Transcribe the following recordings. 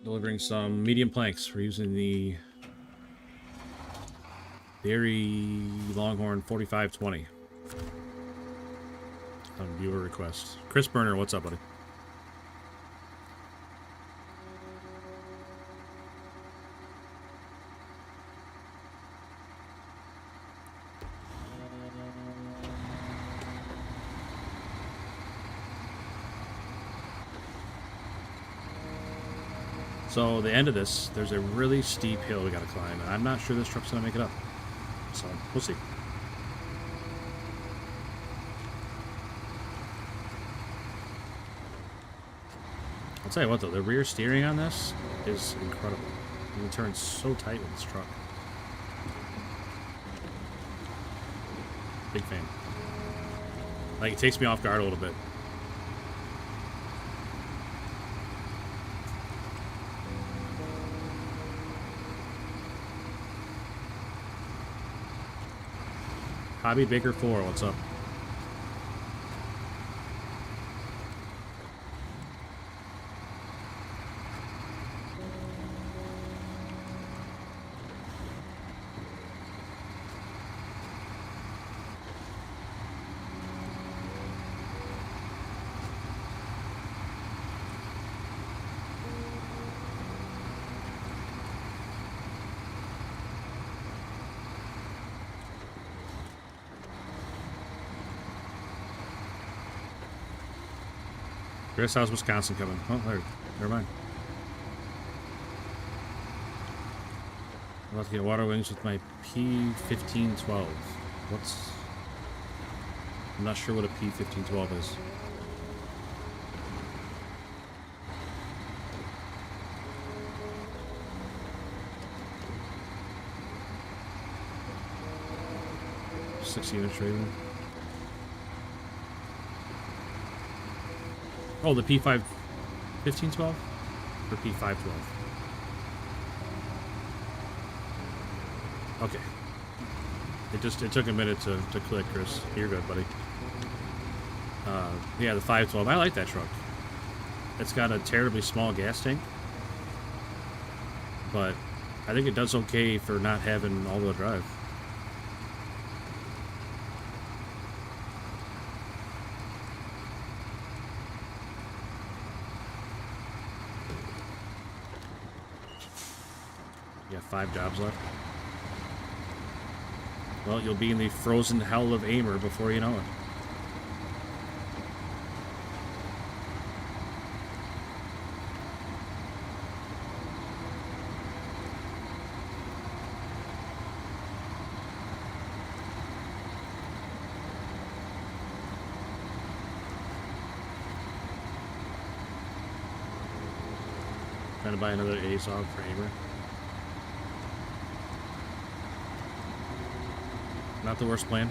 delivering some medium planks. We're using the Dairy Longhorn 4520 on viewer request. Chris Burner, what's up, buddy? So the end of this, there's a really steep hill we gotta climb, and I'm not sure this truck's gonna make it up. So we'll see. I'll tell you what though, the rear steering on this is incredible. You can turn so tight with this truck. Big fan. Like, it takes me off guard a little bit. Hobby Baker 4, what's up? Chris, how's Wisconsin coming? Oh, there. Never mind. I'm about to get water wings with my P1512. What's... I'm not sure what a P1512 is. $60 rating. Oh, the P5 1512 or P512. Okay. It took a minute to click, Chris. You're good, buddy. Yeah, the 512. I like that truck. It's got a terribly small gas tank, but I think it does okay for not having all-wheel drive. You got 5 jobs left. Well, you'll be in the frozen hell of Aymer before you know it. Trying to buy another ASOG for Aymer. Not the worst plan.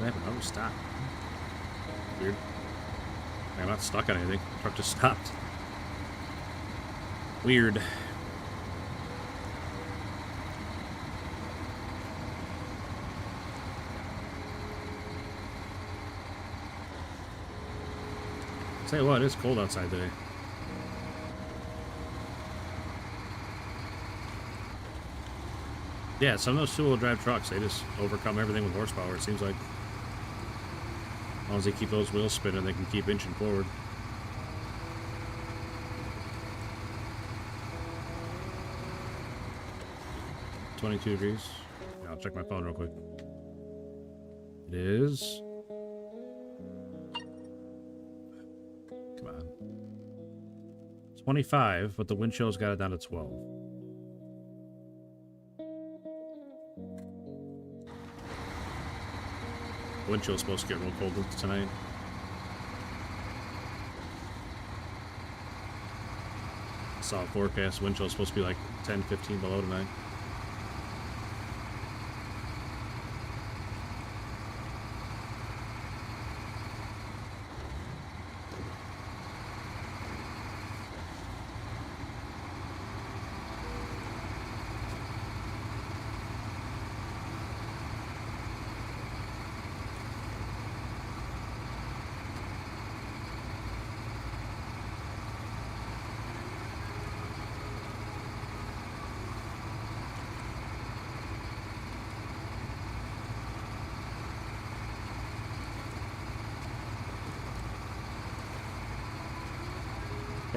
Oh, stop. Weird. I'm not stuck on anything. The truck just stopped. Weird. Tell you what, it's cold outside today. Yeah, some of those two-wheel drive trucks, they just overcome everything with horsepower, it seems like. As long as they keep those wheels spinning, they can keep inching forward. $22 degrees. Yeah, I'll check my phone real quick. It is... Come on. 25, but the wind chill's got it down to 12. Wind chill's supposed to get real cold tonight. I saw a forecast. Wind chill's supposed to be like 10, 15 below tonight.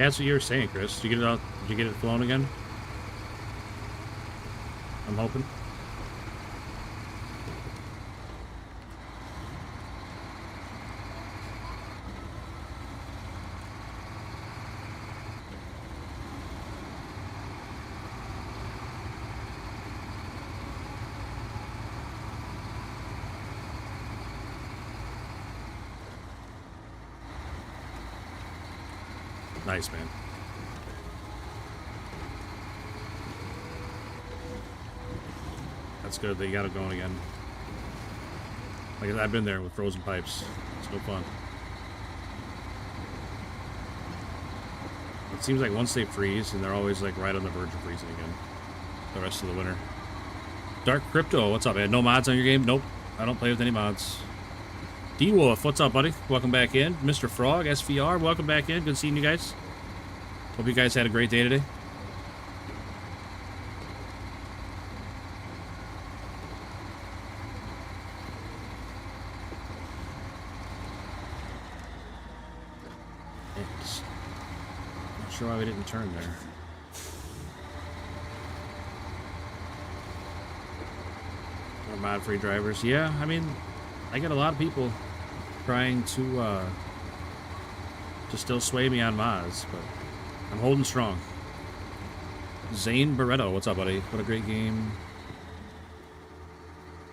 Yeah, that's what you were saying, Chris. Did you get it out? Did you get it flown again? I'm hoping. Nice, man. That's good. They got it going again. Like, I've been there with frozen pipes. It's no fun. It seems like once they freeze, and they're always like right on the verge of freezing again. The rest of the winter. Dark Crypto, what's up, man? No mods on your game? Nope. I don't play with any mods. D-Wolf, what's up, buddy? Welcome back in. Mr. Frog, SVR, welcome back in. Good seeing you guys. Hope you guys had a great day today. Not sure why we didn't turn there. More mod-free drivers. Yeah, I mean, I get a lot of people trying to still sway me on mods, but I'm holding strong. Zane Barretto, what's up, buddy? What a great game.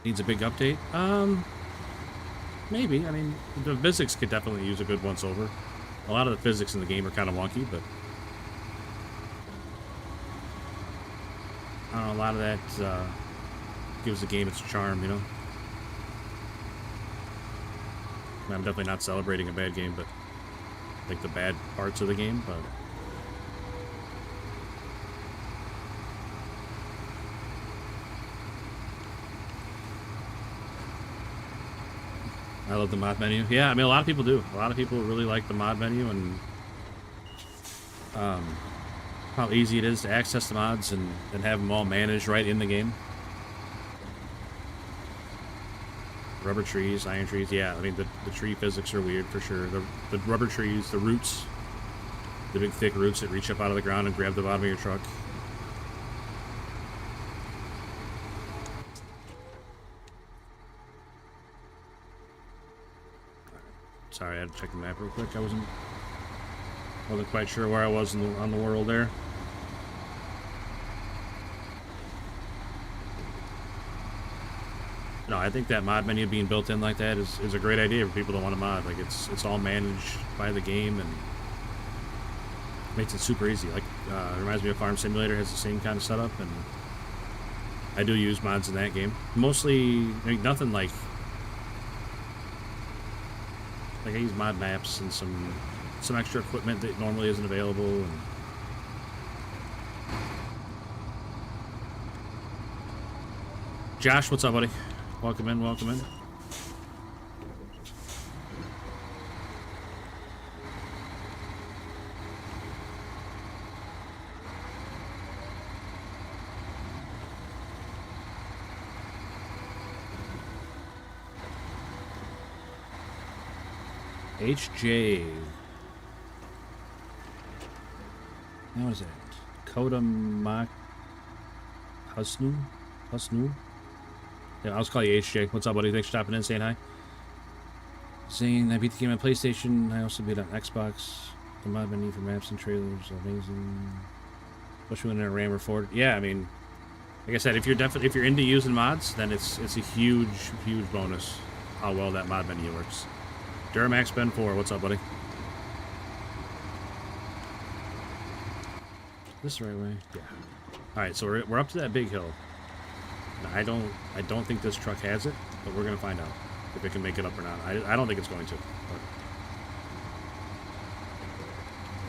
Needs a big update? Maybe. I mean, the physics could definitely use a good once-over. A lot of the physics in the game are kind of wonky, but I don't know, a lot of that gives the game its charm, you know? I'm definitely not celebrating a bad game, but like the bad parts of the game, but I love the mod menu. Yeah, I mean, a lot of people do. A lot of people really like the mod menu, and how easy it is to access the mods and have them all managed right in the game. Rubber trees, iron trees, yeah, I mean, the tree physics are weird for sure. The rubber trees, the roots, the big thick roots that reach up out of the ground and grab the bottom of your truck. Sorry, I had to check the map real quick. I wasn't quite sure where I was on the world there. No, I think that mod menu being built in like that is a great idea for people that want to mod. Like, it's all managed by the game and makes it super easy. Like, it reminds me of Farm Simulator, has the same kind of setup, and I do use mods in that game. Mostly, I mean, nothing like I use mod maps and some extra equipment that normally isn't available. And Josh, what's up, buddy? Welcome in, welcome in. HJ. What is it? Kodamak Husnu? Yeah, I'll just call you HJ. What's up, buddy? Thanks for stopping in, saying hi. Zane, I beat the game on PlayStation. I also beat it on Xbox. The mod menu for maps and trailers, amazing. Especially when in a Ram or Ford. Yeah, I mean, like I said, if you're into using mods, then it's a huge bonus how well that mod menu works. Duramax Ben 4, what's up, buddy? This the right way? Yeah. All right, so we're up to that big hill. Now, I don't think this truck has it, but we're gonna find out if it can make it up or not. I don't think it's going to, but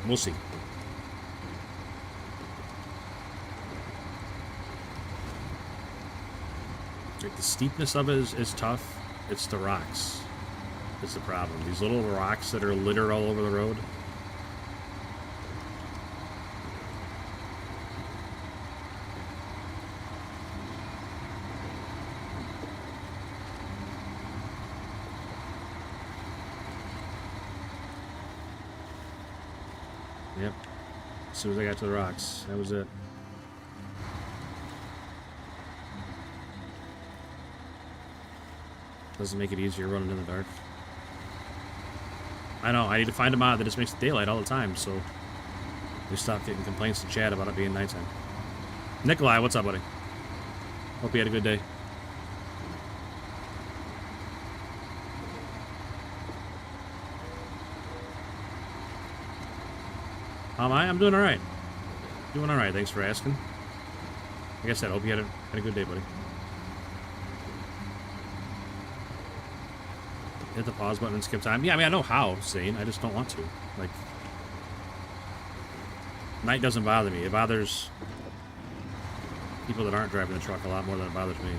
we'll see. Like, the steepness of it is tough. It's the rocks. It's the problem. These little rocks that are littered all over the road. Yep. as soon as I got to the rocks. That was it. Doesn't make it easier running in the dark. I know, I need to find a mod that just makes it daylight all the time, so we stop getting complaints to chat about it being nighttime. Nikolai, what's up, buddy? Hope you had a good day. How am I? I'm doing alright. Doing alright, thanks for asking. Like I said, hope you had a good day, buddy. Hit the pause button and skip time. Yeah, I mean, I know how, Zane. I just don't want to. Like, night doesn't bother me. It bothers people that aren't driving the truck a lot more than it bothers me.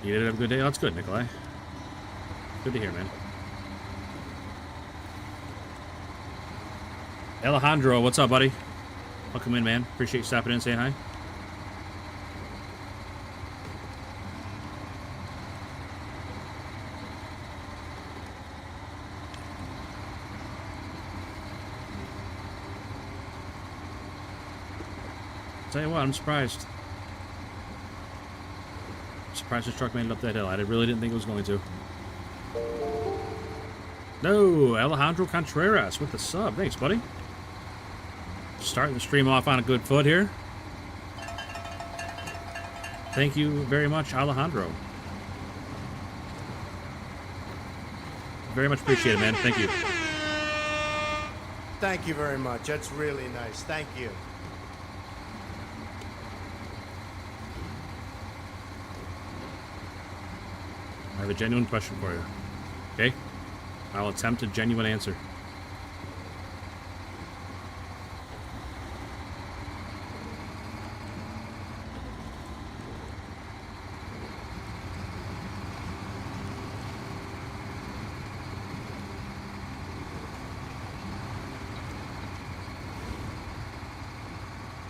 You did have a good day? Oh, that's good, Nikolai. Good to hear, man. Alejandro, what's up, buddy? Welcome in, man. Appreciate you stopping in and saying hi. Tell you what, I'm surprised. I'm surprised this truck made it up that hill. I really didn't think it was going to. No, Alejandro Contreras with the sub. Thanks, buddy. Starting the stream off on a good foot here. Thank you very much, Alejandro. Very much appreciated, man. Thank you. Thank you very much. That's really nice. Thank you. I have a genuine question for you. Okay? I'll attempt a genuine answer.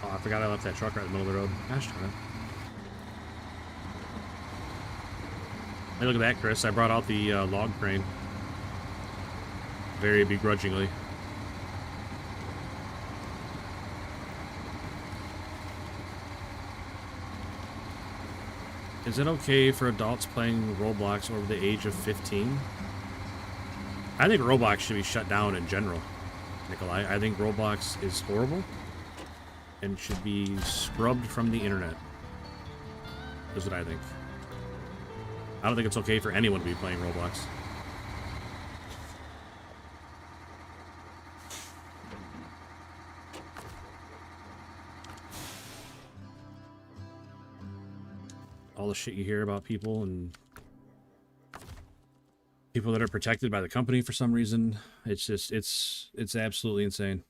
Oh, I forgot I left that truck right in the middle of the road. Gosh darn it. Hey, look at that, Chris. I brought out the log crane. Very begrudgingly. Is it okay for adults playing Roblox over the age of 15? I think Roblox should be shut down in general, Nikolai. I think Roblox is horrible and should be scrubbed from the internet. Is what I think. I don't think it's okay for anyone to be playing Roblox. All the shit you hear about people and people that are protected by the company for some reason, it's just, it's absolutely insane.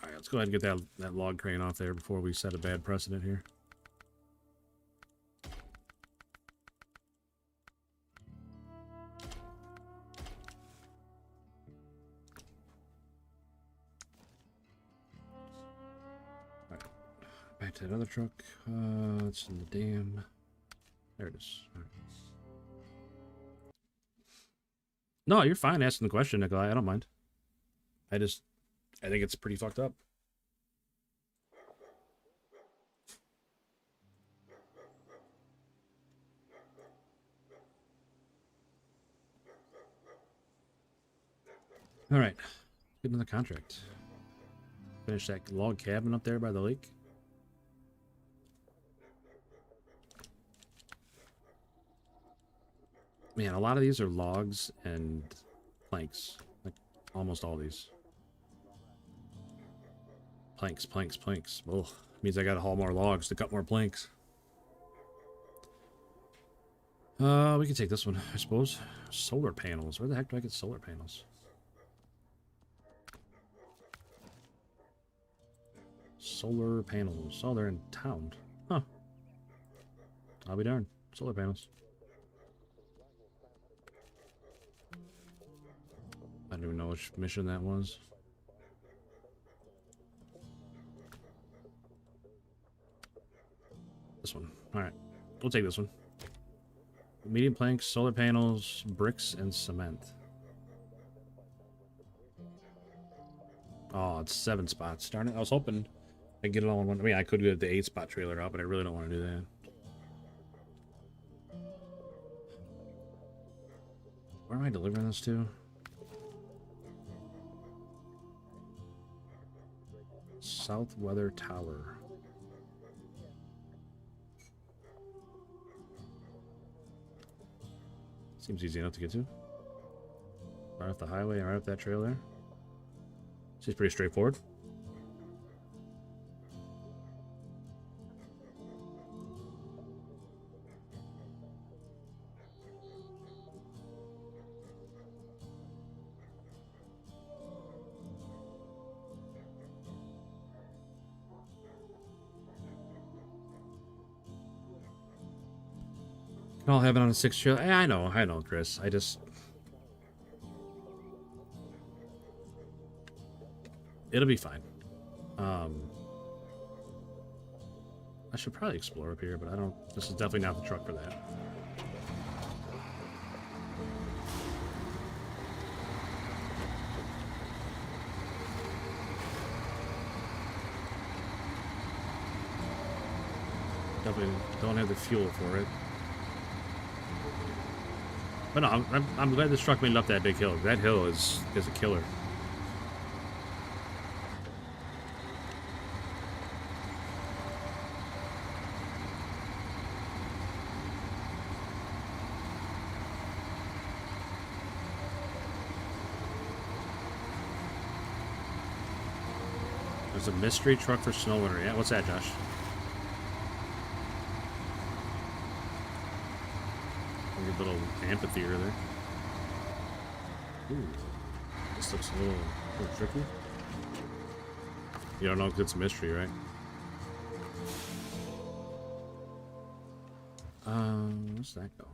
Alright, let's go ahead and get that log crane off there before we set a bad precedent here. Alright, back to that other truck. It's in the dam. There it is. Right. No, you're fine asking the question, Nikolai. I don't mind. I think it's pretty fucked up. All right, get another contract. Finish that log cabin up there by the lake. Man, a lot of these are logs and planks. Like almost all these. Planks, planks, planks. Oh, means I gotta haul more logs to cut more planks. We can take this one, I suppose. Solar panels. Where the heck do I get solar panels? Solar panels. Oh, they're in town. Huh. I'll be darned. Solar panels. I don't even know which mission that was. This one. Alright. We'll take this one. Medium planks, solar panels, bricks, and cement. Oh, it's 7 spots. Darn it. I was hoping I'd get it all in one. I mean, I could get the 8-spot trailer out, but I really don't want to do that. Where am I delivering this to? South Weather Tower. Seems easy enough to get to. Right off the highway and right off that trail there. Seems pretty straightforward. Can all have it on a 6 trail. Yeah, I know, Chris. I just... It'll be fine. I should probably explore up here, but I don't... This is definitely not the truck for that. Definitely don't have the fuel for it. But no, I'm glad this truck made it up that big hill. That hill is a killer. There's a mystery truck for SnowRunner. Yeah, what's that, Josh? A little amphitheater there. Ooh, this looks a little tricky. You don't know if it's a mystery, right? Where's that go?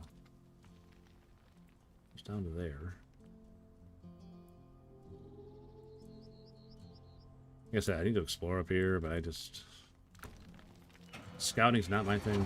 It's down to there. Like I said, I need to explore up here, but I just... Scouting's not my thing.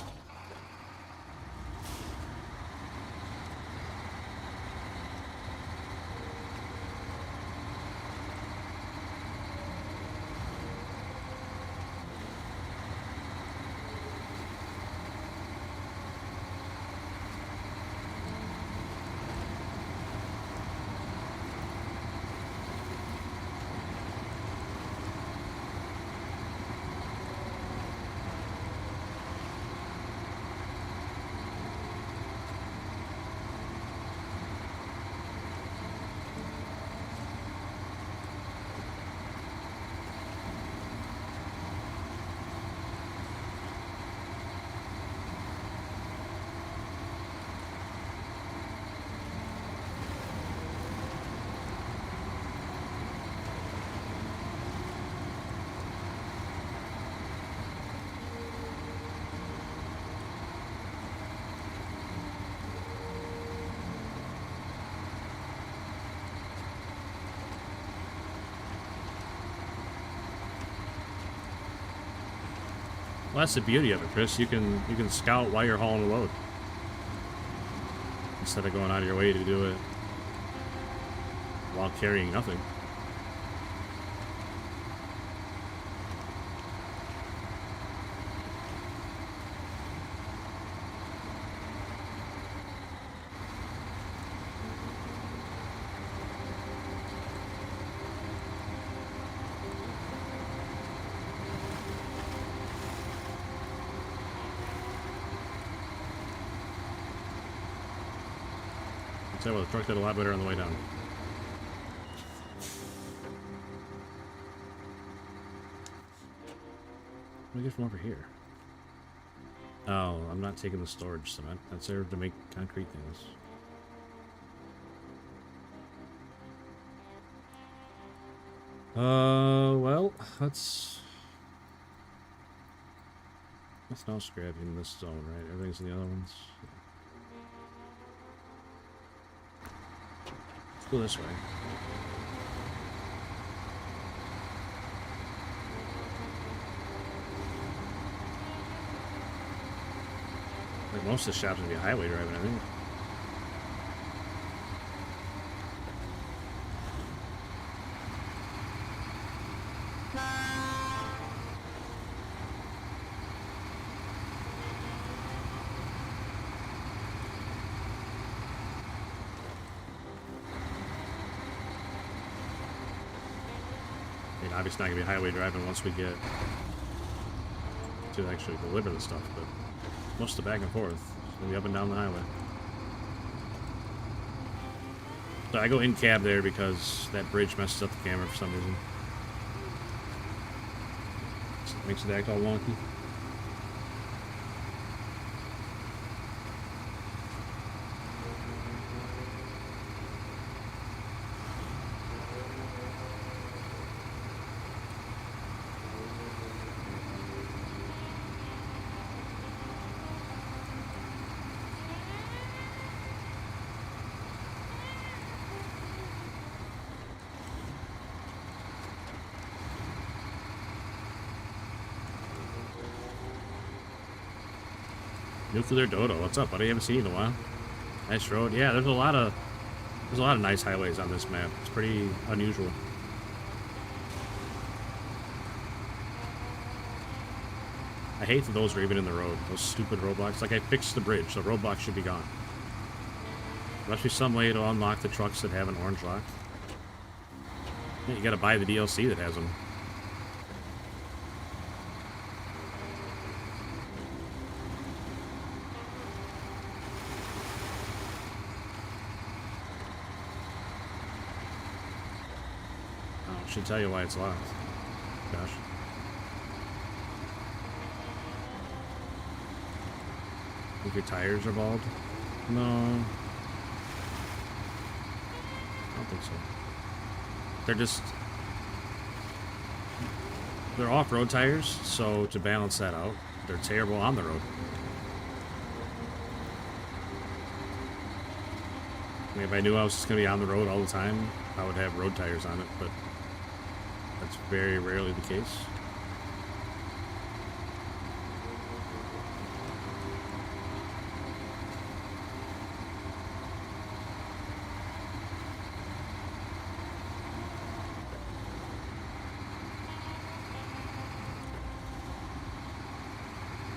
Well, that's the beauty of it, Chris. You can scout while you're hauling a load. Instead of going out of your way to do it while carrying nothing. So well, the truck did a lot better on the way down. What do we get from over here? Oh, I'm not taking the storage cement. That's there to make concrete things. Well, let's no scrap in this zone, right? Everything's in the other ones. Yeah. Go this way. Most of the shops gonna be highway driving, I think. I mean, obviously not gonna be highway driving once we get to actually deliver the stuff, but most of the back and forth is gonna be up and down the highway. So I go in cab there because that bridge messes up the camera for some reason. It makes it act all wonky. Nuclear Dodo, what's up, buddy? I haven't seen you in a while. Nice road. Yeah, there's a lot of nice highways on this map. It's pretty unusual. I hate that those are even in the road. Those stupid roadblocks. Like, I fixed the bridge. The roadblock should be gone. There must be some way to unlock the trucks that have an orange lock. Yeah, you gotta buy the DLC that has them. Should tell you why it's locked. Gosh. Think your tires are bald? No. I don't think so. They're off-road tires, so to balance that out, they're terrible on the road. I mean, if I knew I was just going to be on the road all the time, I would have road tires on it, but that's very rarely the case.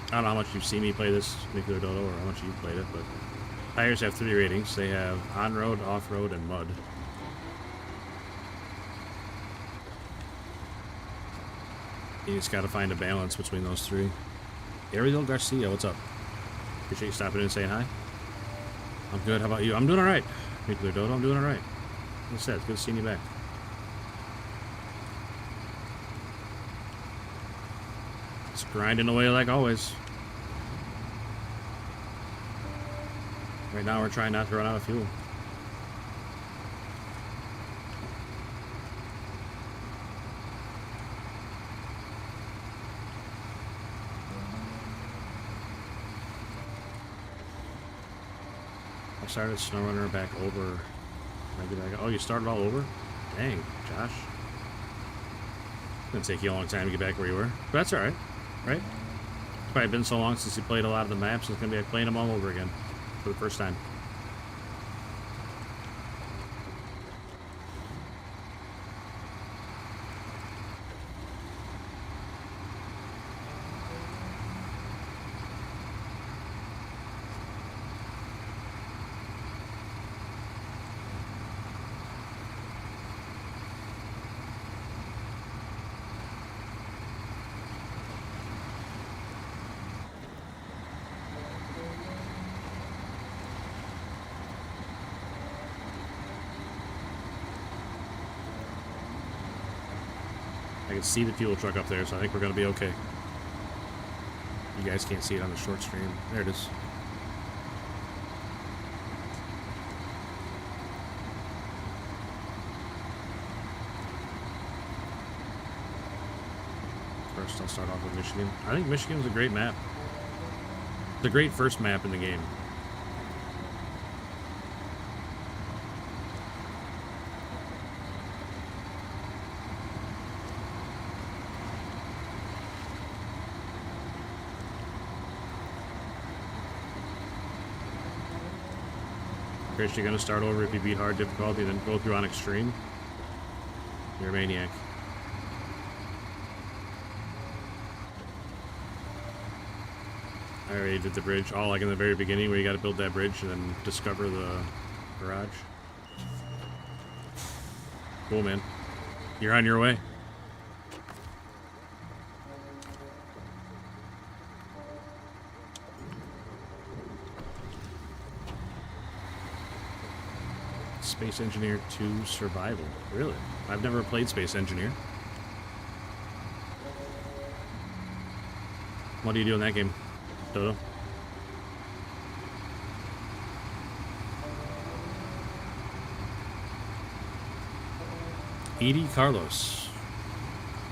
I don't know how much you've seen me play this Nuclear Dodo or how much you've played it, but tires have 3 ratings. They have on-road, off-road, and mud. You just gotta find a balance between those 3. Ariel Garcia, what's up? Appreciate you stopping in and saying hi. I'm good, how about you? I'm doing alright. Nuclear Dodo, I'm doing alright. Like I said, it's good seeing you back. Just grinding away like always. Right now we're trying not to run out of fuel. I started SnowRunner back over. Oh, you started all over? Dang, Josh. It's gonna take you a long time to get back where you were. But that's alright, right? It's probably been so long since you played a lot of the maps, it's gonna be like playing them all over again for the first time. I can see the fuel truck up there, so I think we're going to be okay. You guys can't see it on the short stream. There it is. First, I'll start off with Michigan. I think Michigan's a great map. It's a great first map in the game. Chris, you're gonna start over if you beat hard difficulty, then go through on extreme. You're a maniac. I already did the bridge. Oh, like in the very beginning where you gotta build that bridge and then discover the garage. Cool, man. You're on your way. Space Engineer 2 Survival. Really? I've never played Space Engineer. What do you do in that game, Dodo? Edie Carlos.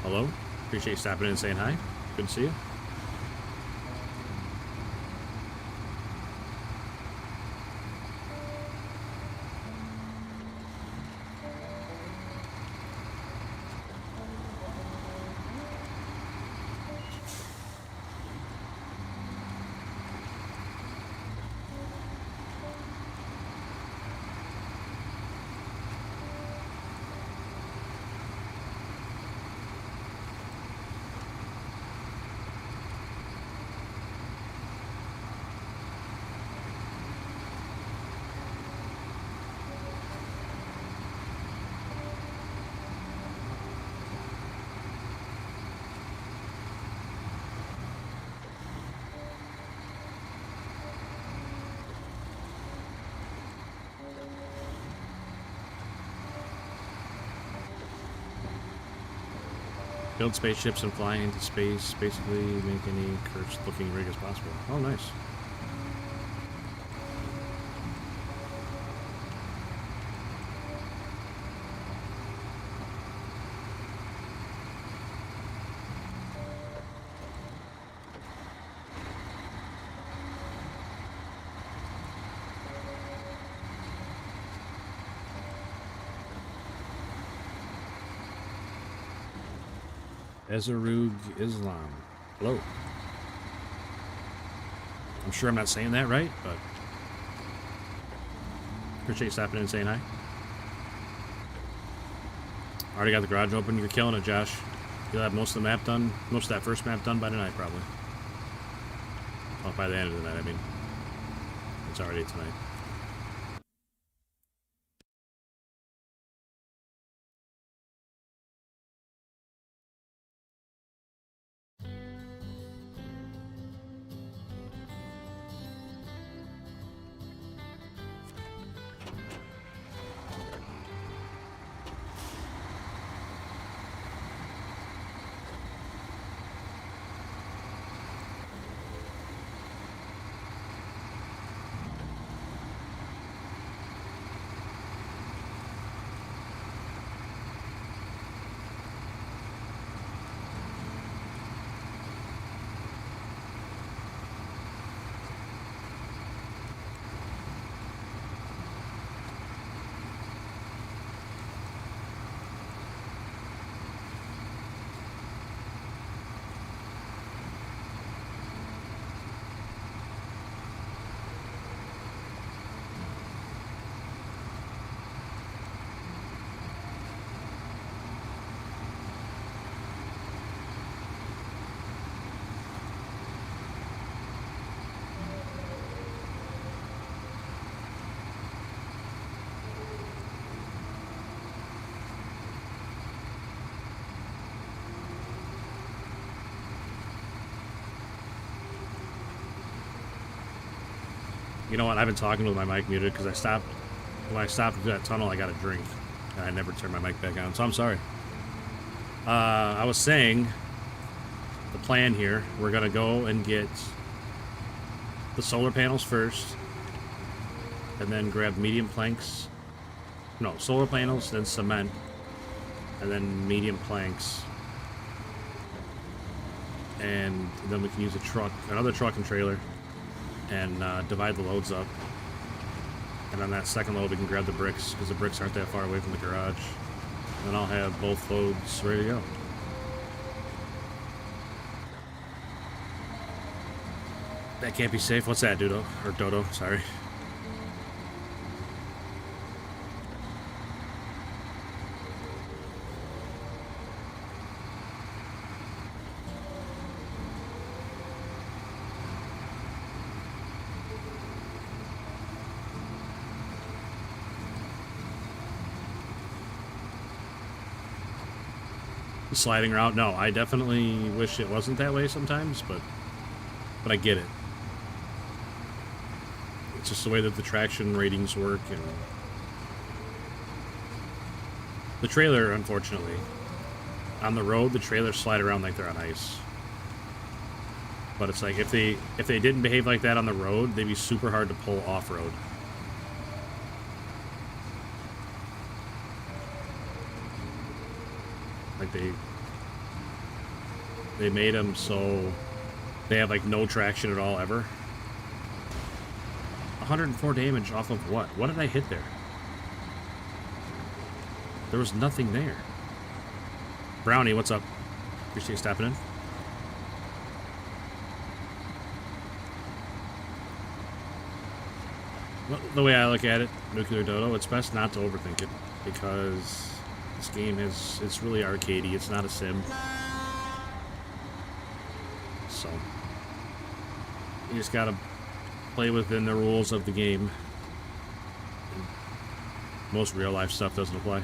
Hello. Appreciate you stopping in and saying hi. Good to see you. Build spaceships and fly into space, basically make any cursed looking rig as possible. Oh, nice. Ezarug Islam. Hello. I'm sure I'm not saying that right, but appreciate you stopping in and saying hi. Already got the garage open. You're killing it, Josh. You'll have most of the map done, most of that first map done by tonight, probably. Well, by the end of the night, I mean. It's already tonight. You know what? I've been talking with my mic muted because when I stopped through that tunnel, I got a drink. And I never turned my mic back on, so I'm sorry. I was saying, the plan here, we're going to go and get the solar panels first, and then grab medium planks. No, solar panels, then cement, and then medium planks. And then we can use a truck, another truck and trailer, and divide the loads up. And on that second load we can grab the bricks, because the bricks aren't that far away from the garage. And then I'll have both loads ready to go. That can't be safe. What's that, Dudo? Or Dodo, sorry. sliding around. No, I definitely wish it wasn't that way sometimes, but I get it. It's just the way that the traction ratings work, and the trailer, unfortunately, on the road, the trailers slide around like they're on ice. But it's like if they didn't behave like that on the road, they'd be super hard to pull off-road. Like they made them so they have like no traction at all ever. 104 damage off of what? What did I hit there? There was nothing there. Brownie, what's up? Appreciate you stopping in. Well, the way I look at it, Nuclear Dodo, it's best not to overthink it, because this game it's really arcadey. It's not a sim. So you just gotta play within the rules of the game. Most real life stuff doesn't apply.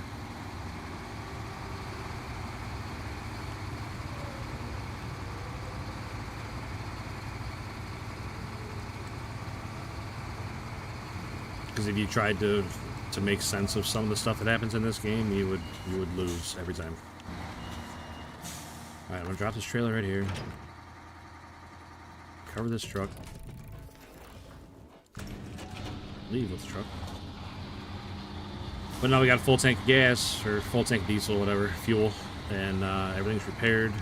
Because if you tried to make sense of some of the stuff that happens in this game, you would lose every time. All right, I'm gonna drop this trailer right here. Cover this truck. Leave with the truck. But now we got a full tank of gas, or full tank of diesel, whatever, fuel, and everything's repaired.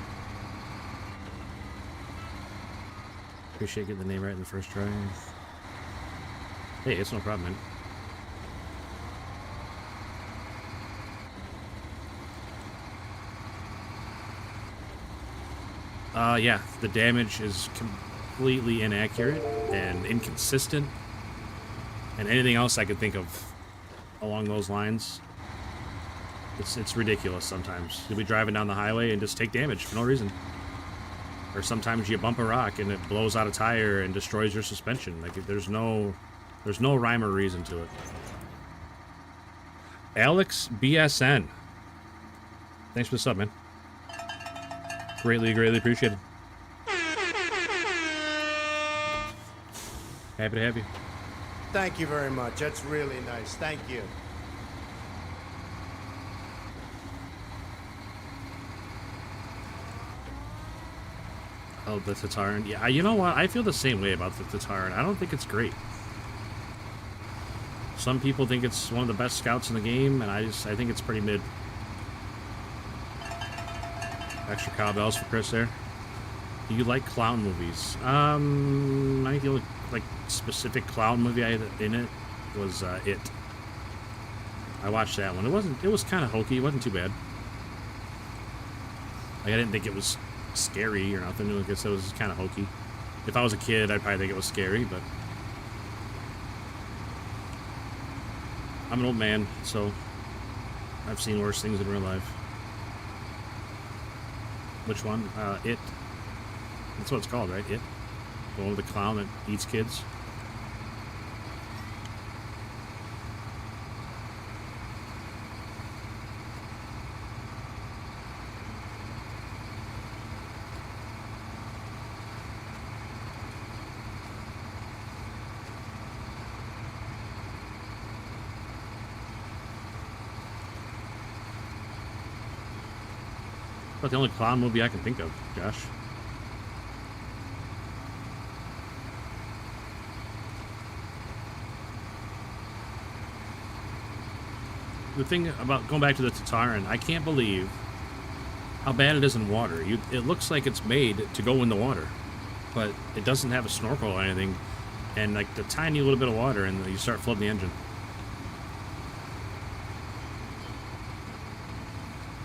Appreciate getting the name right in the first try. Hey, it's no problem, man. Yeah, the damage is completely inaccurate and inconsistent, and anything else I could think of along those lines. It's ridiculous sometimes. You'll be driving down the highway and just take damage for no reason. Or sometimes you bump a rock and it blows out a tire and destroys your suspension. Like, there's no rhyme or reason to it. Alex BSN. Thanks for the sub, man. Greatly appreciated. Happy to have you. Thank you very much. That's really nice. Thank you. Oh, the Tataran. Yeah, you know what? I feel the same way about the Tataran. I don't think it's great. Some people think it's one of the best scouts in the game, and I think it's pretty mid. Extra cowbells for Chris there. Do you like clown movies? I think the only like specific clown movie I had in it was It. I watched that one. It was kind of hokey. It wasn't too bad. Like, I didn't think it was scary or nothing. I guess it was kind of hokey. If I was a kid, I'd probably think it was scary, but I'm an old man, so I've seen worse things in real life. Which one? It. That's what it's called, right? It. The one with the clown that eats kids. That's the only clown movie I can think of, Josh. The thing about going back to the Tataran, I can't believe how bad it is in water. It looks like it's made to go in the water, but it doesn't have a snorkel or anything, and like the tiny little bit of water, and you start flooding the engine.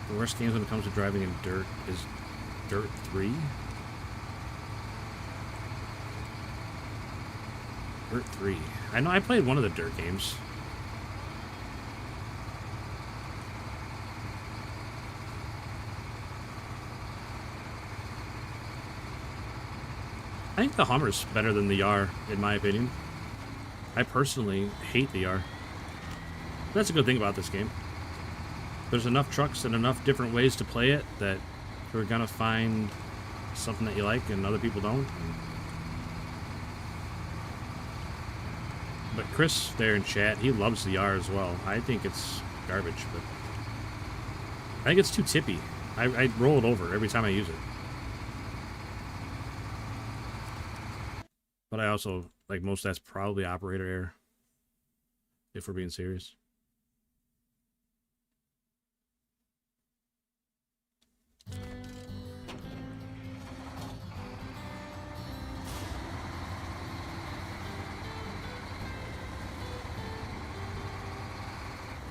The worst games when it comes to driving in dirt is Dirt 3. Dirt 3. I know I played one of the Dirt games. I think the Hummer's better than the Yar, in my opinion. I personally hate the Yar. That's a good thing about this game. there's enough trucks and enough different ways to play it that you're gonna find something that you like and other people don't. But Chris there in chat, he loves the R as well. I think it's garbage, but I think it's too tippy. I roll it over every time I use it. But I also, like, most of that's probably operator error, if we're being serious.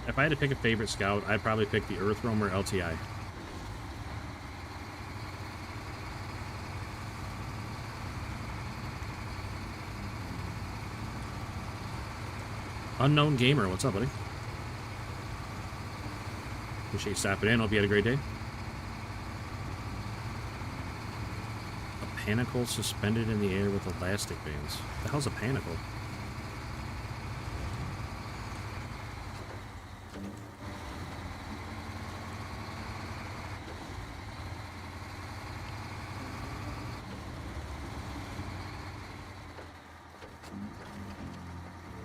If I had to pick a favorite scout, I'd probably pick the Earth Roamer LTI. Unknown Gamer, what's up, buddy? Appreciate you stopping in. Hope you had a great day. A panicle suspended in the air with elastic bands. What the hell's a panicle?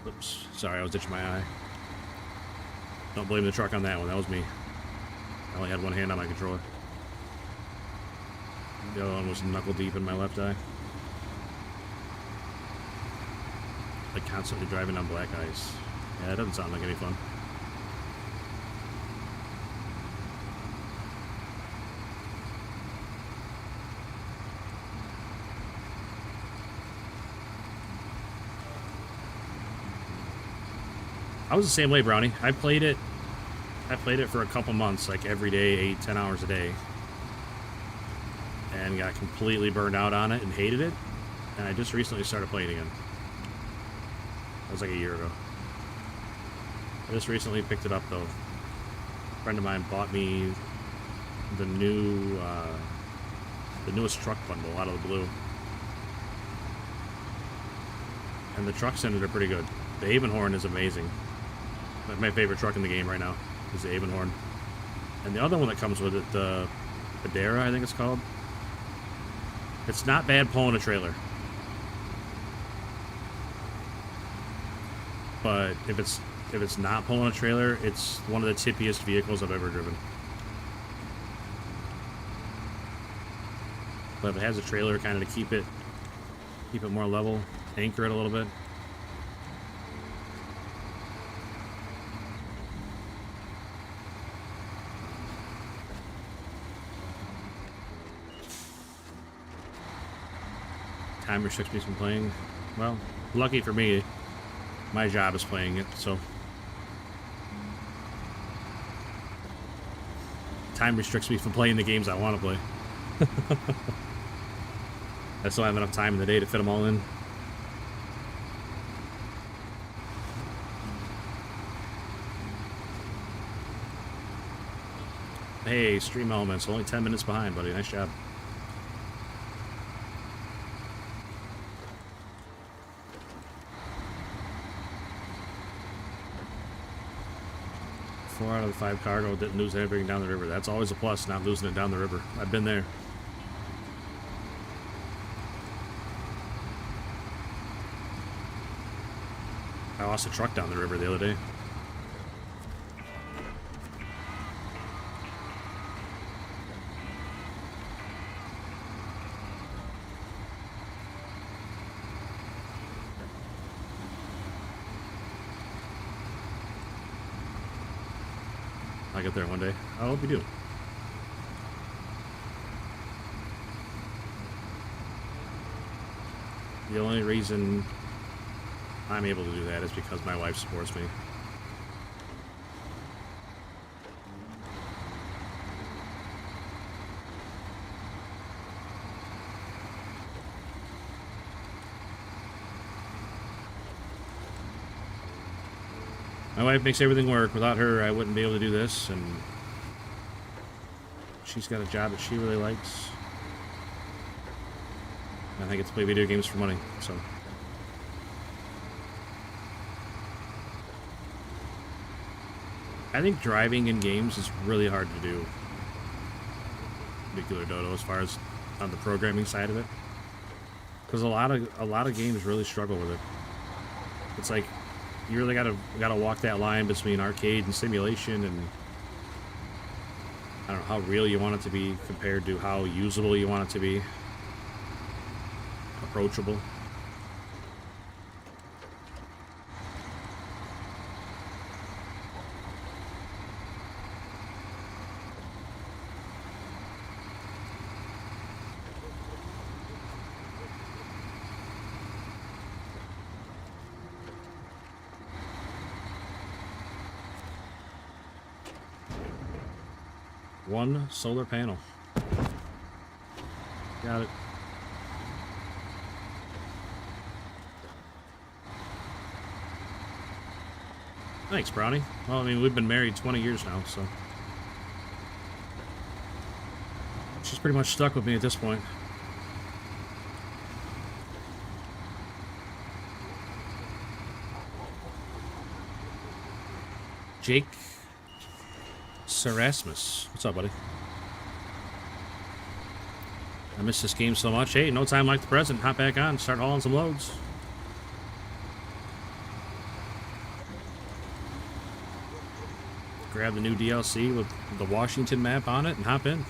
Oops. Sorry, I was itching my eye. Don't blame the truck on that one. That was me. I only had one hand on my controller. The other one was knuckle deep in my left eye. Like constantly driving on black ice. Yeah, that doesn't sound like any fun. I was the same way, Brownie. I played it for a couple months, like every day, 8-10 hours a day. And got completely burned out on it and hated it. And I just recently started playing again. That was like a year ago. I just recently picked it up, though. A friend of mine bought me the newest truck bundle out of the blue. And the trucks in it are pretty good. The Avonhorn is amazing. My favorite truck in the game right now is the Avonhorn. And the other one that comes with it, the Badera, I think it's called. It's not bad pulling a trailer. But if it's not pulling a trailer, it's one of the tippiest vehicles I've ever driven. But if it has a trailer kind of to keep it more level, anchor it a little bit. Time restricts me from playing. Well, lucky for me, my job is playing it, so time restricts me from playing the games I want to play. I still have enough time in the day to fit them all in. Hey, Stream Elements, only 10 minutes behind, buddy. Nice job. Four out of the 5 cargo didn't lose everything down the river. That's always a plus, not losing it down the river. I've been there. I lost a truck down the river the other day. I'll get there one day. I hope you do. The only reason I'm able to do that is because my wife supports me. My wife makes everything work. Without her, I wouldn't be able to do this, and she's got a job that she really likes. And I get to play video games for money, so. I think driving in games is really hard to do. Nuclear Dodo, as far as on the programming side of it, because a lot of games really struggle with it. It's like you really gotta walk that line between arcade and simulation, and I don't know how real you want it to be compared to how usable you want it to be, approachable. One solar panel. Got it. Thanks, Brownie. Well, I mean, we've been married 20 years now, so she's pretty much stuck with me at this point. Jake Serasmus. What's up, buddy? I miss this game so much. Hey, no time like the present. Hop back on, start hauling some loads. Grab the new DLC with the Washington map on it and hop in.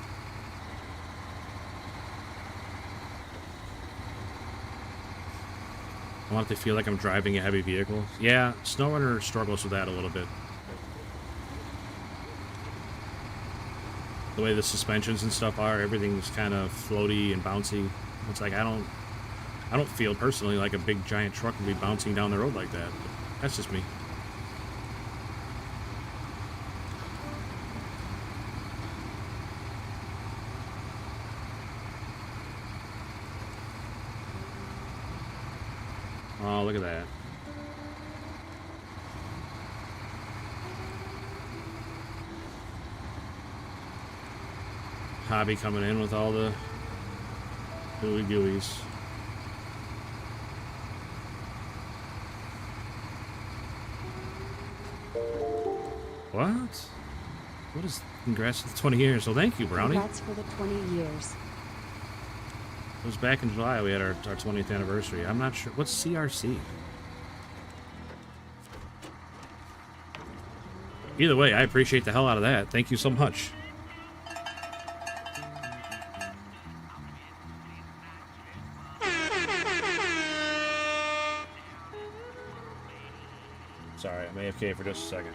I want it to feel like I'm driving a heavy vehicle. Yeah, SnowRunner struggles with that a little bit. The way the suspensions and stuff are, everything's kind of floaty and bouncy. It's like I don't feel personally like a big giant truck would be bouncing down the road like that. But that's just me. Oh, look at that. Hobby coming in with all the gooey gooeys. What? What is congrats to the 20 years? Well, thank you, Brownie. Congrats for the 20 years. It was back in July we had our 20th anniversary. I'm not sure. What's CRC? Either way, I appreciate the hell out of that. Thank you so much. Sorry, I'm AFK for just a second.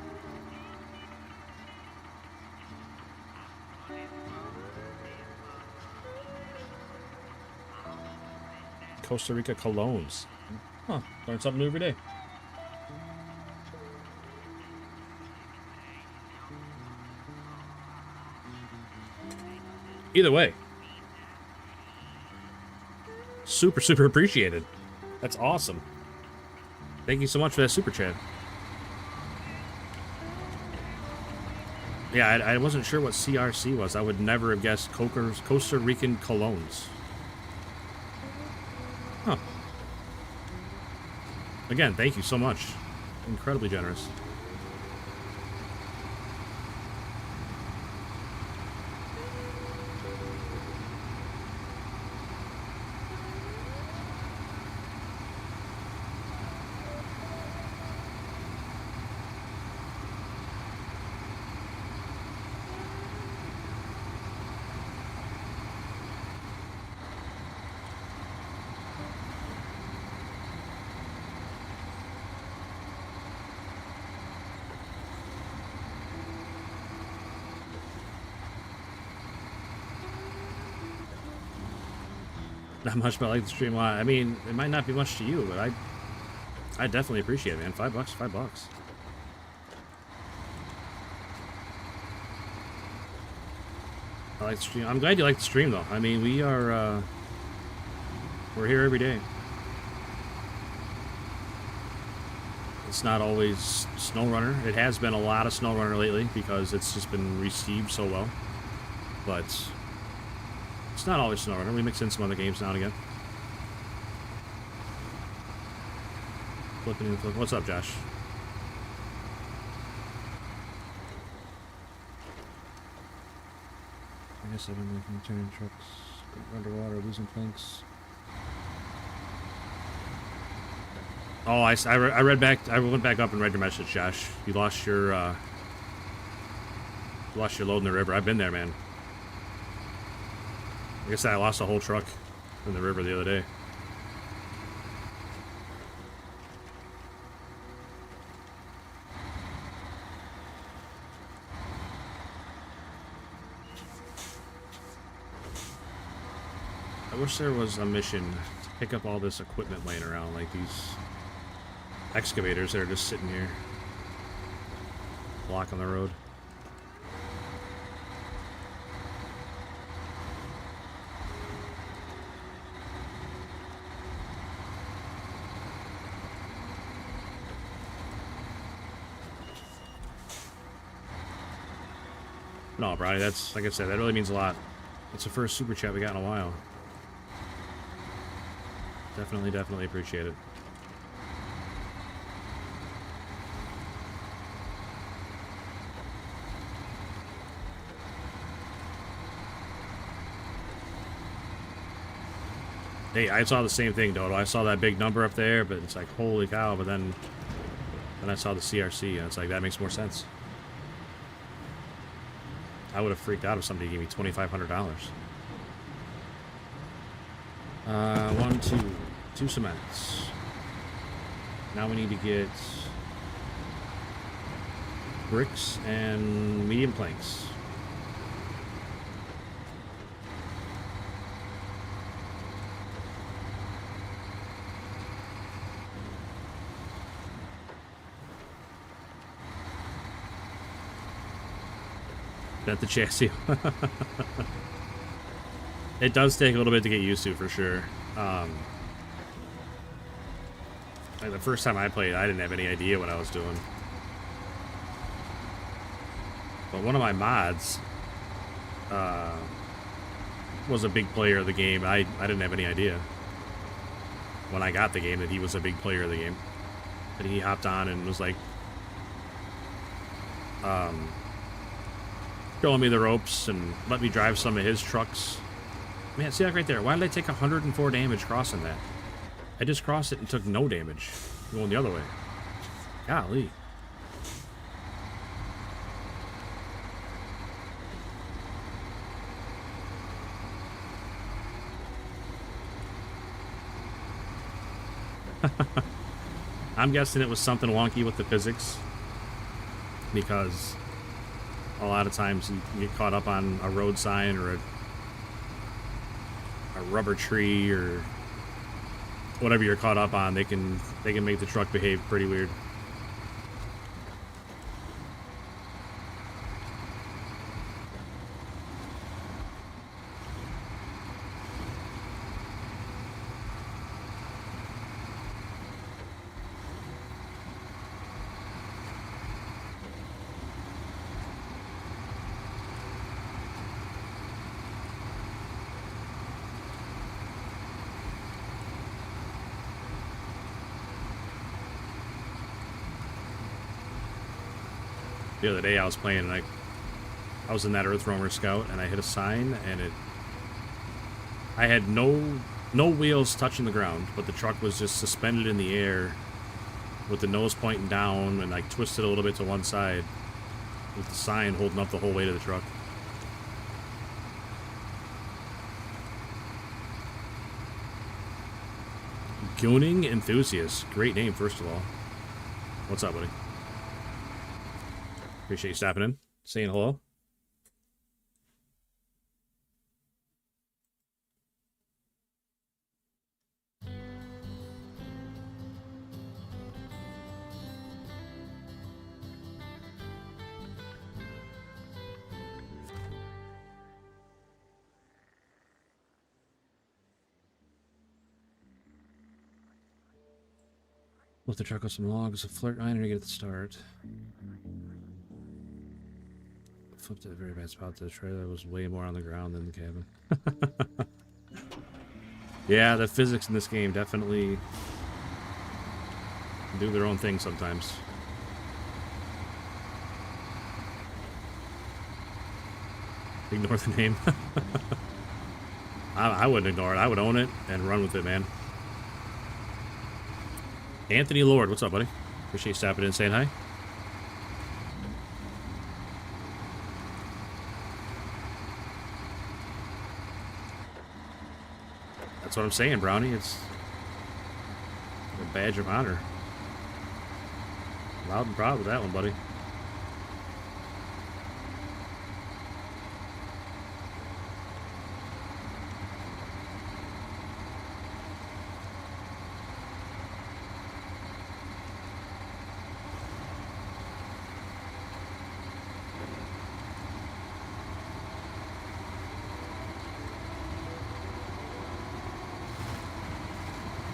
Costa Rica colognes. Huh, learn something new every day. Either way. Super, super appreciated. That's awesome. Thank you so much for that super chat. Yeah, I wasn't sure what CRC was. I would never have guessed Costa Rican colognes. Huh. Again, thank you so much. Incredibly generous. Not much, but I like the stream a lot. I mean, it might not be much to you, but I definitely appreciate it, man. $5, $5. I like the stream. I'm glad you like the stream, though. I mean, we're here every day. It's not always SnowRunner. It has been a lot of SnowRunner lately because it's just been received so well. But it's not always SnowRunner. We mix in some other games now and again. Flipping and flipping. What's up, Josh? I guess I've been making turning trucks, going underwater, losing planks. Oh, I read back. I went back up and read your message, Josh. You lost your load in the river. I've been there, man. Like I said, I lost a whole truck in the river the other day. I wish there was a mission to pick up all this equipment laying around, like these excavators that are just sitting here, blocking the road. No, Brody, that's, like I said, that really means a lot. It's the first super chat we got in a while. Definitely appreciate it. Hey, I saw the same thing, Dodo. I saw that big number up there, but it's like, holy cow, but then I saw the CRC, and it's like, that makes more sense. I would have freaked out if somebody gave me $2,500. Two cements. Now we need to get bricks and medium planks. Bent the chassis. It does take a little bit to get used to, for sure. Like the first time I played, I didn't have any idea what I was doing. But one of my mods was a big player of the game. I didn't have any idea when I got the game that he was a big player of the game. And he hopped on and was like showing me the ropes and let me drive some of his trucks. Man, see that right there? Why did I take 104 damage crossing that? I just crossed it and took no damage going the other way. Golly. I'm guessing it was something wonky with the physics, because a lot of times you get caught up on a road sign or a rubber tree or whatever you're caught up on. They can make the truck behave pretty weird. The other day I was playing and I was in that Earth Roamer Scout and I hit a sign and I had no wheels touching the ground, but the truck was just suspended in the air with the nose pointing down and like twisted a little bit to one side with the sign holding up the whole weight of the truck. Gooning Enthusiast. Great name, first of all. What's up, buddy? Appreciate you stopping in, saying hello. Lift the truck with some logs, a flirt iron to get it to start. Flipped at a very bad spot. The trailer was way more on the ground than the cabin. Yeah, the physics in this game definitely do their own thing sometimes. Ignore the name. I wouldn't ignore it. I would own it and run with it, man. Anthony Lord, what's up, buddy? Appreciate you stopping in and saying hi. That's what I'm saying, Brownie. It's a badge of honor. Loud and proud with that one, buddy.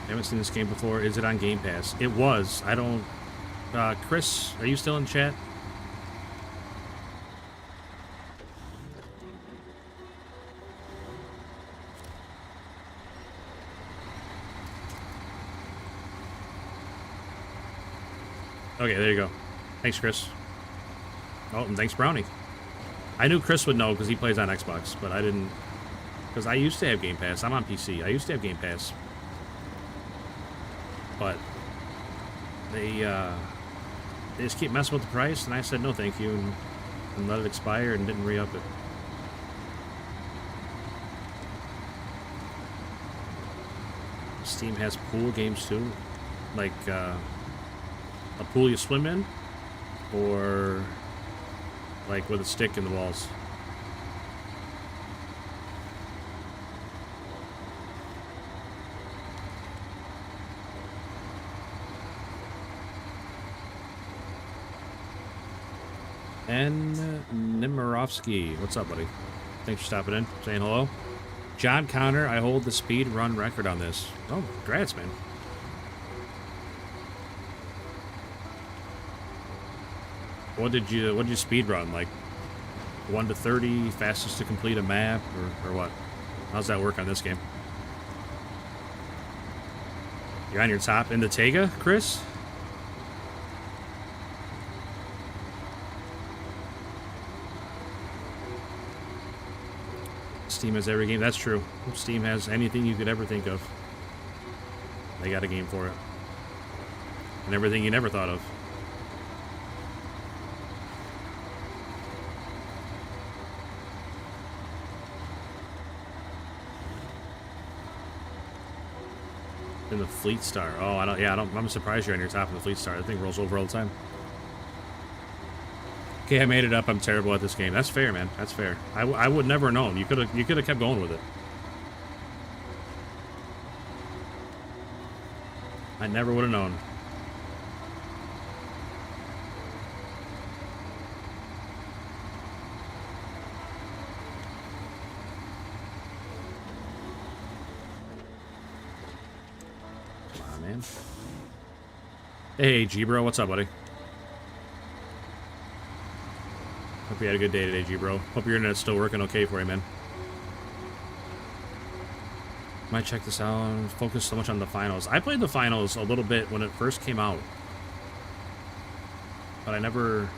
Haven't seen this game before. Is it on Game Pass? It was. I don't... Chris, are you still in chat? Okay, there you go. Thanks, Chris. Oh, and thanks, Brownie. I knew Chris would know because he plays on Xbox, but I didn't... Because I used to have Game Pass. I'm on PC. I used to have Game Pass. But they just keep messing with the price, and I said no thank you, and let it expire and didn't re-up it. Steam has pool games too, like a pool you swim in, or like with a stick in the walls. And Nimirovsky, what's up, buddy? Thanks for stopping in, saying hello. John Connor, I hold the speed run record on this. Oh, congrats, man. What did you speed run? Like 1 to 30, fastest to complete a map, or what? How's that work on this game? You're on your top in the Tega, Chris? Steam has every game. That's true. Steam has anything you could ever think of. They got a game for it. And everything you never thought of. In the Fleet Star. Oh, I'm surprised you're on your top of the Fleet Star. That thing rolls over all the time. Okay, I made it up. I'm terrible at this game. That's fair, man. That's fair. I would never have known. You could have kept going with it. I never would have known. Come on, man. Hey, G-Bro. What's up, buddy? Hope you had a good day today, G-Bro. Hope your internet's still working okay for you, man. Might check this out and focus so much on the finals. I played the finals a little bit when it first came out. But I never...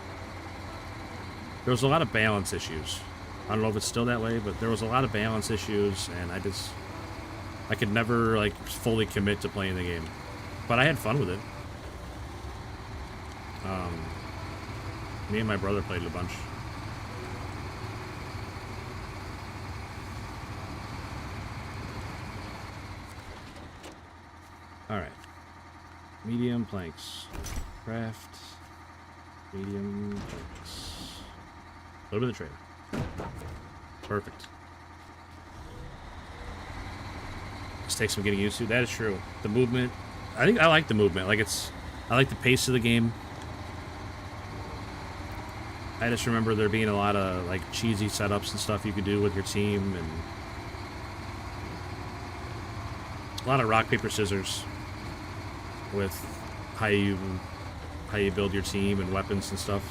There was a lot of balance issues. I don't know if it's still that way, but there was a lot of balance issues, and I could never, like, fully commit to playing the game. But I had fun with it. Me and my brother played it a bunch. Alright. Medium planks. Craft. Medium planks. A little bit of trade. Perfect. This takes some getting used to. That is true. The movement. I think I like the movement. I like the pace of the game. I just remember there being a lot of like cheesy setups and stuff you could do with your team, and a lot of rock, paper, scissors with how you build your team and weapons and stuff.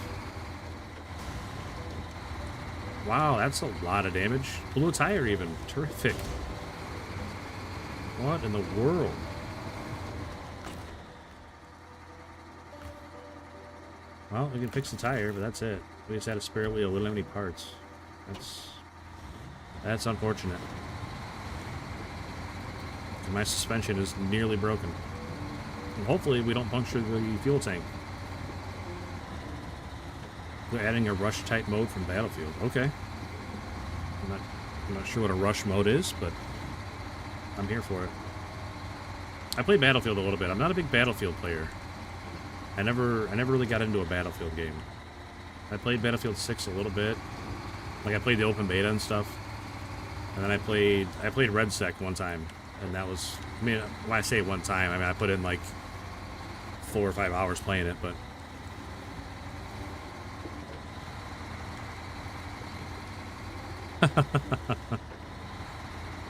Wow, that's a lot of damage. Blew a tire even. Terrific. What in the world? Well, we can fix the tire, but that's it. We just had a spare wheel. We don't have any parts. That's unfortunate. My suspension is nearly broken. And hopefully we don't puncture the fuel tank. They're adding a rush type mode from Battlefield. Okay. I'm not sure what a rush mode is, but I'm here for it. I play Battlefield a little bit. I'm not a big Battlefield player. I never really got into a Battlefield game. I played Battlefield 6 a little bit. Like I played the open beta and stuff. And then I played Red Sec one time. And that was, I mean, when I say one time, I mean I put in like 4 or 5 hours playing it, but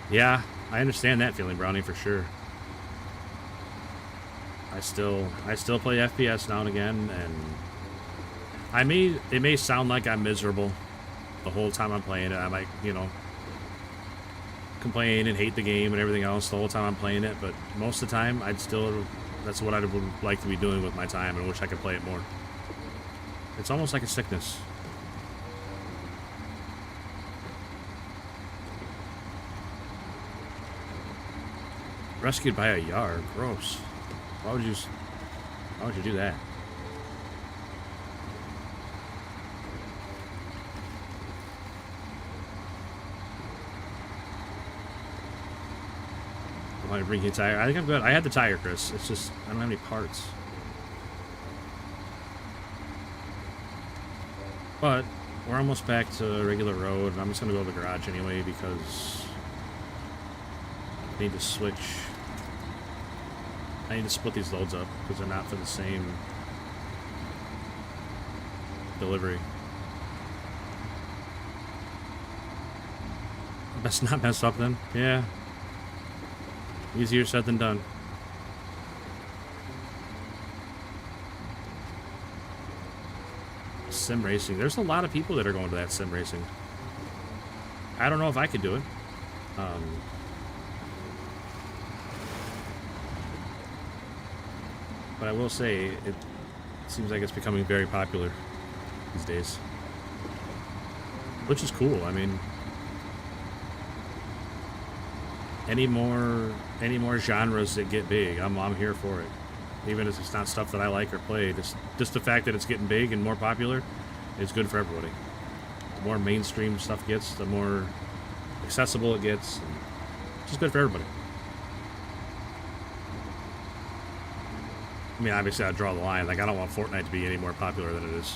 yeah, I understand that feeling, Brownie, for sure. I still play FPS now and again, and it may sound like I'm miserable the whole time I'm playing it. I might, you know, complain and hate the game and everything else the whole time I'm playing it, but most of the time that's what I would like to be doing with my time, and wish I could play it more. It's almost like a sickness. Rescued by a Yar. Gross. Why would you do that? I want to bring you a tire. I think I'm good. I had the tire, Chris. It's just I don't have any parts. But we're almost back to regular road, and I'm just gonna go to the garage anyway because I need to switch. I need to split these loads up because they're not for the same delivery. Best not mess up then. Yeah. Easier said than done. Sim racing. There's a lot of people that are going to that sim racing. I don't know if I could do it. But I will say, it seems like it's becoming very popular these days. Which is cool. I mean, any more genres that get big, I'm here for it. Even if it's not stuff that I like or play. Just the fact that it's getting big and more popular is good for everybody. The more mainstream stuff gets, the more accessible it gets. It's just good for everybody. I mean, obviously, I'd draw the line. Like, I don't want Fortnite to be any more popular than it is.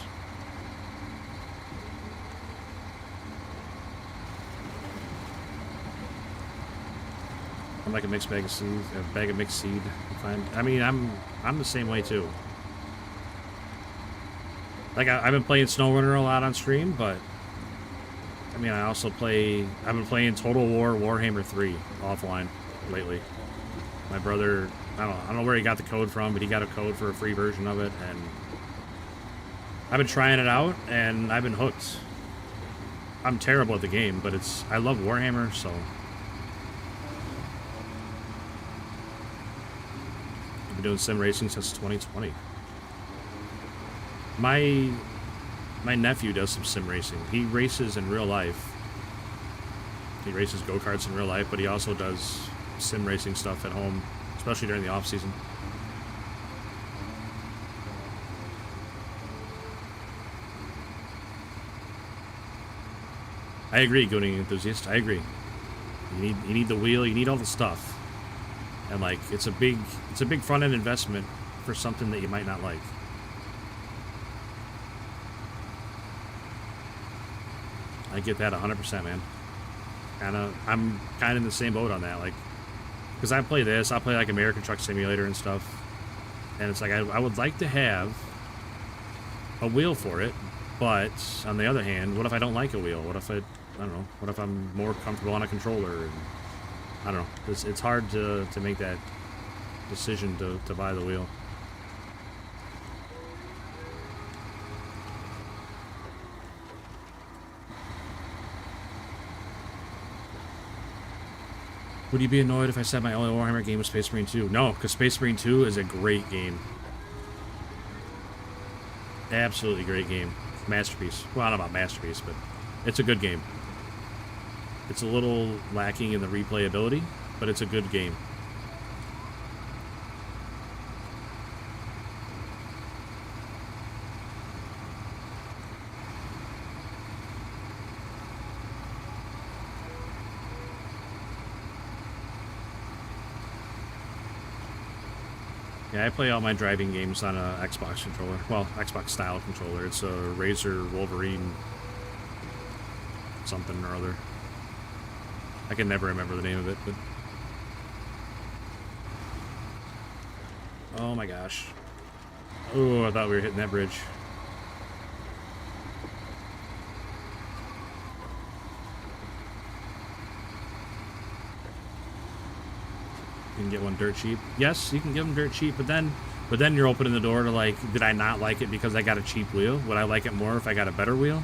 I'm like a mixed bag of seed, a bag of mixed seed. I mean, I'm the same way too. Like, I've been playing SnowRunner a lot on stream, but I mean, I've been playing Total War Warhammer 3 offline lately. My brother, I don't know where he got the code from, but he got a code for a free version of it, and I've been trying it out, and I've been hooked. I'm terrible at the game, but I love Warhammer, so I've been doing sim racing since 2020. My nephew does some sim racing. He races in real life. He races go-karts in real life, but he also does sim racing stuff at home, especially during the off season. I agree, Gooning Enthusiast. I agree. You need the wheel. You need all the stuff, and like it's a big front end investment for something that you might not like. I get that 100%, man. I'm kind of in the same boat on that, like, because I play this, I'll play like American Truck Simulator and stuff, and it's like I would like to have a wheel for it, but on the other hand, what if I don't like a wheel? What if I don't know, what if I'm more comfortable on a controller? And I don't know, it's hard to make that decision to buy the wheel. Would you be annoyed if I said my only Warhammer game was Space Marine 2? No, because Space Marine 2 is a great game. Absolutely great game. Masterpiece. Well, I don't know about masterpiece, but it's a good game. It's a little lacking in the replayability, but it's a good game. Yeah, I play all my driving games on a Xbox controller. Well, Xbox style controller. It's a Razer Wolverine something or other. I can never remember the name of it, but... Oh my gosh. Oh, I thought we were hitting that bridge. You can get one dirt cheap. Yes, you can get them dirt cheap, but then you're opening the door to, like, did I not like it because I got a cheap wheel? Would I like it more if I got a better wheel?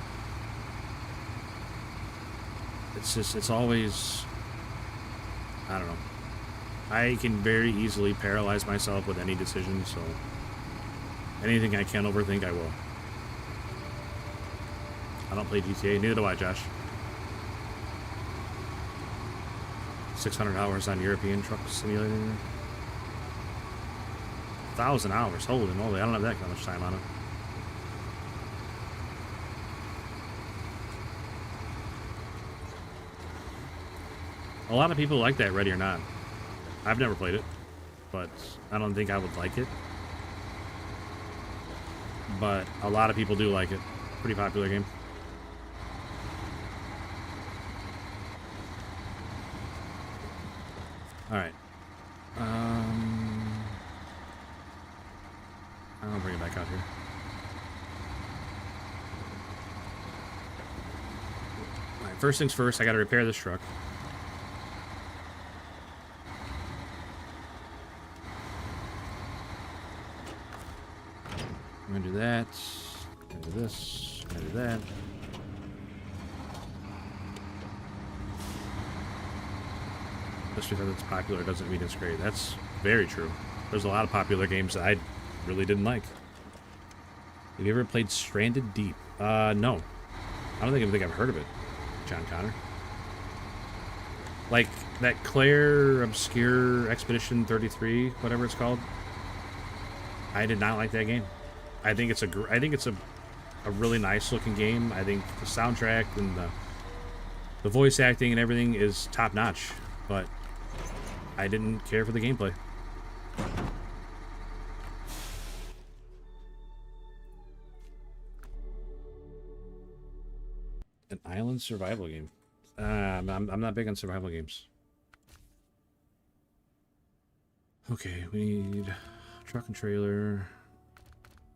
It's just, it's always, I don't know. I can very easily paralyze myself with any decision, so anything I can overthink, I will. I don't play GTA, neither do I, Josh. 600 hours on European Truck Simulator. 1,000 hours, holy moly, I don't have that much time on it. A lot of people like that, Ready or Not. I've never played it, but I don't think I would like it. But a lot of people do like it. Pretty popular game. Alright. I'll bring it back out here. Alright, first things first, I gotta repair this truck. I'm gonna do that. I'm gonna do this. I'm gonna do that. Just because it's popular doesn't mean it's great. That's very true. There's a lot of popular games that I really didn't like. Have you ever played Stranded Deep? No. I don't think I've heard of it, John Connor. Like that Claire Obscure Expedition 33, whatever it's called. I did not like that game. I think it's a really nice looking game. I think the soundtrack and the voice acting and everything is top notch, but I didn't care for the gameplay. An island survival game. I'm not big on survival games. Okay, we need truck and trailer.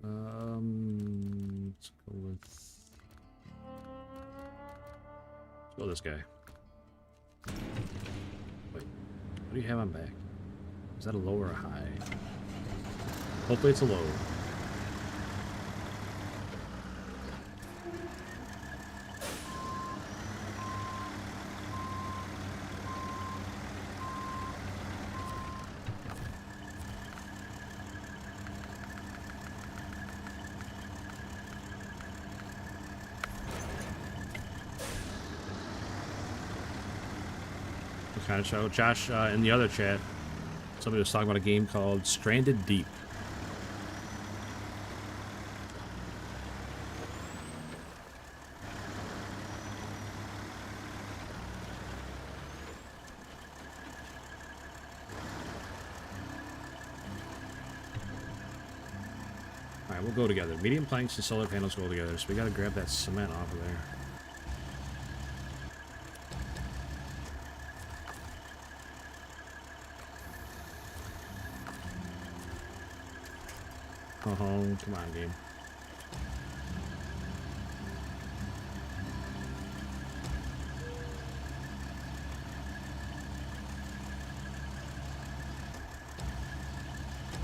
Let's go with this guy. Wait, what do you have on back? Is that a low or a high? Hopefully it's a low. Kind of show. Josh, in the other chat, somebody was talking about a game called Stranded Deep. Alright, we'll go together. Medium planks and solar panels go together, so we gotta grab that cement off of there. Oh, come on, game.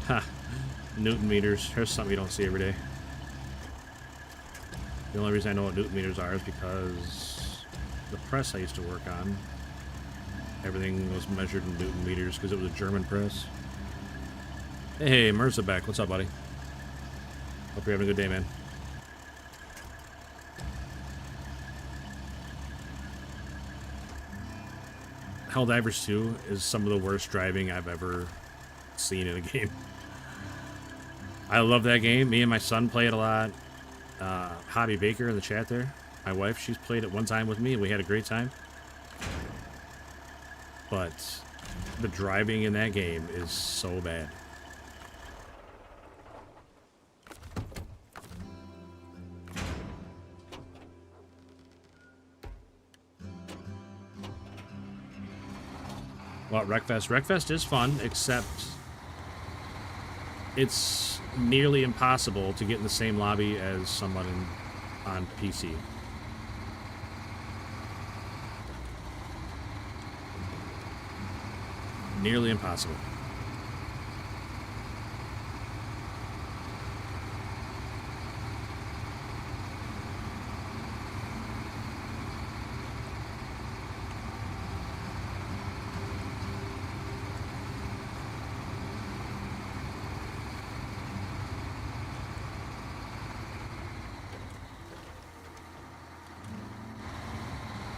Ha! Newton meters. There's something you don't see every day. The only reason I know what Newton meters are is because the press I used to work on, everything was measured in Newton meters because it was a German press. Hey, Merza back. What's up, buddy? Hope you're having a good day, man. Helldivers 2 is some of the worst driving I've ever seen in a game. I love that game. Me and my son play it a lot. Hobby Baker in the chat there. My wife, she's played it one time with me, and we had a great time. But the driving in that game is so bad. Well, Wreckfest. Wreckfest is fun, except it's nearly impossible to get in the same lobby as someone on PC. Nearly impossible.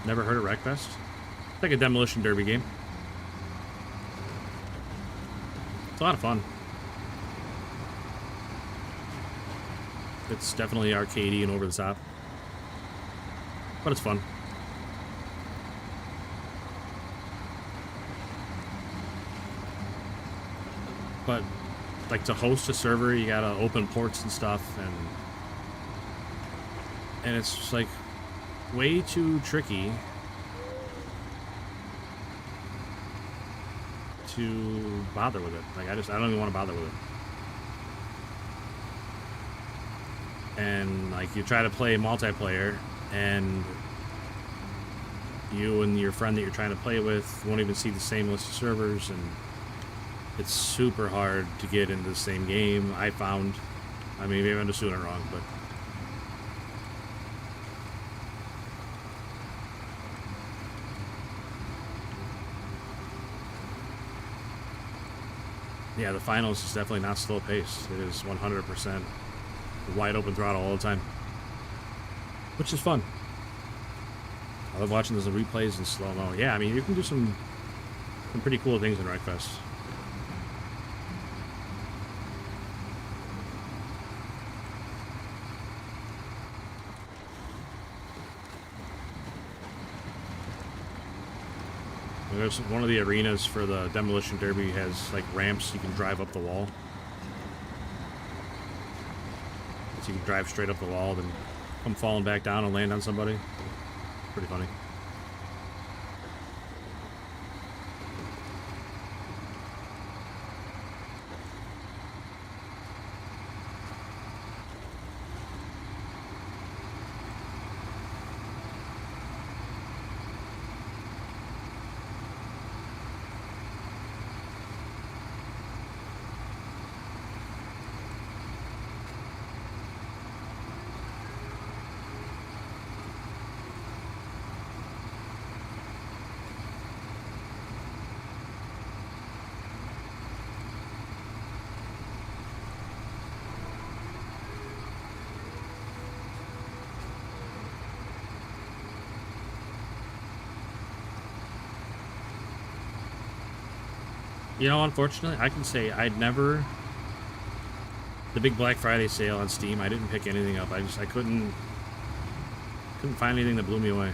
Never heard of Wreckfest? It's like a demolition derby game. It's a lot of fun. It's definitely arcadey and over the top. But it's fun. But, like, to host a server, you gotta open ports and stuff, and it's just, like, way too tricky to bother with it. Like, I don't even want to bother with it. And, like, you try to play multiplayer, and you and your friend that you're trying to play with won't even see the same list of servers, and it's super hard to get into the same game, I found. I mean, maybe I'm just doing it wrong, but yeah, the finals is definitely not slow paced. It is 100% wide open throttle all the time, which is fun. I love watching those replays in slow mo. Yeah, I mean, you can do some pretty cool things in Wreckfest. There's one of the arenas for the demolition derby has like ramps you can drive up the wall. So you can drive straight up the wall, then come falling back down and land on somebody. Pretty funny. You know, unfortunately, I can say I'd never... The big Black Friday sale on Steam, I didn't pick anything up. I couldn't find anything that blew me away.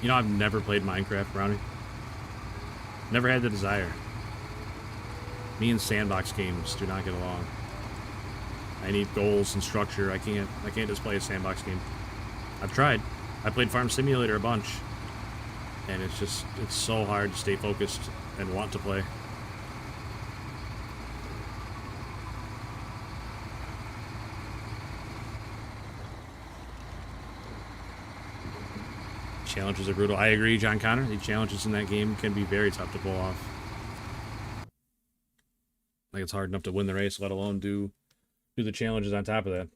You know, I've never played Minecraft, Brownie. Never had the desire. Me and sandbox games do not get along. I need goals and structure. I can't just play a sandbox game. I've tried. I played Farm Simulator a bunch, and it's so hard to stay focused and want to play. Challenges are brutal. I agree, John Connor. The challenges in that game can be very tough to pull off. Like, it's hard enough to win the race, let alone do the challenges on top of that.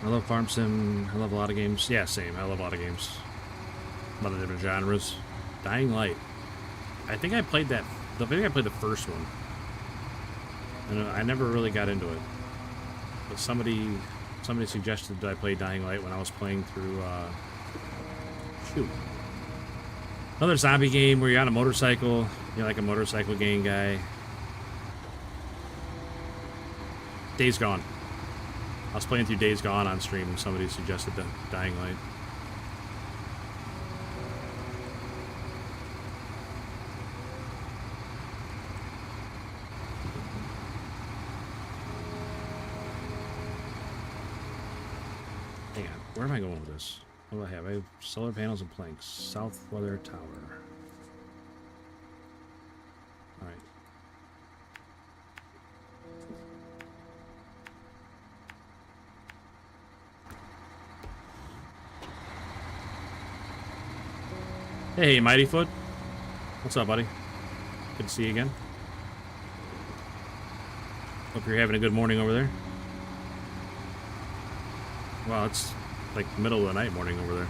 I love Farm Sim. I love a lot of games. Yeah, same. I love a lot of games. A lot of different genres. Dying Light. I think I played that. I think I played the first one. And I never really got into it. But somebody suggested that I play Dying Light when I was playing through, shoot. Another zombie game where you're on a motorcycle. You're like a motorcycle gang guy. Days Gone. I was playing through Days Gone on stream and somebody suggested the Dying Light. Hang on, where am I going with this? What do I have? I have solar panels and planks. South Weather Tower. Alright. Hey, Mighty Foot. What's up, buddy? Good to see you again. Hope you're having a good morning over there. Well, it's like middle of the night morning over there.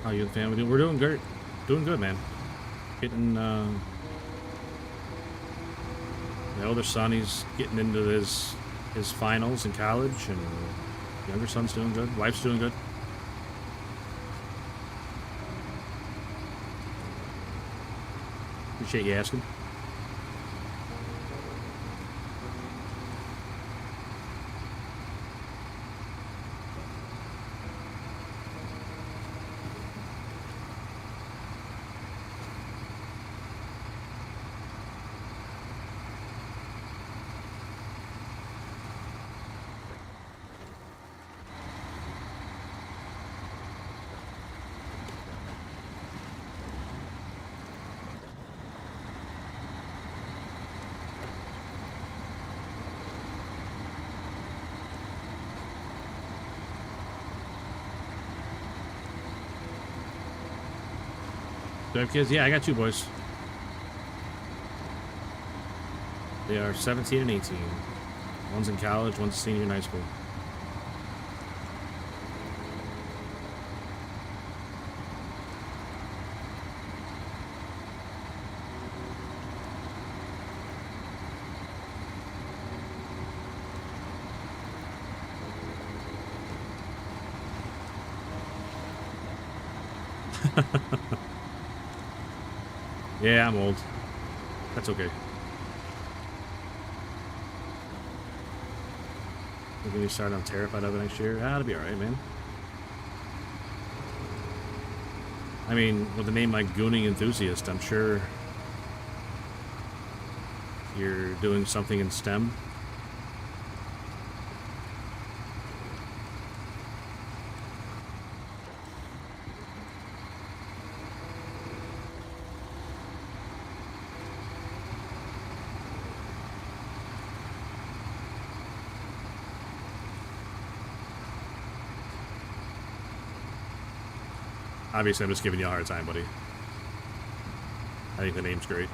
How you and the family doing? We're doing great. Doing good, man. Getting, my older son, he's getting into his finals in college, and younger son's doing good. Wife's doing good. Appreciate you asking. Do I have kids? Yeah, I got two boys. They are 17 and 18. One's in college, one's a senior in high school. Yeah, I'm old. That's okay. We're gonna start. I'm terrified of it next year. Ah, it'll be alright, man. I mean, with a name like Gooning Enthusiast, I'm sure you're doing something in STEM. Obviously, I'm just giving you a hard time, buddy. I think the name's great.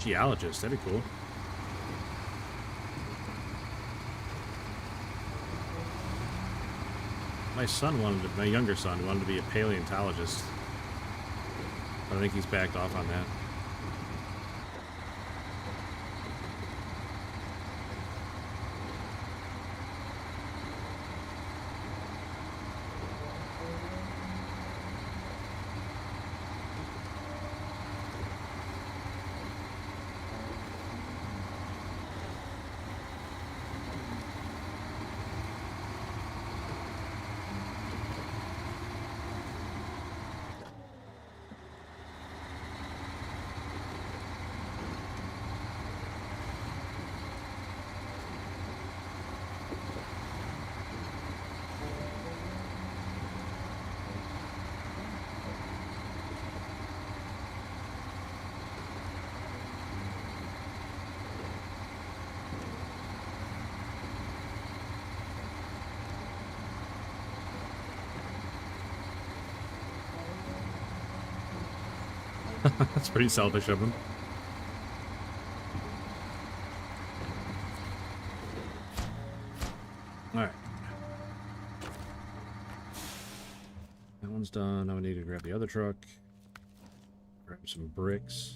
Geologist, that'd be cool. My younger son wanted to be a paleontologist. But I think he's backed off on that. That's pretty selfish of him. Alright. That one's done. Now we need to grab the other truck. Grab some bricks.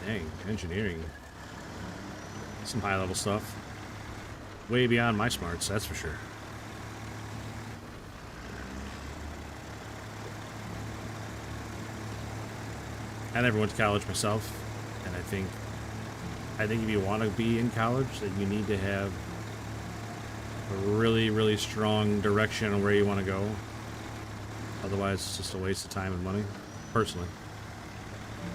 Dang, engineering. Some high-level stuff. Way beyond my smarts, that's for sure. I never went to college myself, and I think if you want to be in college, then you need to have a really, really strong direction on where you want to go. Otherwise, it's just a waste of time and money, personally.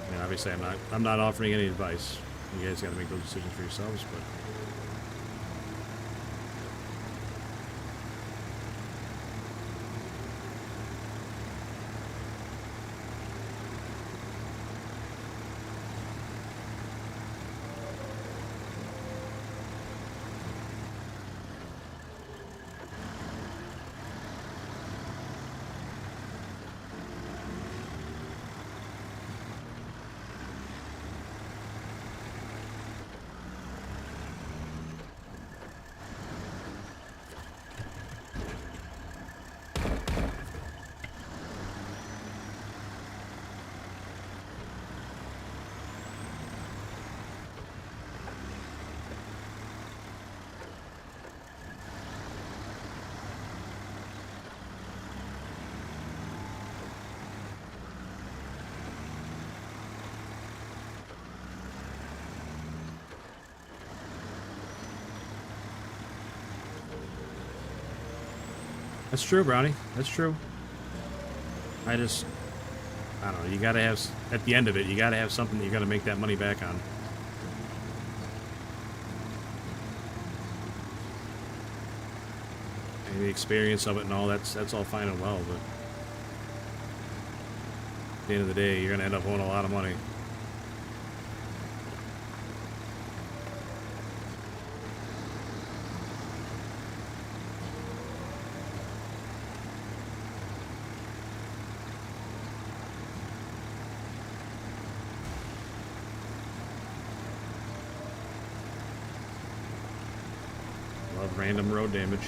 I mean, obviously, I'm not offering any advice. You guys got to make those decisions for yourselves, but that's true, Brownie. That's true. I don't know, you gotta have, at the end of it, you gotta have something that you're gonna make that money back on. And the experience of it and all, that's all fine and well, but at the end of the day, you're gonna end up owing a lot of money. Love random road damage.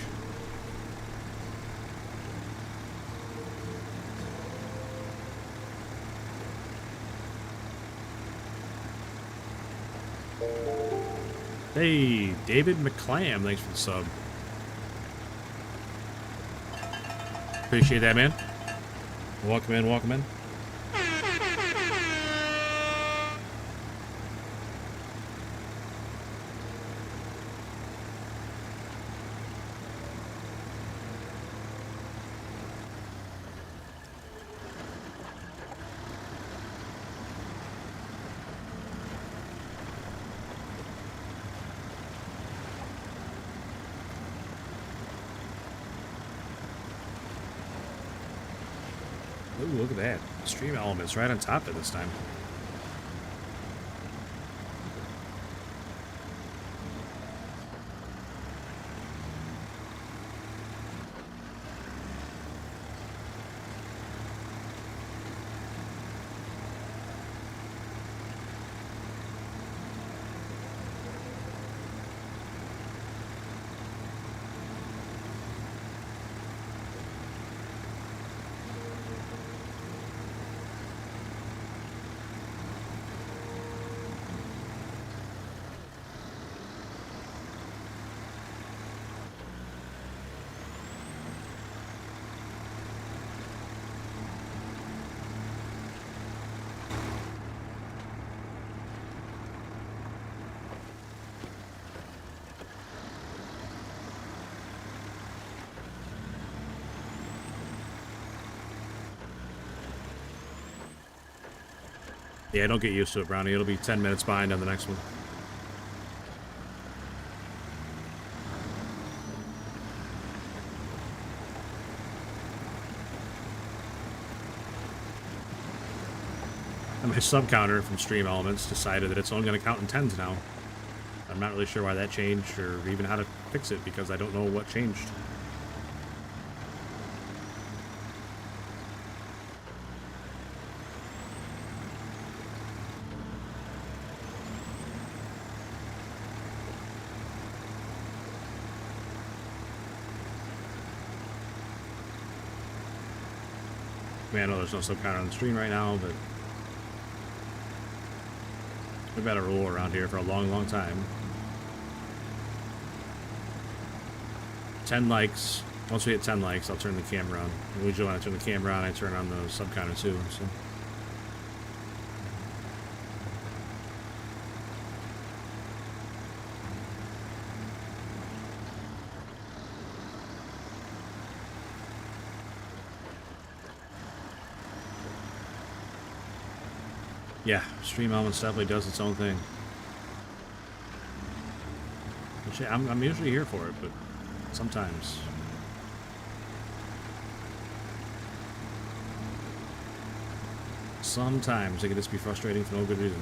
Hey, David McClam, thanks for the sub. Appreciate that, man. Welcome in, welcome in. Ooh, look at that. Stream elements right on top of it this time. Yeah, don't get used to it, Brownie. It'll be 10 minutes behind on the next one. And my sub counter from Stream Elements decided that it's only going to count in tens now. I'm not really sure why that changed or even how to fix it because I don't know what changed. I mean, I know there's no sub counter on the stream right now, but we've had a rule around here for a long, long time. 10 likes. Once we hit 10 likes, I'll turn the camera on. And usually when I turn the camera on, I turn on the sub counter too. So. Yeah, Stream Elements definitely does its own thing. Which I'm usually here for it, but sometimes. Sometimes it can just be frustrating for no good reason.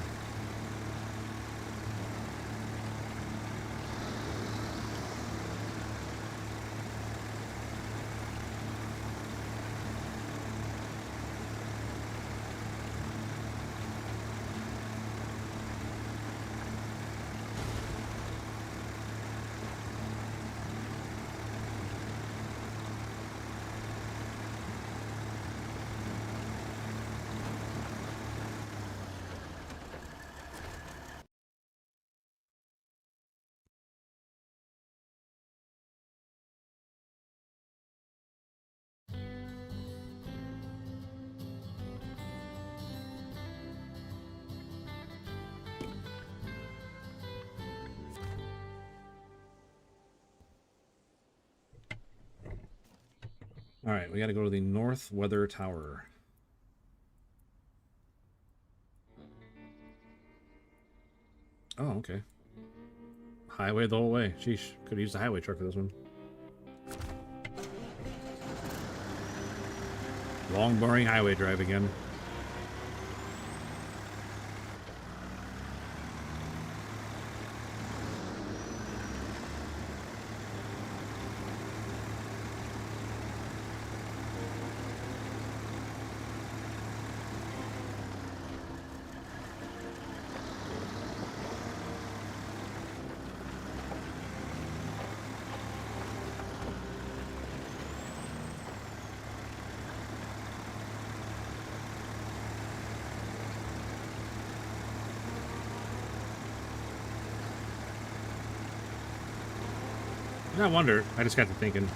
Alright, we gotta go to the North Weather Tower. Oh, okay. Highway the whole way. Sheesh, could have used a highway truck for this one. Long, boring highway drive again. I wonder, I just got to thinking,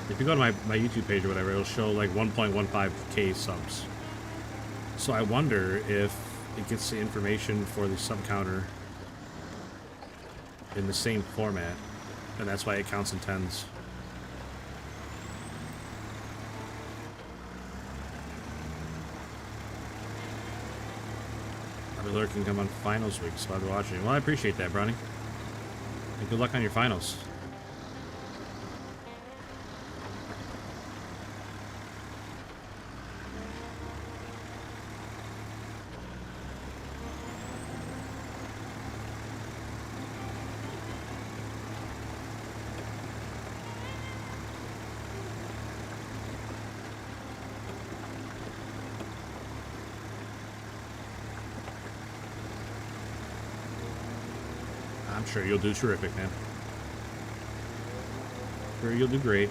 if you go to my YouTube page or whatever, it'll show like 1.15k subs. So I wonder if it gets the information for the sub counter in the same format, and that's why it counts in tens. I'll be lurking come on finals week, so I'll be watching. Well, I appreciate that, Brownie. And good luck on your finals. I'm sure you'll do terrific, man. Sure, you'll do great.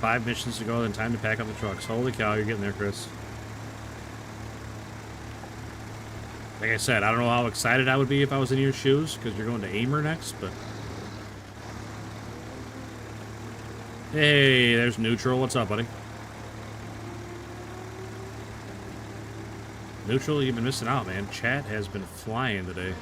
Five missions to go, then time to pack up the trucks. Holy cow, you're getting there, Chris. Like I said, I don't know how excited I would be if I was in your shoes, because you're going to Aimer next, but... Hey, there's Neutral. What's up, buddy? Neutral, you've been missing out, man. Chat has been flying today.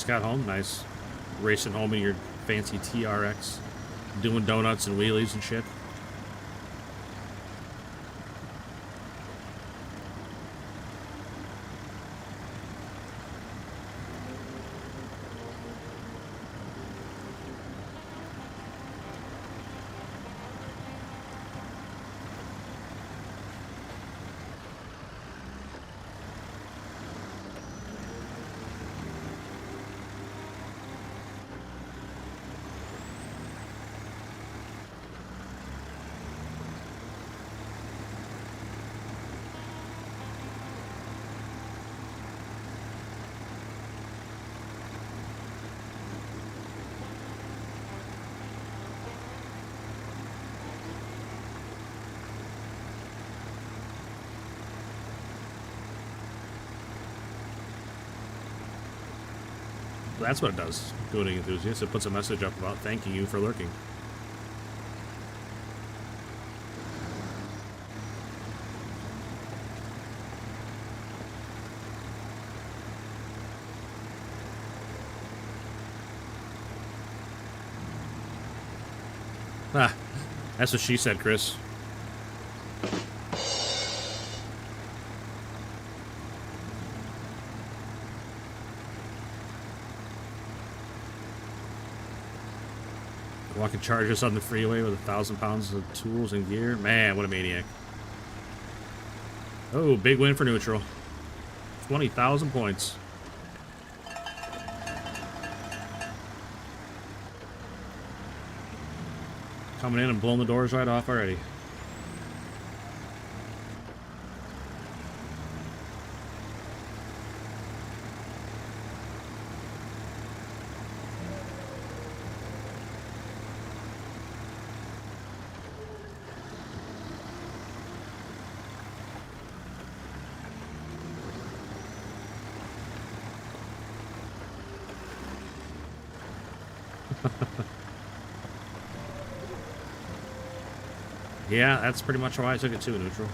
Just got home. Nice. Racing home in your fancy TRX. Doing donuts and wheelies and shit. That's what it does, Gooning Enthusiast. It puts a message up about thanking you for lurking. Ah, that's what she said, Chris. Walking charges on the freeway with 1,000 pounds of tools and gear. Man, what a maniac. Oh, big win for neutral. 20,000 points. Coming in and blowing the doors right off already. Yeah, that's pretty much why I took it too, neutral.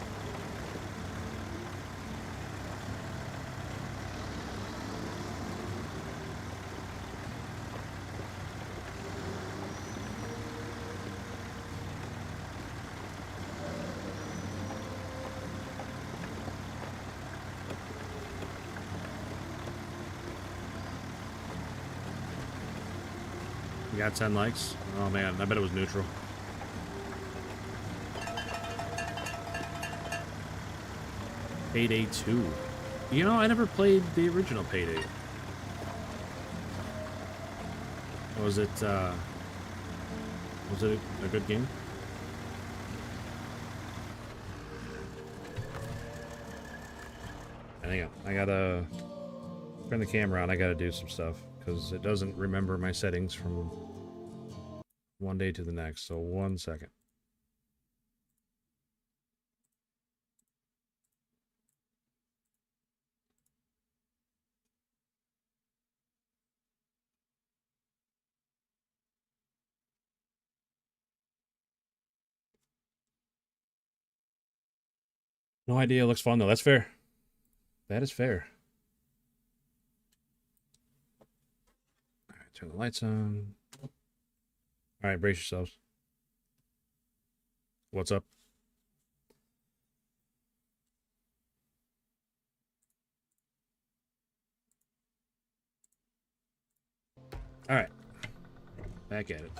You got 10 likes? Oh man, I bet it was neutral. Payday 2. You know, I never played the original Payday. Was it a good game? Hang on, I gotta turn the camera on. I gotta do some stuff because it doesn't remember my settings from one day to the next. So 1 second. No idea. It looks fun though. That's fair. That is fair. All right, turn the lights on. All right, brace yourselves. What's up? All right, back at it.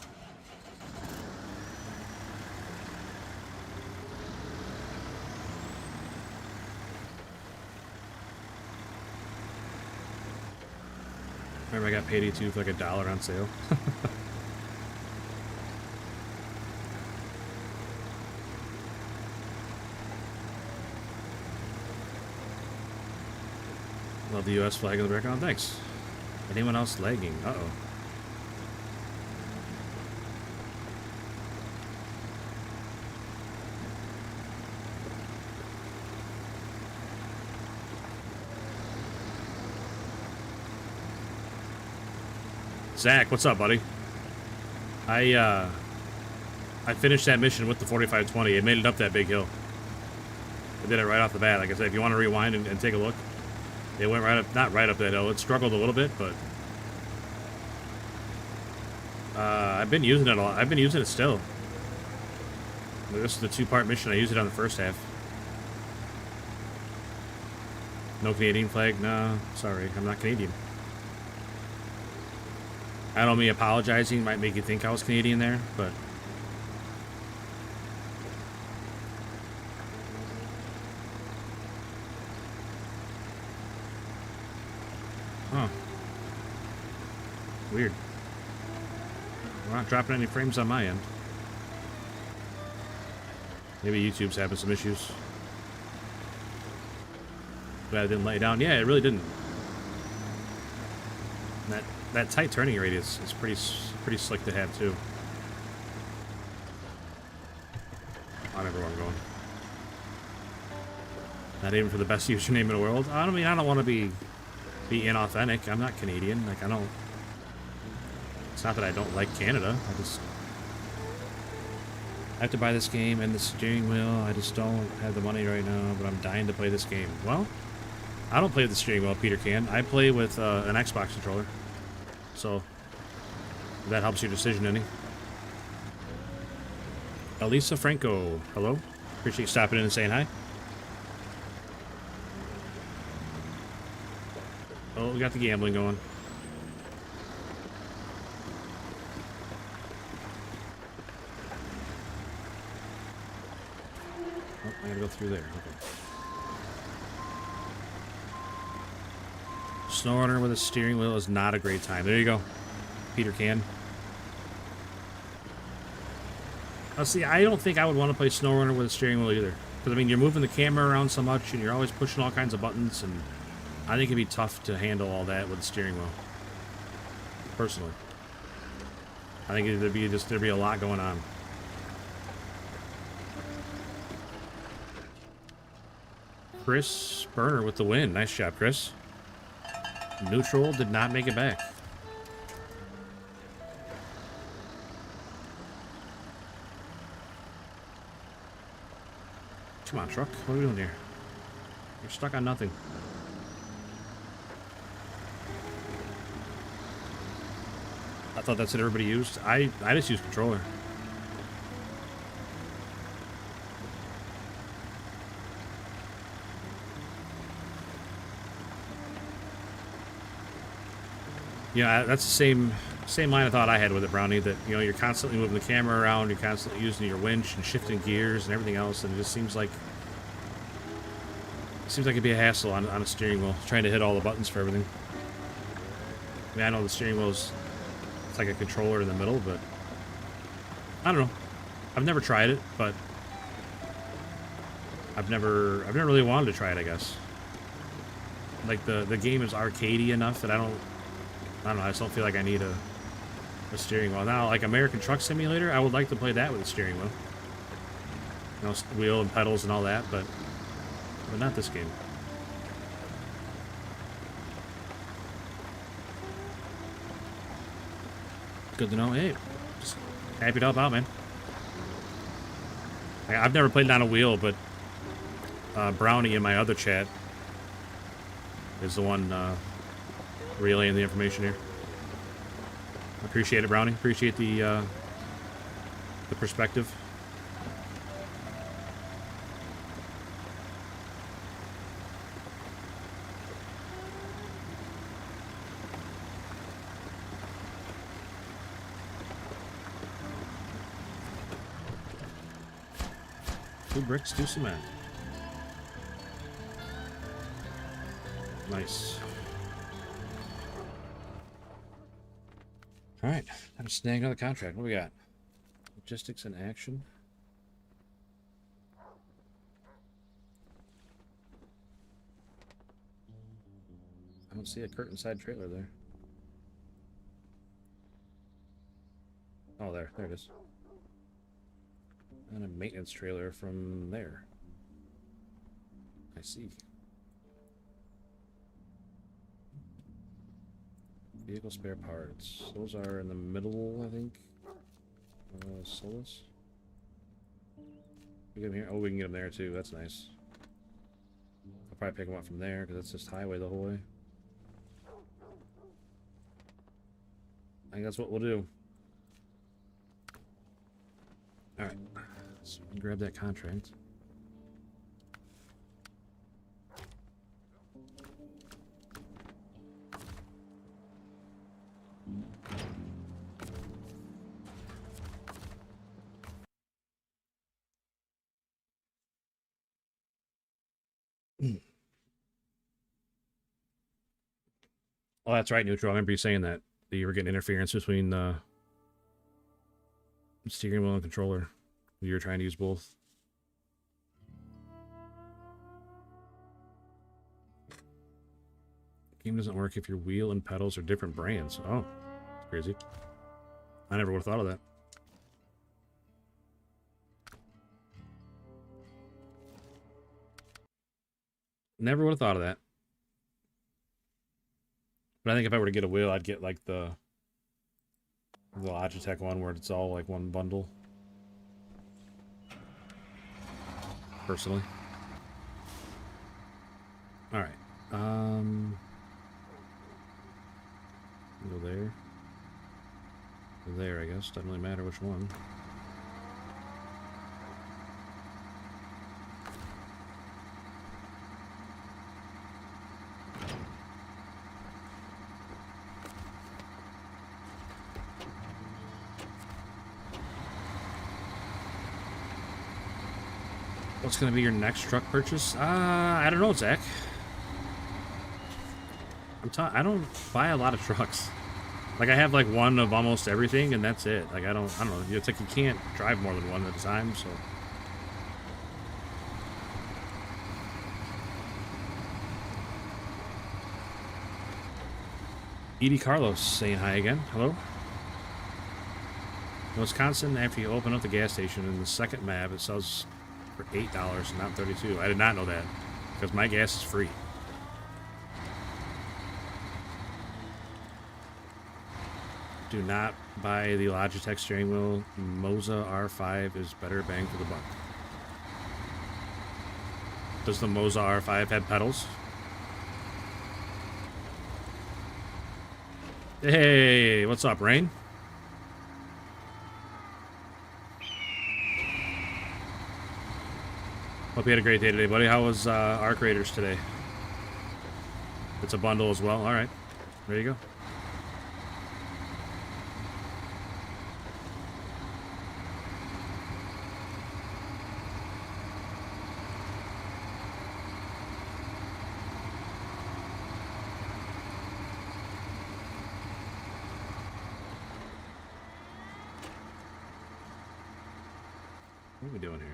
Remember, I got Payday 2 for like $1 on sale. Love the US flag in the background. Thanks. Anyone else lagging? Uh-oh. Zach, what's up, buddy? I finished that mission with the 4520. It made it up that big hill. I did it right off the bat. Like I said, if you want to rewind and take a look, it went right up, not right up that hill. It struggled a little bit, but I've been using it a lot. I've been using it still. This is the 2-part mission. I used it on the first half. No Canadian flag? No, sorry. I'm not Canadian. I know me apologizing might make you think I was Canadian there, but... Huh. Weird. We're not dropping any frames on my end. Maybe YouTube's having some issues. But I didn't lay down. Yeah, it really didn't. And that tight turning radius is pretty slick to have too. I don't know where I'm going. Not even for the best username in the world. I don't want to be inauthentic. I'm not Canadian. Like, I don't... It's not that I don't like Canada. I have to buy this game and the steering wheel. I just don't have the money right now, but I'm dying to play this game. Well, I don't play with the steering wheel, Peter can. I play with an Xbox controller. So, if that helps your decision any. Elisa Franco, hello. Appreciate you stopping in and saying hi. Oh, we got the gambling going. Oh, I gotta go through there. Okay. SnowRunner with a steering wheel is not a great time. There you go. Peter can. See, I don't think I would want to play SnowRunner with a steering wheel either. Because, I mean, you're moving the camera around so much, and you're always pushing all kinds of buttons, and I think it'd be tough to handle all that with the steering wheel. Personally. I think there'd be a lot going on. Chris Burner with the win. Nice job, Chris. Neutral did not make it back. Come on, truck. What are we doing here? You're stuck on nothing. I thought that's what everybody used. I just use controller. Yeah, that's the same line of thought I had with it, Brownie, that, you know, you're constantly moving the camera around, you're constantly using your winch and shifting gears and everything else, and it just seems like it'd be a hassle on a steering wheel, trying to hit all the buttons for everything. I mean, I know the steering wheel's it's like a controller in the middle, but I don't know. I've never tried it, but I've never really wanted to try it, I guess. Like the game is arcadey enough that I don't know, I just don't feel like I need a steering wheel. Now, like American Truck Simulator, I would like to play that with a steering wheel. You know, wheel and pedals and all that, but not this game. Good to know. Hey, just happy to help out, man. I've never played it on a wheel, but Brownie in my other chat is the one relaying the information here. Appreciate it, Brownie. Appreciate the perspective. Two bricks, two cement. Nice. All right, time to snag another contract. What do we got? Logistics in action. I don't see a curtain side trailer there. Oh, there it is. And a maintenance trailer from there. I see. Vehicle spare parts. Those are in the middle, I think. Solus. We get them here. Oh, we can get them there too. That's nice. I'll probably pick them up from there because that's just highway the whole way. I think that's what we'll do. Let's grab that contract. Oh, that's right, Neutral. I remember you saying that you were getting interference between the steering wheel and controller. You were trying to use both. Game doesn't work if your wheel and pedals are different brands. Oh, that's crazy. I never would have thought of that. Never would have thought of that. But I think if I were to get a wheel, I'd get like the Logitech one where it's all like one bundle. Personally. Alright. Go there. Go there, I guess. Doesn't really matter which one. What's going to be your next truck purchase? I don't know, Zach. I don't buy a lot of trucks. Like, I have, like, one of almost everything, and that's it. Like, I don't know. It's like you can't drive more than one at a time, so... Edie Carlos saying hi again. Hello? In Wisconsin, after you open up the gas station in the second map, it sells for $8 and not $32. I did not know that, because my gas is free. Do not buy the Logitech steering wheel. Moza R5 is better bang for the buck. Does the Moza R5 have pedals? Hey, what's up, Rain? Hope you had a great day today, buddy. How was Arc Raiders today? It's a bundle as well. All right, there you go. What are we doing here?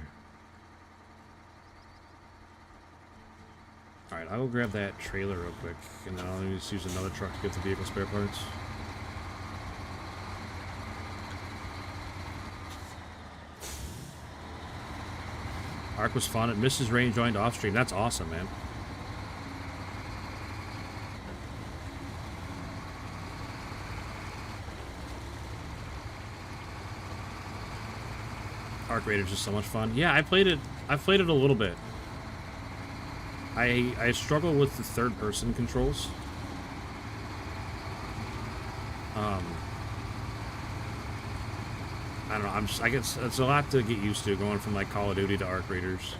Alright, I will grab that trailer real quick, and then I'll just use another truck to get the vehicle spare parts. Arc was fun. Mrs. Rain joined off stream. That's awesome, man. Arc Raiders is so much fun. Yeah, I've played it a little bit. I struggle with the third person controls. I don't know, I guess it's a lot to get used to going from like Call of Duty to Arc Raiders.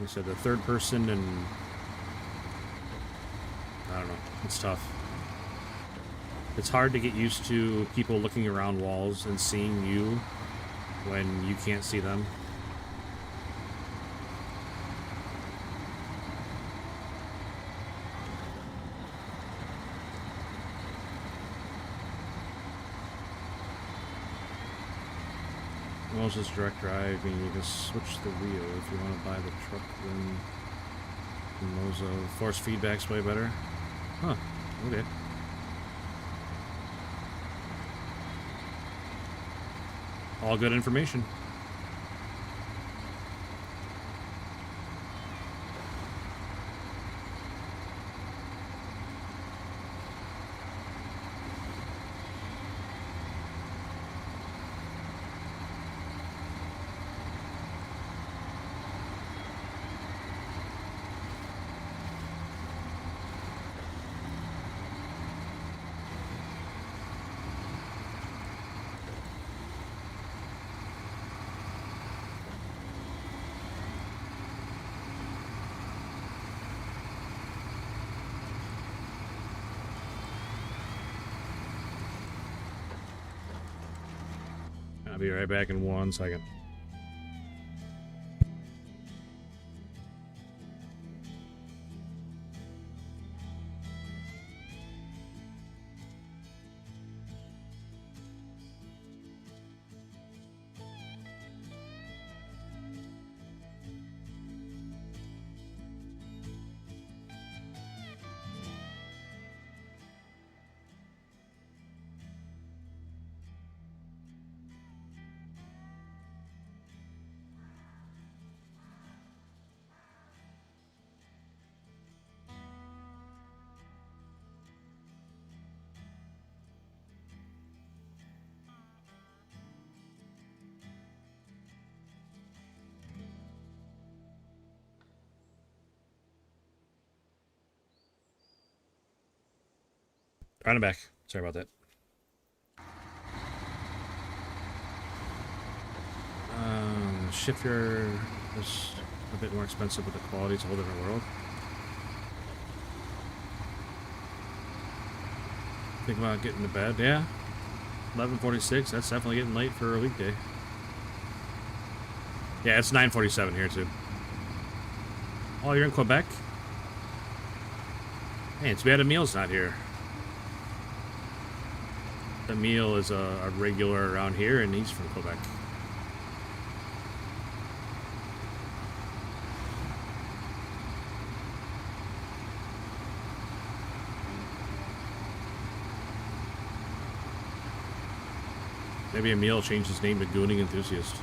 Like I said, the third person, and I don't know, it's tough. It's hard to get used to people looking around walls and seeing you when you can't see them. Moses direct drive, and you can switch the wheel if you want to buy the truck. Then Mozo force feedback's way better. Huh? Okay. All good information. I'll be right back in 1 second. Alright, I'm back. Sorry about that. Shifter is a bit more expensive, but the quality's a whole different world. Think about getting to bed. Yeah, 11:46. That's definitely getting late for a weekday. Yeah, it's 9:47 here too. Oh, you're in Quebec? Hey, it's bad Emil's not here. Emil is a regular around here, and he's from Quebec. Maybe Emil changed his name to Gooning Enthusiast.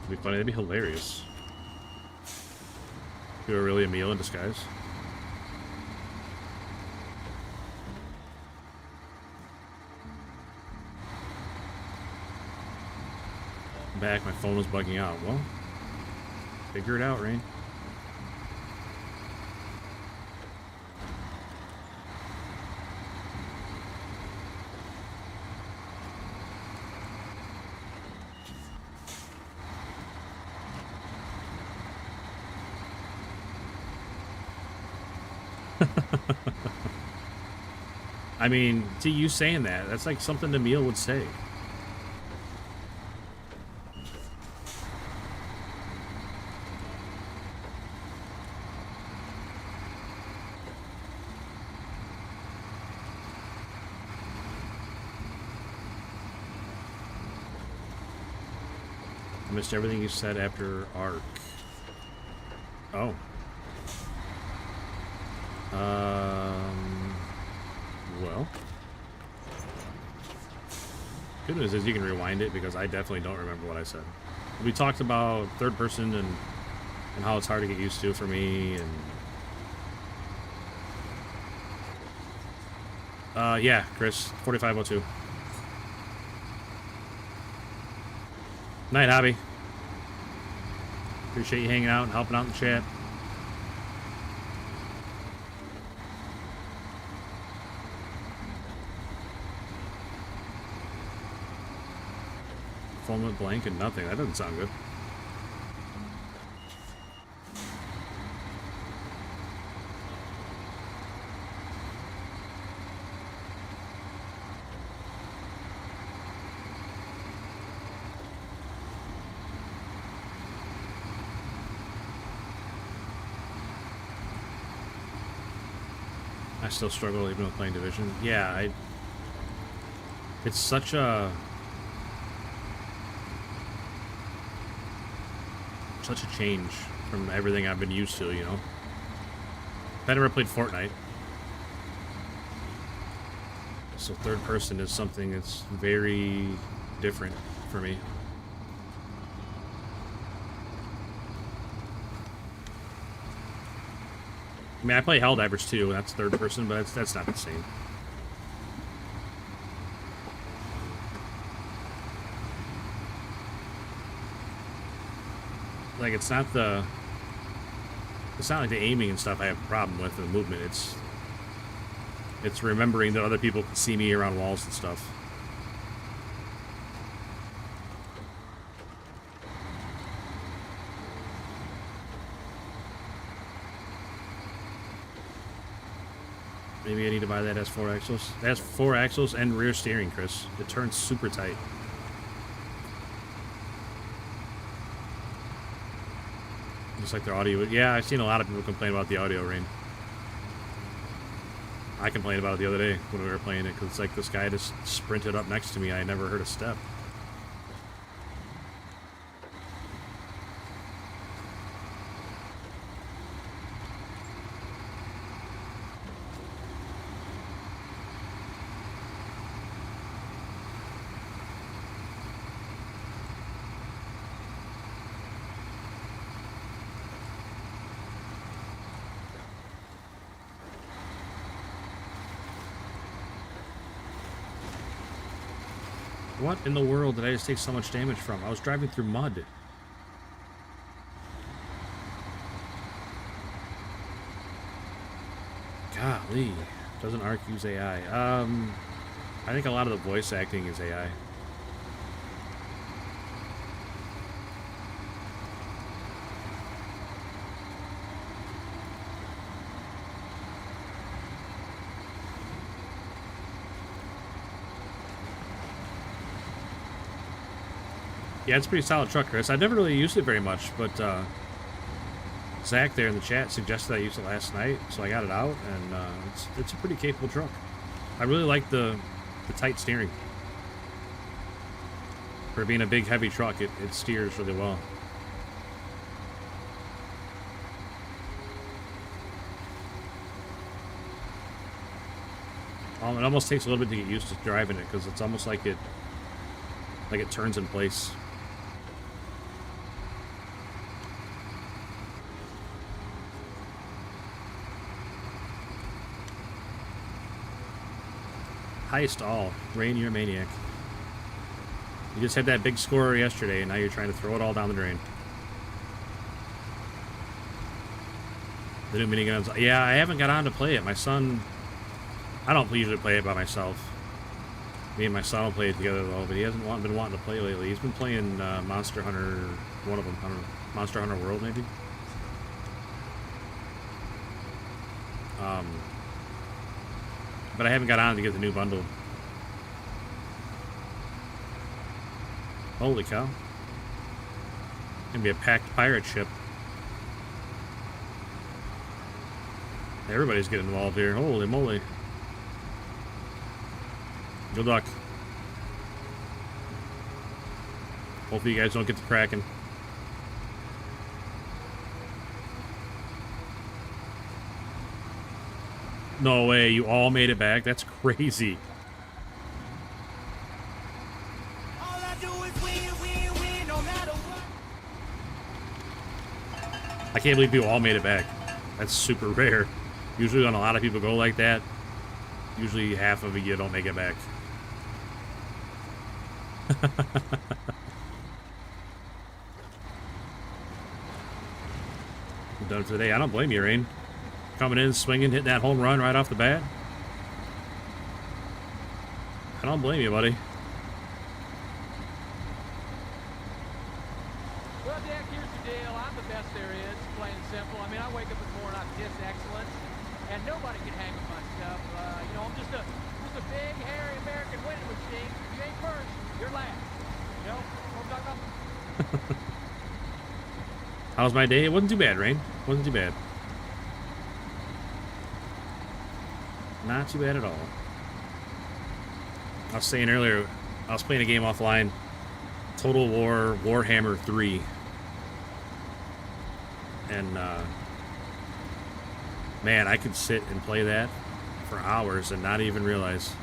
That'd be funny. That'd be hilarious. You were really Emil in disguise. Back, my phone was bugging out. Well, figure it out, Rain. I mean, see, you saying that's like something Emil would say. I missed everything you said after ARC. Oh. Well. Good news is you can rewind it because I definitely don't remember what I said. We talked about third person and how it's hard to get used to for me and yeah, Chris, 4502. Night, Hobby. Appreciate you hanging out and helping out in the chat. Phone went blank and nothing. That doesn't sound good. I still struggle even with playing Division. Yeah, it's such a change from everything I've been used to, you know. I never played Fortnite, so third person is something that's very different for me. I mean, I play Helldivers too, that's third person, but that's not the same. Like, it's not like the aiming and stuff I have a problem with, the movement. It's It's remembering that other people can see me around walls and stuff. Maybe I need to buy that. Has 4 axles. It has 4 axles and rear steering, Chris. It turns super tight. Just like their audio. Yeah, I've seen a lot of people complain about the audio, Rain. I complained about it the other day when we were playing it, because it's like this guy just sprinted up next to me. I never heard a step. What in the world did I just take so much damage from? I was driving through mud. Golly. Doesn't ARC use AI? I think a lot of the voice acting is AI. Yeah, it's a pretty solid truck, Chris. I've never really used it very much, but Zach there in the chat suggested I use it last night, so I got it out, and it's a pretty capable truck. I really like the tight steering. For being a big, heavy truck, it steers really well. It almost takes a little bit to get used to driving it, because it's almost like it turns in place. Heist all. Rain, you're a maniac. You just had that big score yesterday, and now you're trying to throw it all down the drain. The new miniguns. Yeah, I haven't got on to play it. My son... I don't usually play it by myself. Me and my son will play it together, though, but he hasn't been wanting to play lately. He's been playing Monster Hunter... One of them. I don't know. Monster Hunter World, maybe? But I haven't got on to get the new bundle. Holy cow. Gonna be a packed pirate ship. Everybody's getting involved here. Holy moly. Good luck. Hopefully you guys don't get to cracking. No way, you all made it back? That's crazy. All I do is win, no matter what. I can't believe you all made it back. That's super rare. Usually when a lot of people go like that, usually half of you don't make it back. I'm done for the day. I don't blame you, Rain. Coming in, swinging, hitting that home run right off the bat. I don't blame you, buddy. Well, Dick, here's the deal. I'm the best there is, plain and simple. I mean, I wake up in the morning, I'm just excellent, and nobody can hang with my stuff. You know, I'm just a big, hairy American winning machine. If you ain't first, you're last. You know what I'm talking about? How was my day? It wasn't too bad, Rain. Wasn't too bad. Not too bad at all. I was saying earlier, I was playing a game offline, Total War Warhammer 3. And, man, I could sit and play that for hours and not even realize.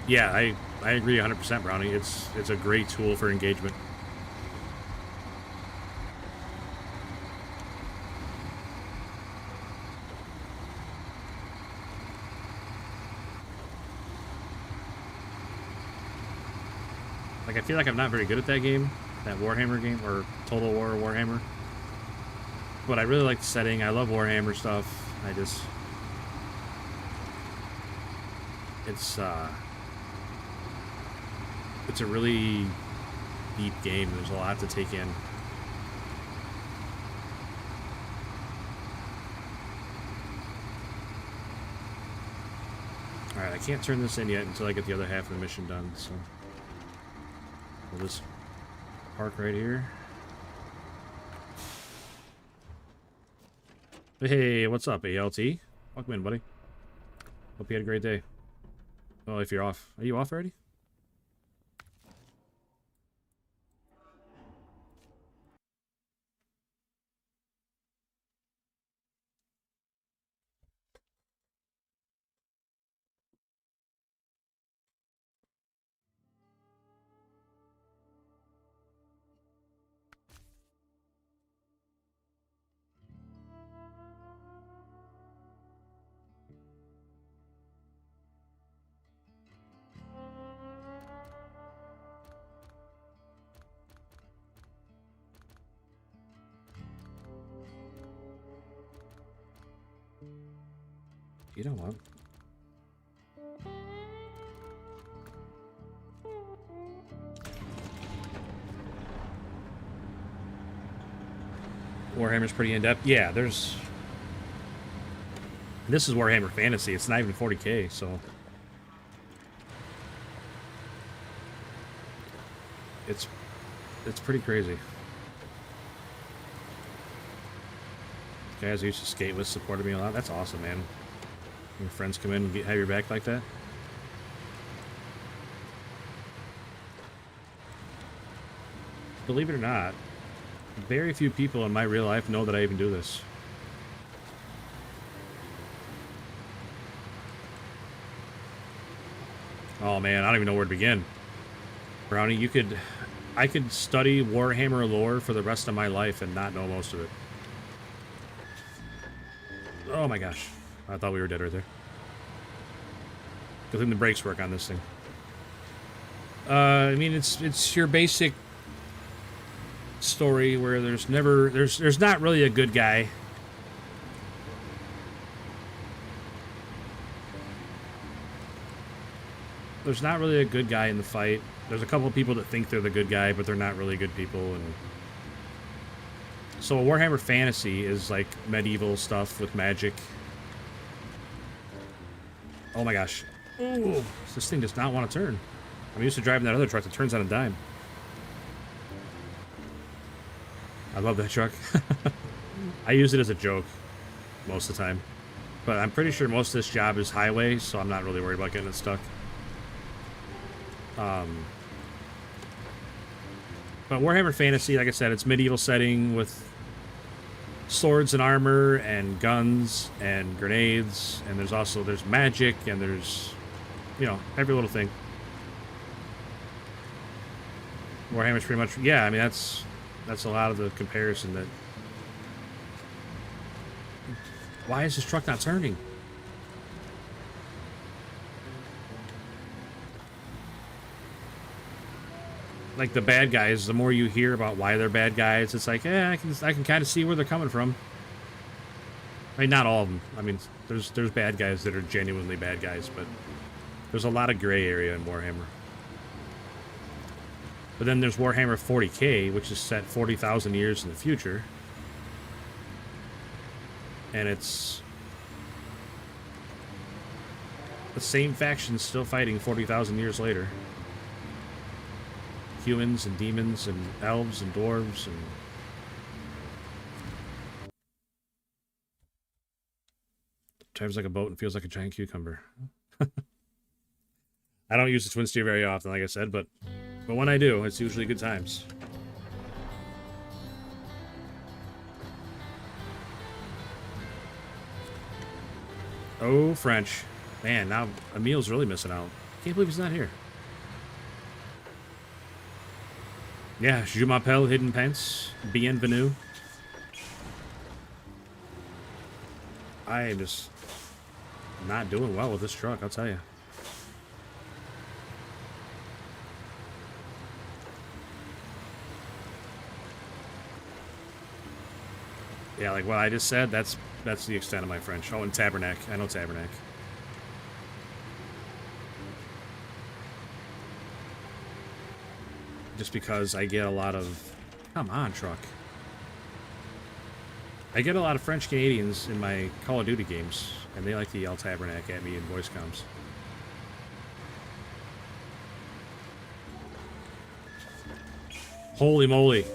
Yeah, I agree 100%, Brownie. It's a great tool for engagement. Like, I feel like I'm not very good at that game, that Warhammer game, or Total War Warhammer. But I really like the setting. I love Warhammer stuff. I just... It's a really deep game. There's a lot to take in. Alright, I can't turn this in yet until I get the other half of the mission done, so... We'll just park right here. Hey, what's up, ALT? Welcome in, buddy. Hope you had a great day. Well, if you're off. Are you off already? You don't want. Warhammer's pretty in-depth. Yeah, there's... This is Warhammer Fantasy. It's not even 40k, so... It's pretty crazy. Guys I used to skate with supported me a lot. That's awesome, man. Your friends come in and have your back like that. Believe it or not, very few people in my real life know that I even do this. Oh man, I don't even know where to begin. Brownie, I could study Warhammer lore for the rest of my life and not know most of it. Oh my gosh. I thought we were dead right there. Good thing the brakes work on this thing. I mean, it's your basic story where there's not really a good guy. There's not really a good guy in the fight. There's a couple of people that think they're the good guy, but they're not really good people. And so Warhammer Fantasy is like medieval stuff with magic. Oh my gosh. Ooh, this thing does not want to turn. I'm used to driving that other truck that turns on a dime. I love that truck. I use it as a joke most of the time. But I'm pretty sure most of this job is highway, so I'm not really worried about getting it stuck. But Warhammer Fantasy, like I said, it's medieval setting with swords and armor and guns and grenades, and there's magic, and there's, you know, every little thing. Warhammer's pretty much, yeah, I mean, that's a lot of the comparison that... Why is this truck not turning? Like the bad guys, the more you hear about why they're bad guys, it's like, I can kind of see where they're coming from. I mean, not all of them. I mean, there's bad guys that are genuinely bad guys, but there's a lot of gray area in Warhammer. But then there's Warhammer 40k, which is set 40,000 years in the future. And it's the same faction still fighting 40,000 years later. Humans and demons and elves and dwarves and... Drives like a boat and feels like a giant cucumber. I don't use the twin steer very often, like I said, but when I do, it's usually good times. Oh, French. Man, now Emil's really missing out. Can't believe he's not here. Yeah, Je m'appelle Hidden Pence. Bienvenue. I am just not doing well with this truck, I'll tell you. Yeah, like what I just said, that's the extent of my French. Oh, and tabernacle. I know tabernacle. Just because I get a lot of... Come on, truck. I get a lot of French Canadians in my Call of Duty games, and they like to yell tabernacle at me in voice comms. Holy moly.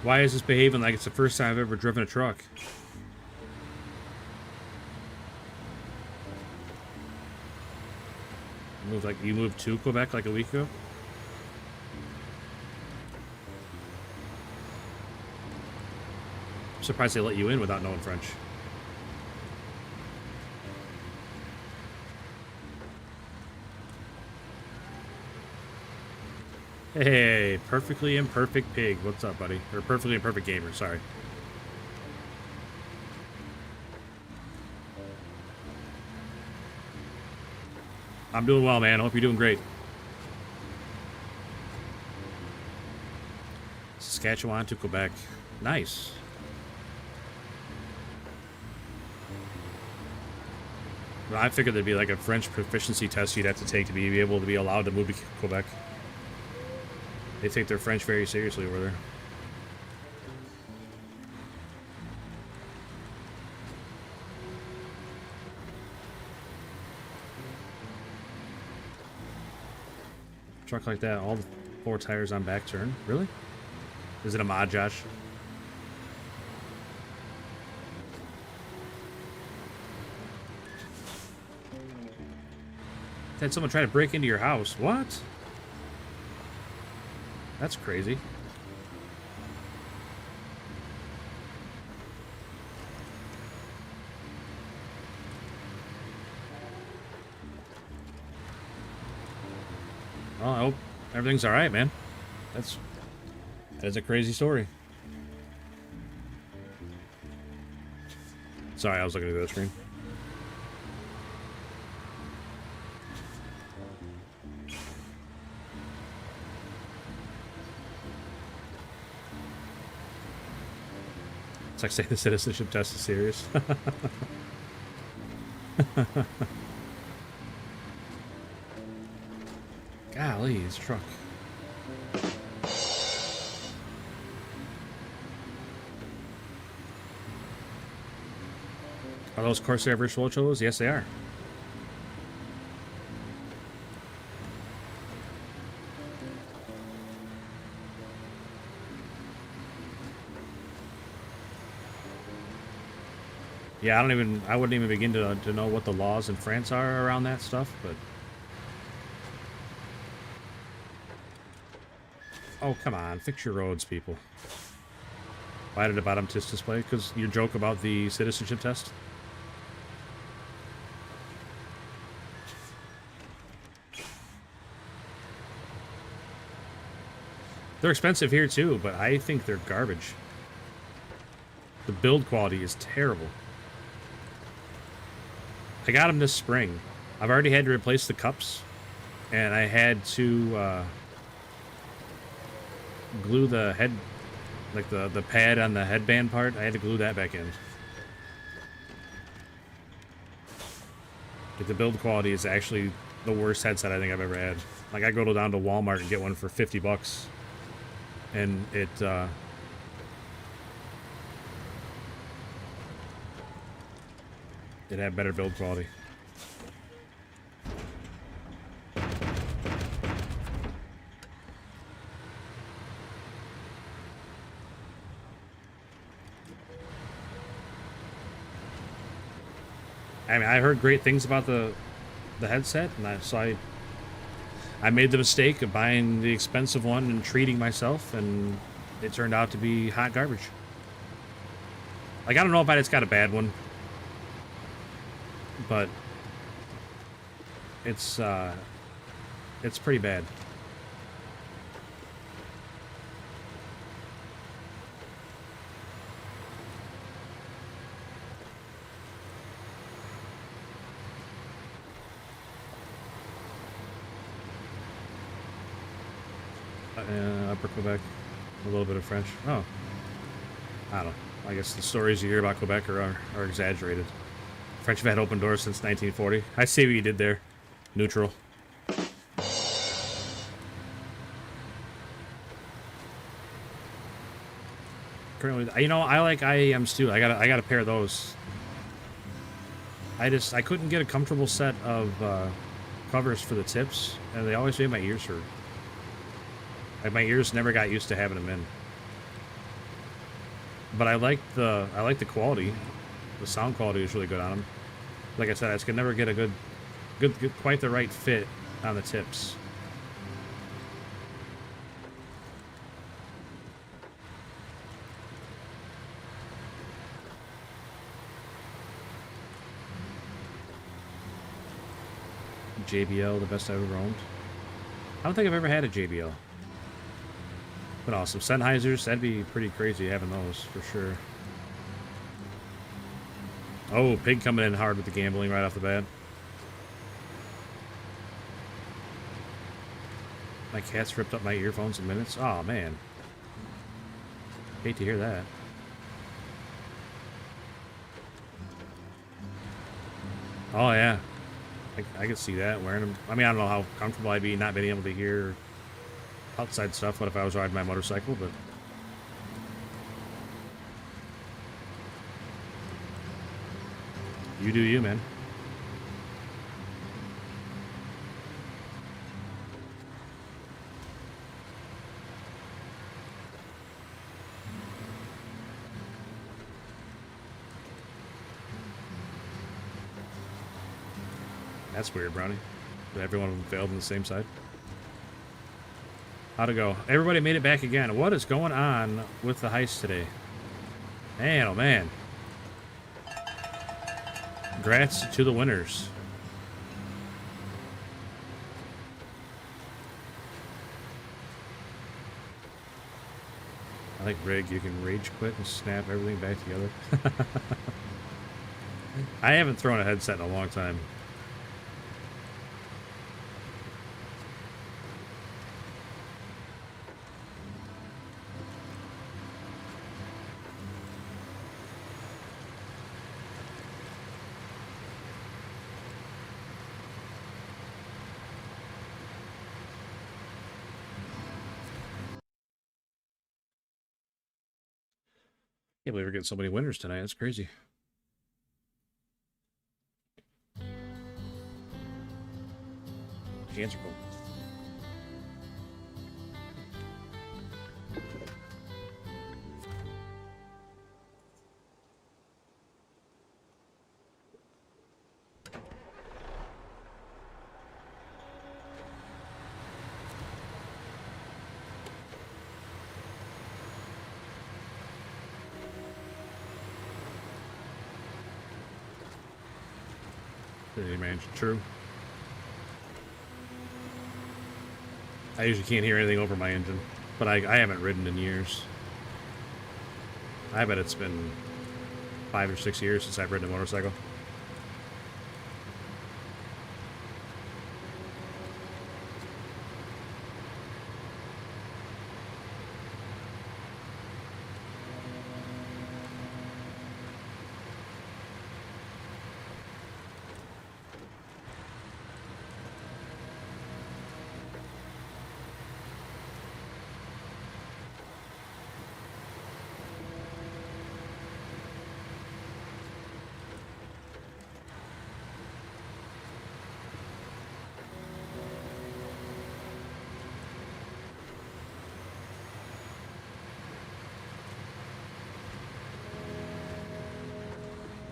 Why is this behaving like it's the first time I've ever driven a truck? You moved to Quebec like a week ago? I'm surprised they let you in without knowing French. Hey, perfectly imperfect pig. What's up, buddy? Or perfectly imperfect gamer, sorry. I'm doing well, man. Hope you're doing great. Saskatchewan to Quebec. Nice. Well, I figured there'd be like a French proficiency test you'd have to take to be able to be allowed to move to Quebec. They take their French very seriously over there. Truck like that, all the 4 tires on back turn. Really? Is it a mod, Josh? Had someone try to break into your house. What? That's crazy. Well, I hope everything's all right, man. That's a crazy story. Sorry, I was looking at the screen. It's like saying the citizenship test is serious. Golly, his truck. Are those Corsair virtual shows? Yes, they are. Yeah, I wouldn't even begin to know what the laws in France are around that stuff, but... Oh, come on, fix your roads, people. Why did the bottom test display? Because your joke about the citizenship test? They're expensive here too, but I think they're garbage. The build quality is terrible. I got them this spring. I've already had to replace the cups, and I had to glue the head, like the pad on the headband part. I had to glue that back in. Like, the build quality is actually the worst headset I think I've ever had. Like, I go down to Walmart and get one for $50, and it had better build quality. I mean, I heard great things about the headset, and so I made the mistake of buying the expensive one and treating myself, and it turned out to be hot garbage. Like, I don't know if it's got a bad one, but it's pretty bad. Upper Quebec, a little bit of French. Oh, I don't know. I guess the stories you hear about Quebec are exaggerated. French have had open doors since 1940. I see what you did there. Neutral. Currently, you know, I like IAMs too. I got a pair of those. I couldn't get a comfortable set of covers for the tips, and they always made my ears hurt. Like my ears never got used to having them in. But I like the quality. The sound quality is really good on them. Like I said, I just could never get a good, quite the right fit on the tips. JBL, the best I've ever owned. I don't think I've ever had a JBL. But awesome. Sennheisers, that'd be pretty crazy having those, for sure. Oh, Pig coming in hard with the gambling right off the bat. My cat's ripped up my earphones in minutes. Oh, man. Hate to hear that. Oh, yeah. I could see that, wearing them. I mean, I don't know how comfortable I'd be not being able to hear outside stuff, what if I was riding my motorcycle, but... You do you, man. That's weird, Brownie. But every one of them failed on the same side. How'd it go? Everybody made it back again. What is going on with the heist today? Man, oh man. Congrats to the winners. I like Rig. You can rage quit and snap everything back together. I haven't thrown a headset in a long time. Can't believe we're getting so many winners tonight. That's crazy. Hands are cold. Pretty man, true. I usually can't hear anything over my engine, but I haven't ridden in years. I bet it's been 5 or 6 years since I've ridden a motorcycle.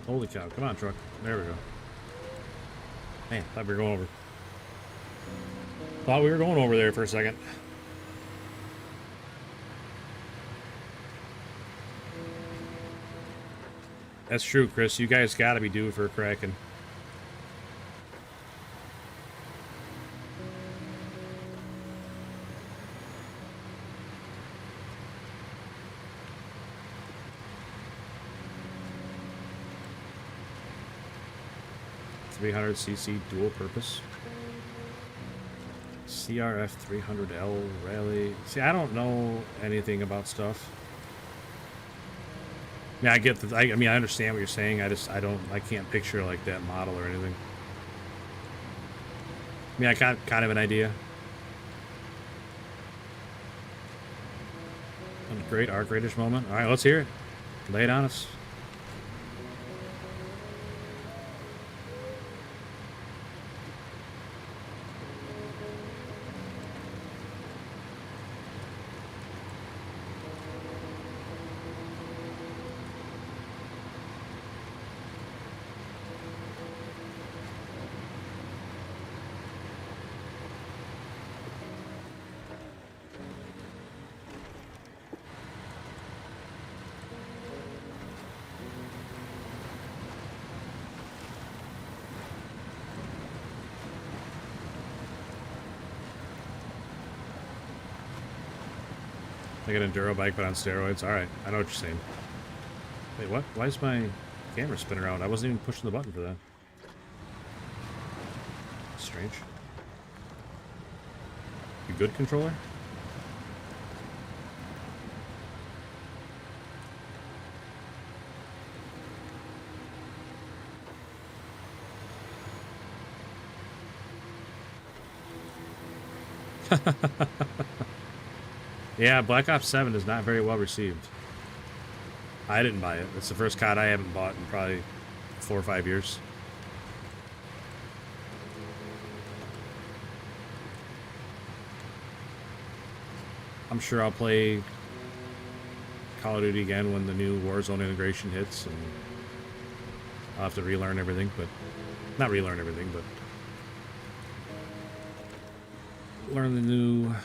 Holy cow, come on, truck. There we go. Man, thought we were going over. Thought we were going over there for a second. That's true, Chris. You guys gotta be due for a Kraken. .300cc dual purpose. CRF 300L rally. See, I don't know anything about stuff. Yeah, I get the. I mean, I understand what you're saying. I can't picture like that model or anything. I mean, I got kind of an idea. A great arc radish moment. All right, let's hear it. Lay it on us. Like an enduro bike, but on steroids. All right, I know what you're saying. Wait, what? Why is my camera spinning around? I wasn't even pushing the button for that. Strange. You good, controller? Yeah, Black Ops 7 is not very well received. I didn't buy it. It's the first COD I haven't bought in probably 4 or 5 years. I'm sure I'll play Call of Duty again when the new Warzone integration hits, and I'll have to relearn everything, but not relearn everything, but learn the new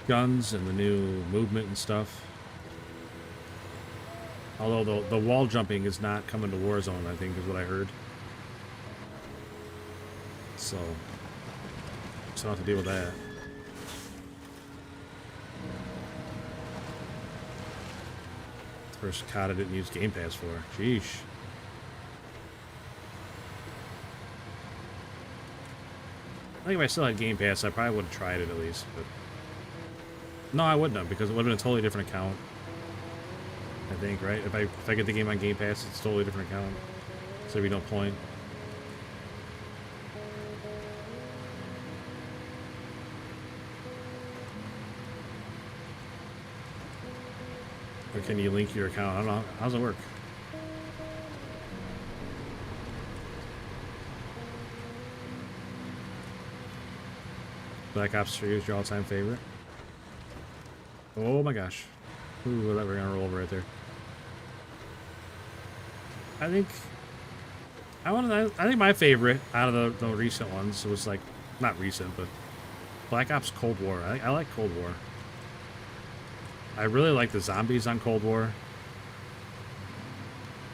guns and the new movement and stuff. Although the wall jumping is not coming to Warzone, I think is what I heard. So I'll have to deal with that. First COD I didn't use Game Pass for. Sheesh. I think if I still had Game Pass, I probably would have tried it at least, but no, I wouldn't have, because it would have been a totally different account. I think, right? If I get the game on Game Pass, it's a totally different account. So there'd be no point. Or can you link your account? I don't know. How does it work? Black Ops 3 is your all-time favorite? Oh my gosh. Ooh, that we're gonna roll over right there. I think my favorite out of the recent ones was like, not recent, but Black Ops Cold War. I like Cold War. I really like the zombies on Cold War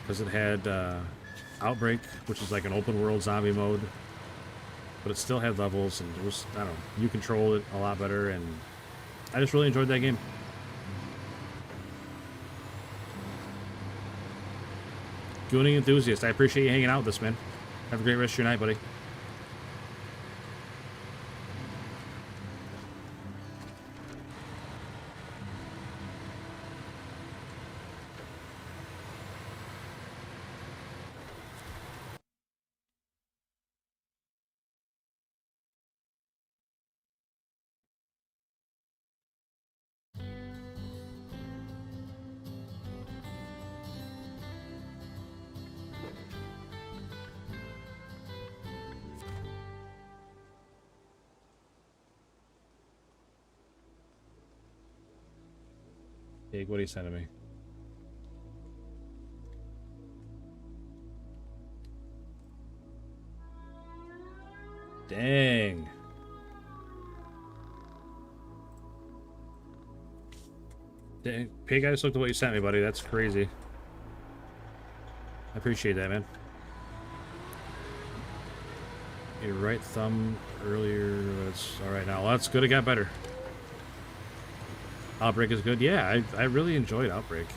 because it had Outbreak, which is like an open world zombie mode, but it still had levels, and it was, I don't know, you control it a lot better, and I just really enjoyed that game. Gooning enthusiast, I appreciate you hanging out with us, man. Have a great rest of your night, buddy. Big, what are you sending me? Dang. Dang. Pig, I just looked at what you sent me, buddy. That's crazy. I appreciate that, man. Your right thumb earlier. That's all right now. Well, that's good. It got better. Outbreak is good. Yeah, I really enjoyed Outbreak.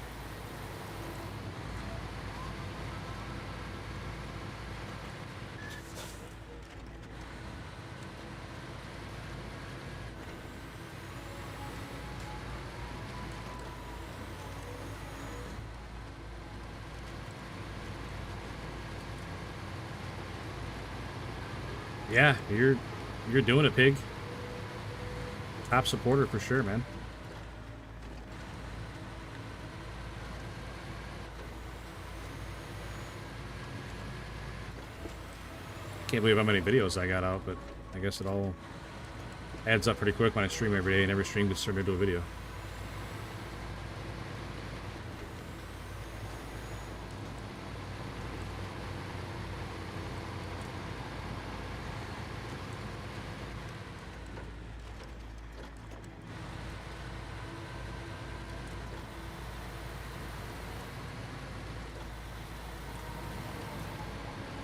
Yeah, you're doing it, pig. Top supporter for sure, man. Can't believe how many videos I got out, but I guess it all adds up pretty quick when I stream every day, and every stream gets turned into a video.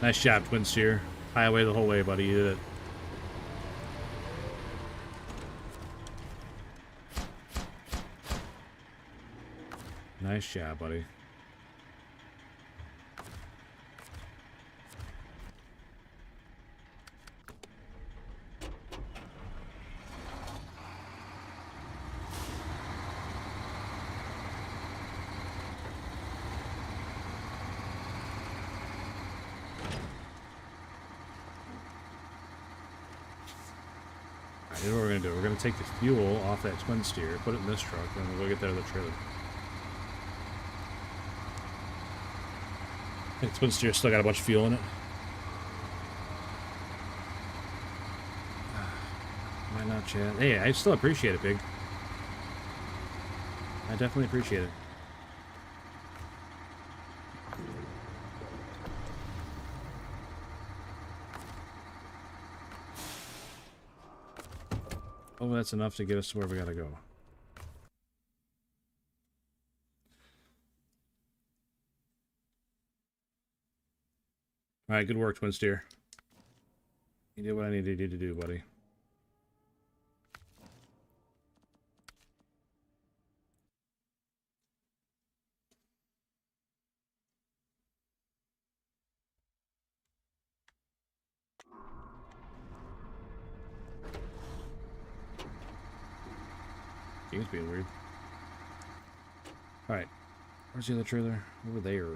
Nice job, Twin Steer. Highway the whole way, buddy. You did it. Nice job, buddy. Here's what we're gonna do. We're gonna take the fuel off that Twin Steer, put it in this truck, and we'll go get that other trailer. I think Twin Steer still got a bunch of fuel in it. Why not, Chad? Hey, I still appreciate it, Big. I definitely appreciate it. Oh, that's enough to get us to where we gotta go. Alright, good work, Twin Steer. You did what I needed you to do, buddy. Game's being weird. Alright. Where's the other trailer? Over there.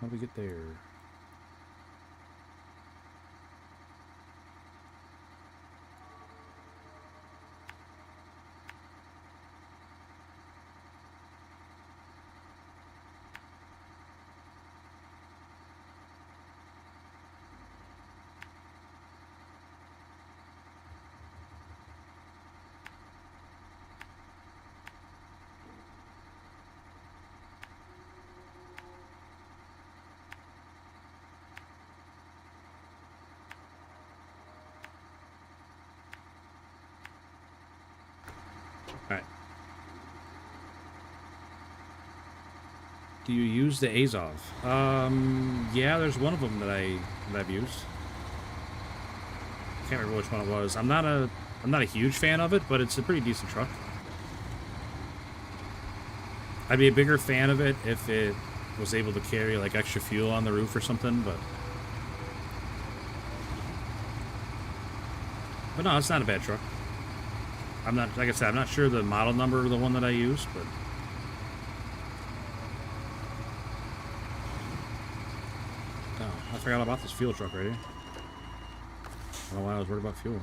How do we get there? Alright. Do you use the Azov? Yeah, there's one of them that I've used. Can't remember which one it was. I'm not a huge fan of it, but it's a pretty decent truck. I'd be a bigger fan of it if it was able to carry like extra fuel on the roof or something, but no, it's not a bad truck. I'm not, like I said, I'm not sure the model number of the one that I use, but oh, I forgot about this fuel truck right here. I don't know why I was worried about fuel.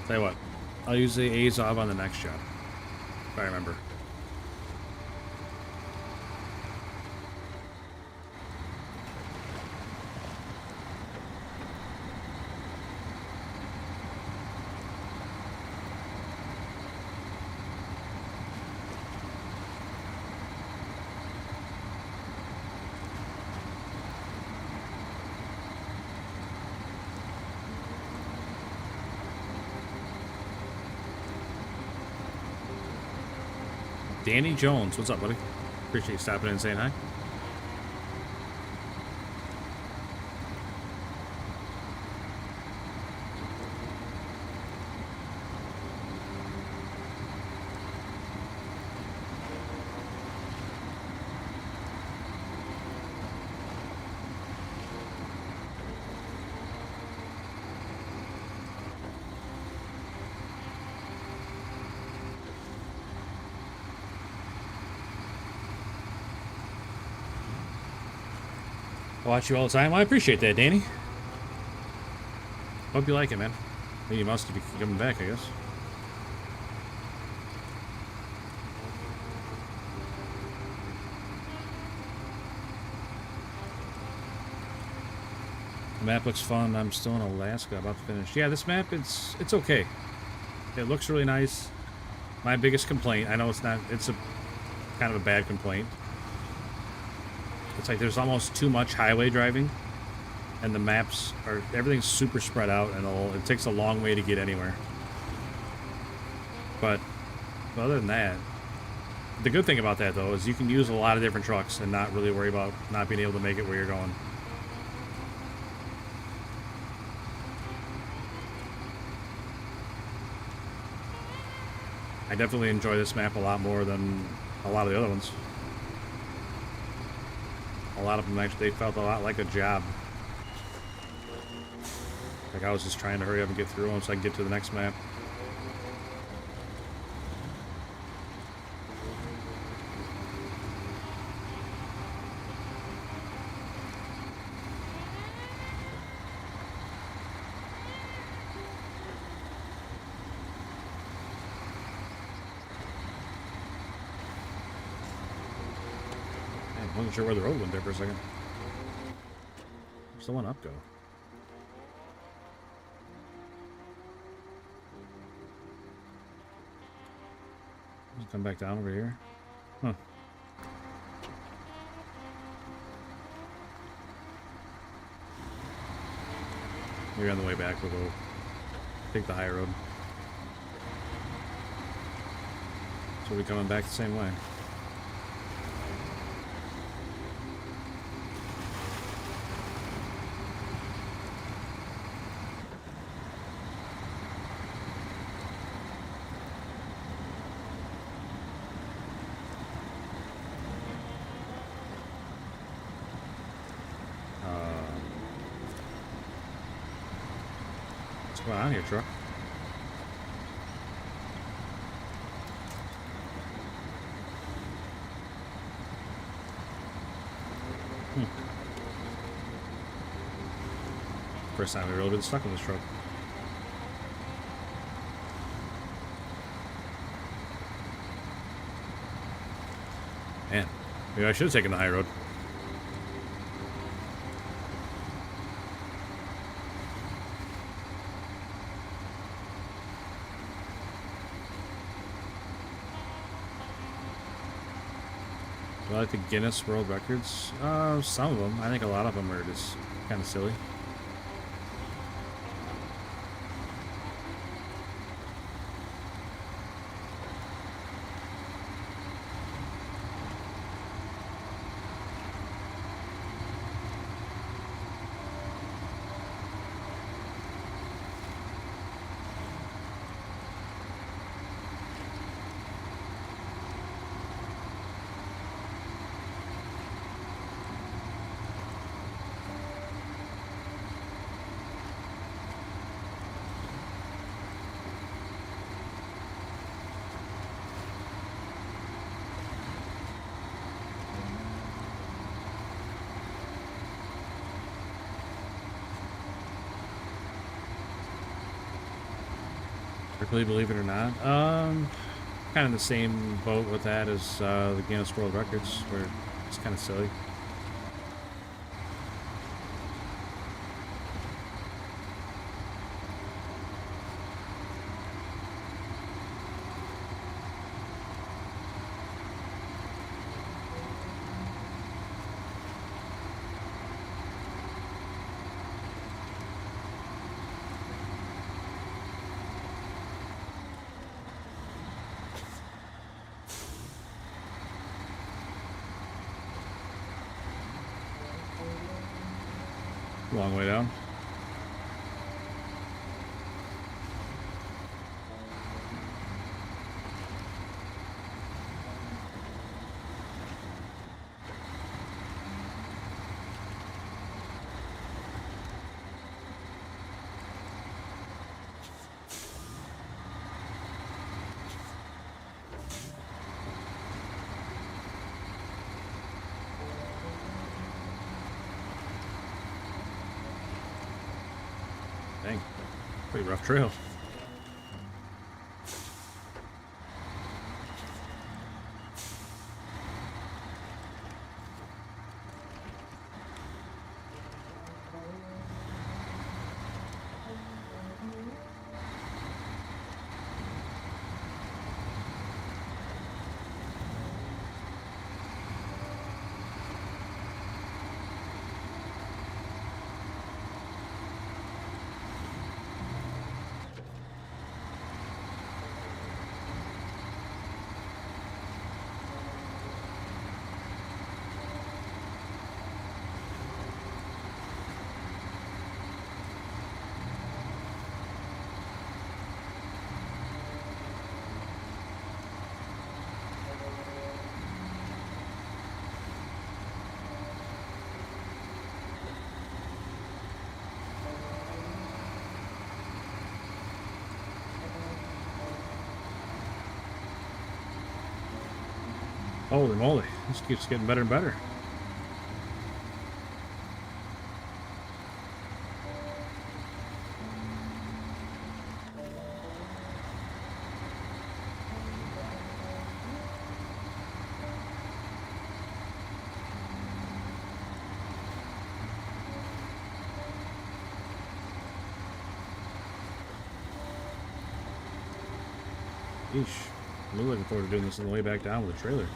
Tell you what, I'll use the Azov on the next job, if I remember. Danny Jones, what's up, buddy? Appreciate you stopping in and saying hi. Watch you all the time. Well, I appreciate that, Danny. Hope you like it, man. Well, you must be coming back, I guess. The map looks fun. I'm still in Alaska, about to finish. Yeah, this map, it's okay. It looks really nice. My biggest complaint, I know it's not, it's a kind of a bad complaint. It's like there's almost too much highway driving, and the maps are, everything's super spread out, and it takes a long way to get anywhere. But other than that, the good thing about that though is you can use a lot of different trucks and not really worry about not being able to make it where you're going. I definitely enjoy this map a lot more than a lot of the other ones. A lot of them actually, they felt a lot like a job. Like I was just trying to hurry up and get through them so I can get to the next map. I wasn't sure where the road went there for a second. Where's the one up go? Just come back down over here. Huh. Maybe on the way back we'll go take the high road. So we'll be coming back the same way. What's going on here, truck? First time we really been stuck in this truck. Man, maybe I should have taken the high road. Do I like the Guinness World Records? Some of them. I think a lot of them are just kind of silly. Strictly Believe It or Not. Kind of the same boat with that as the Guinness World Records, where it's kind of silly. Long way down. Pretty rough trail. Holy moly, this keeps getting better and better. Yeesh. I'm really looking forward to doing this on the way back down with the trailer.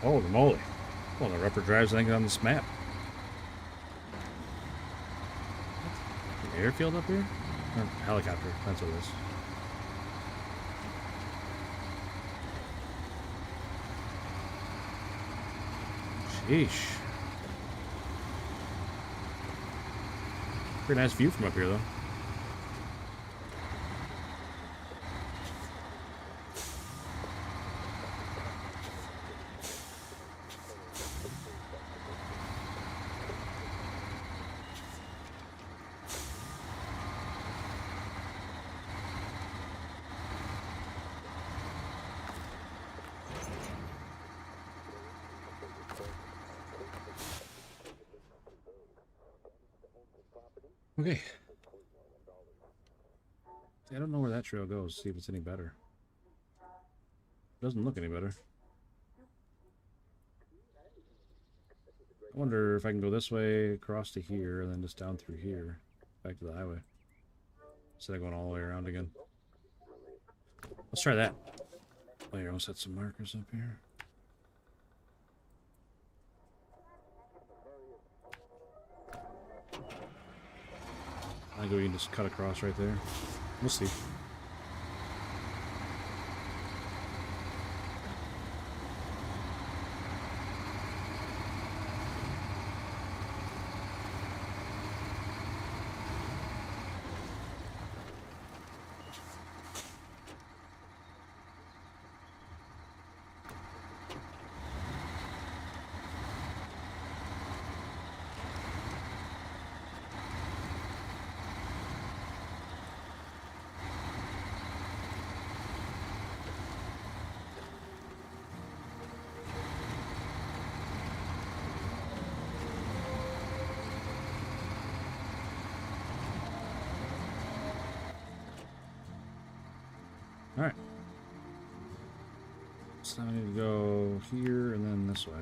Holy moly. One of the rougher drives I think on this map. An airfield up here? Or helicopter, that's what it is. Sheesh. Pretty nice view from up here though. Okay. I don't know where that trail goes. See if it's any better. Doesn't look any better. I wonder if I can go this way across to here and then just down through here back to the highway instead of going all the way around again. Let's try that. Oh, here, I'll set some markers up here. I think we can just cut across right there. We'll see. Alright. So I need to go here and then this way.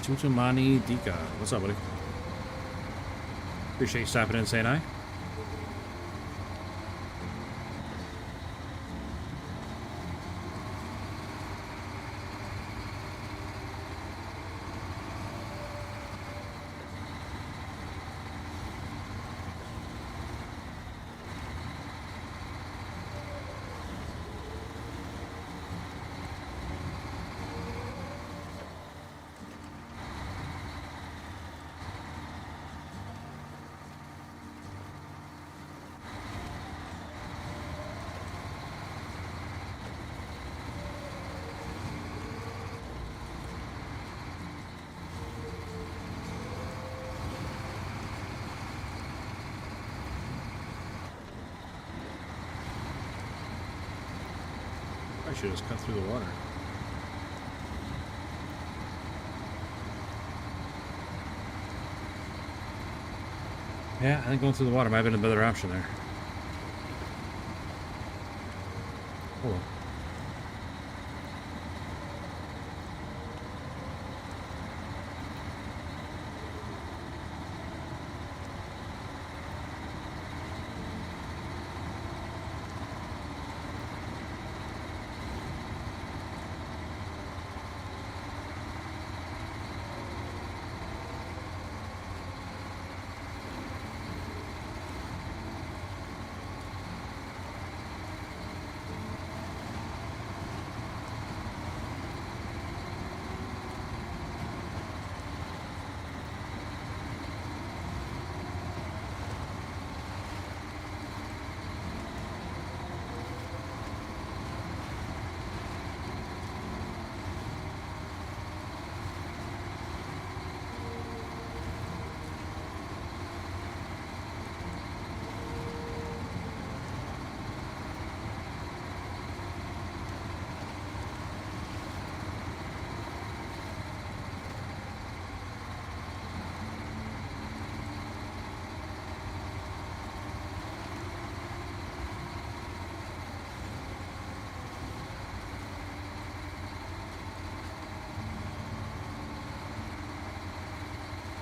Tutumani Dika. What's up, buddy? Appreciate you stopping in and saying hi. should just cut through the water. Yeah, I think going through the water might have been a better option there. Oh well.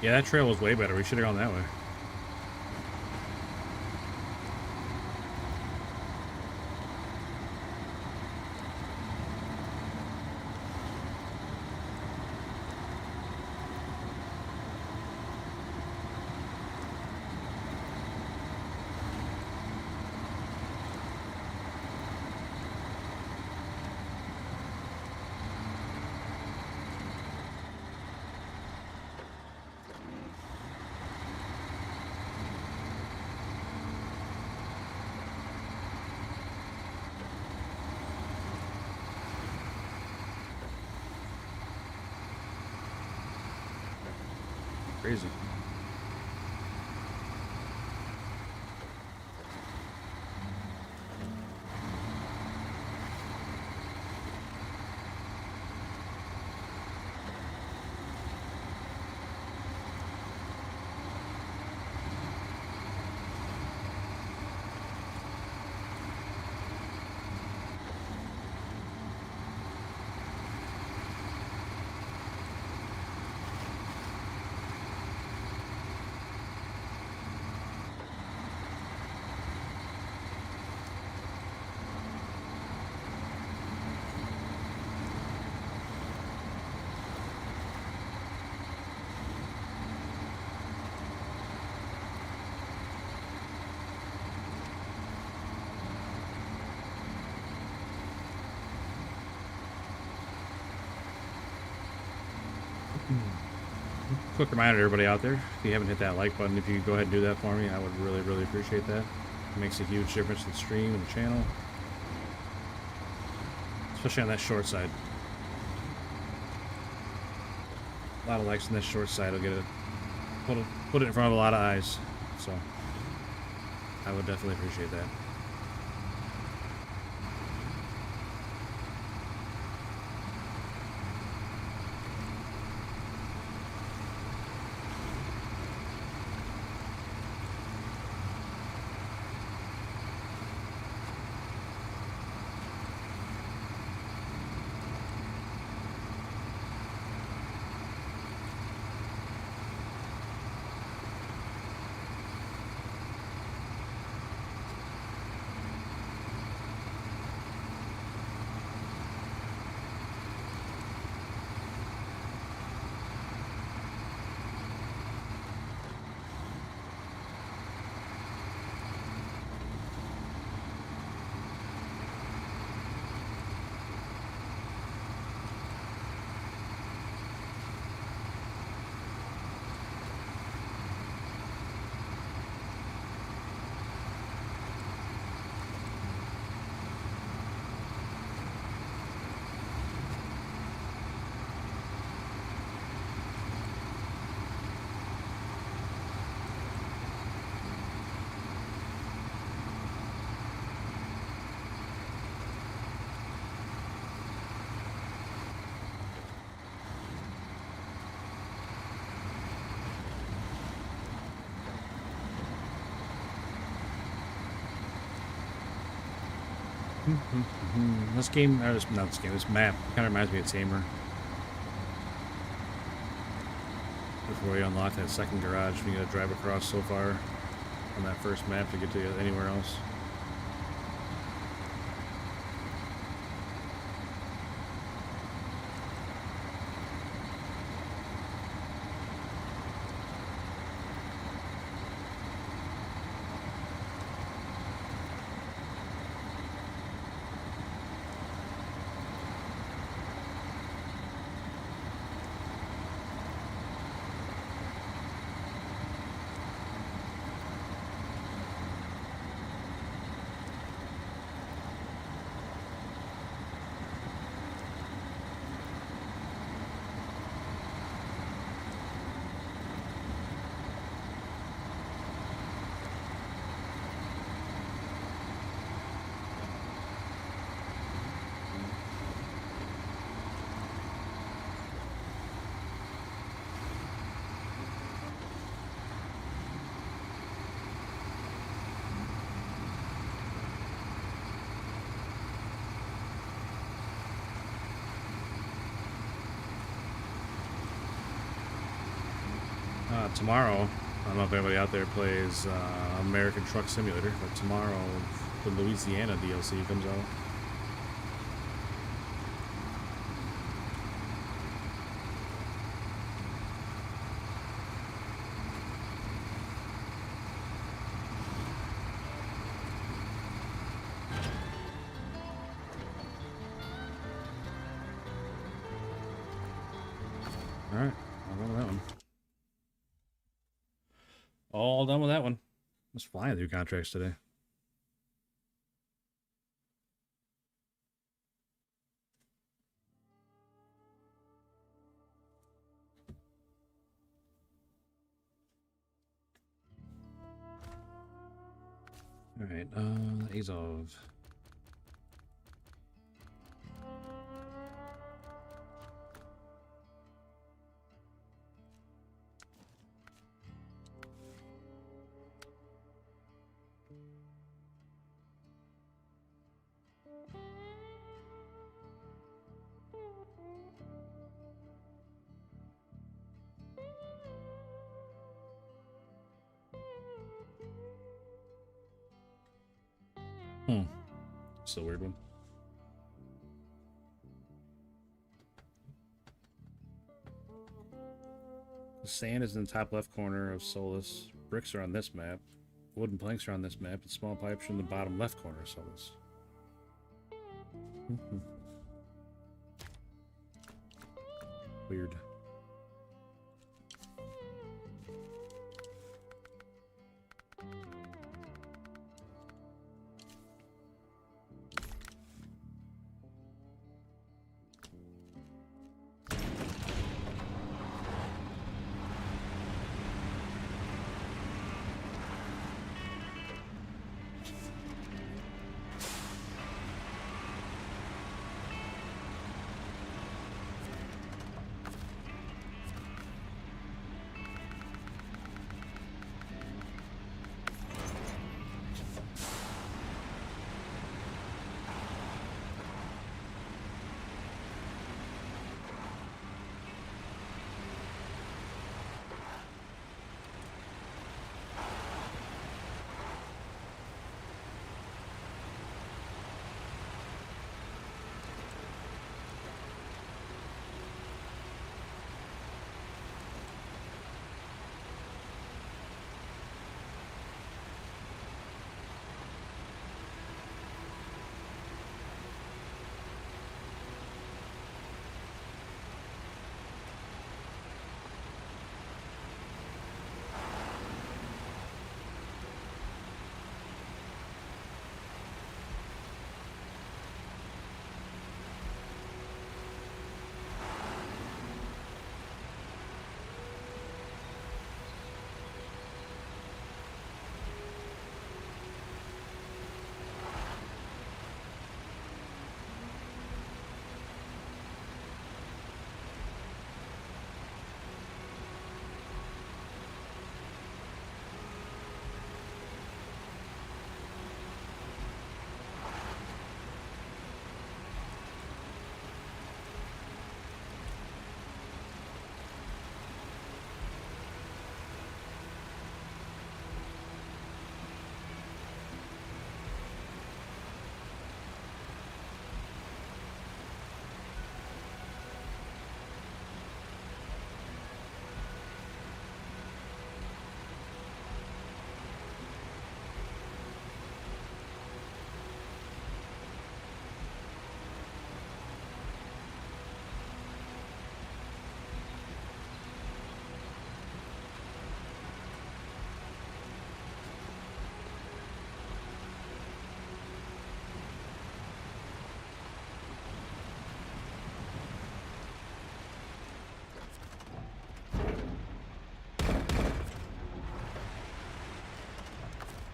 Yeah, that trail was way better. We should have gone that way. Crazy. Quick reminder to everybody out there, if you haven't hit that like button, if you could go ahead and do that for me, I would really, really appreciate that. It makes a huge difference to the stream and the channel. Especially on that short side. A lot of likes on that short side will get it, put it in front of a lot of eyes. So, I would definitely appreciate that. This game, or not this game, this map kind of reminds me of Tamer. Before you unlock that second garage, you gotta drive across so far on that first map to get to anywhere else. Tomorrow, I don't know if anybody out there plays American Truck Simulator, but tomorrow the Louisiana DLC comes out. Alright, I'll go with that one. All done with that one. Let's fly through contracts today. All right, Azov. It's a weird one. The sand is in the top left corner of Solus. Bricks are on this map. Wooden planks are on this map. And small pipes are in the bottom left corner of Solus. Weird.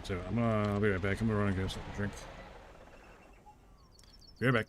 So I'll be right back. I'm gonna run and get something to drink. Be right back.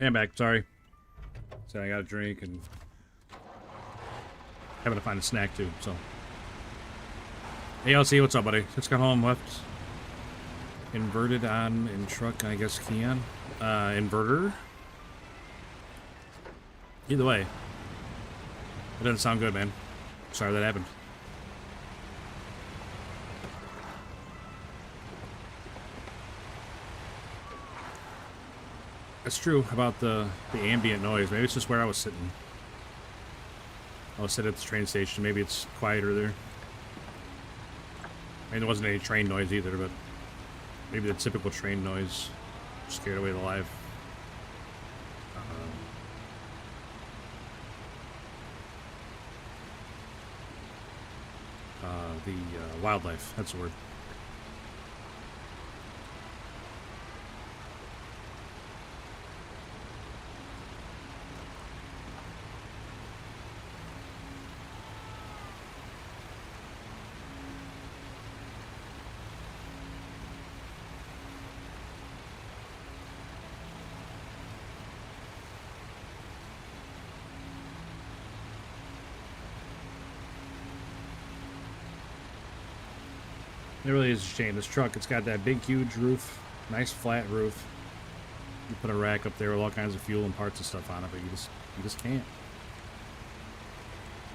Hey, I'm back. Sorry. So I got a drink and having to find a snack too. So, hey, LC, what's up, buddy? Just got home. Left inverted on in truck. I guess key on. Inverter. Either way, it doesn't sound good, man. Sorry that happened. That's true about the ambient noise. Maybe it's just where I was sitting. I was sitting at the train station. Maybe it's quieter there. I mean, there wasn't any train noise either, but maybe the typical train noise scared away the live. The wildlife. That's the word. It really is a shame. This truck, it's got that big, huge roof, nice flat roof. You put a rack up there with all kinds of fuel and parts and stuff on it, but you just can't.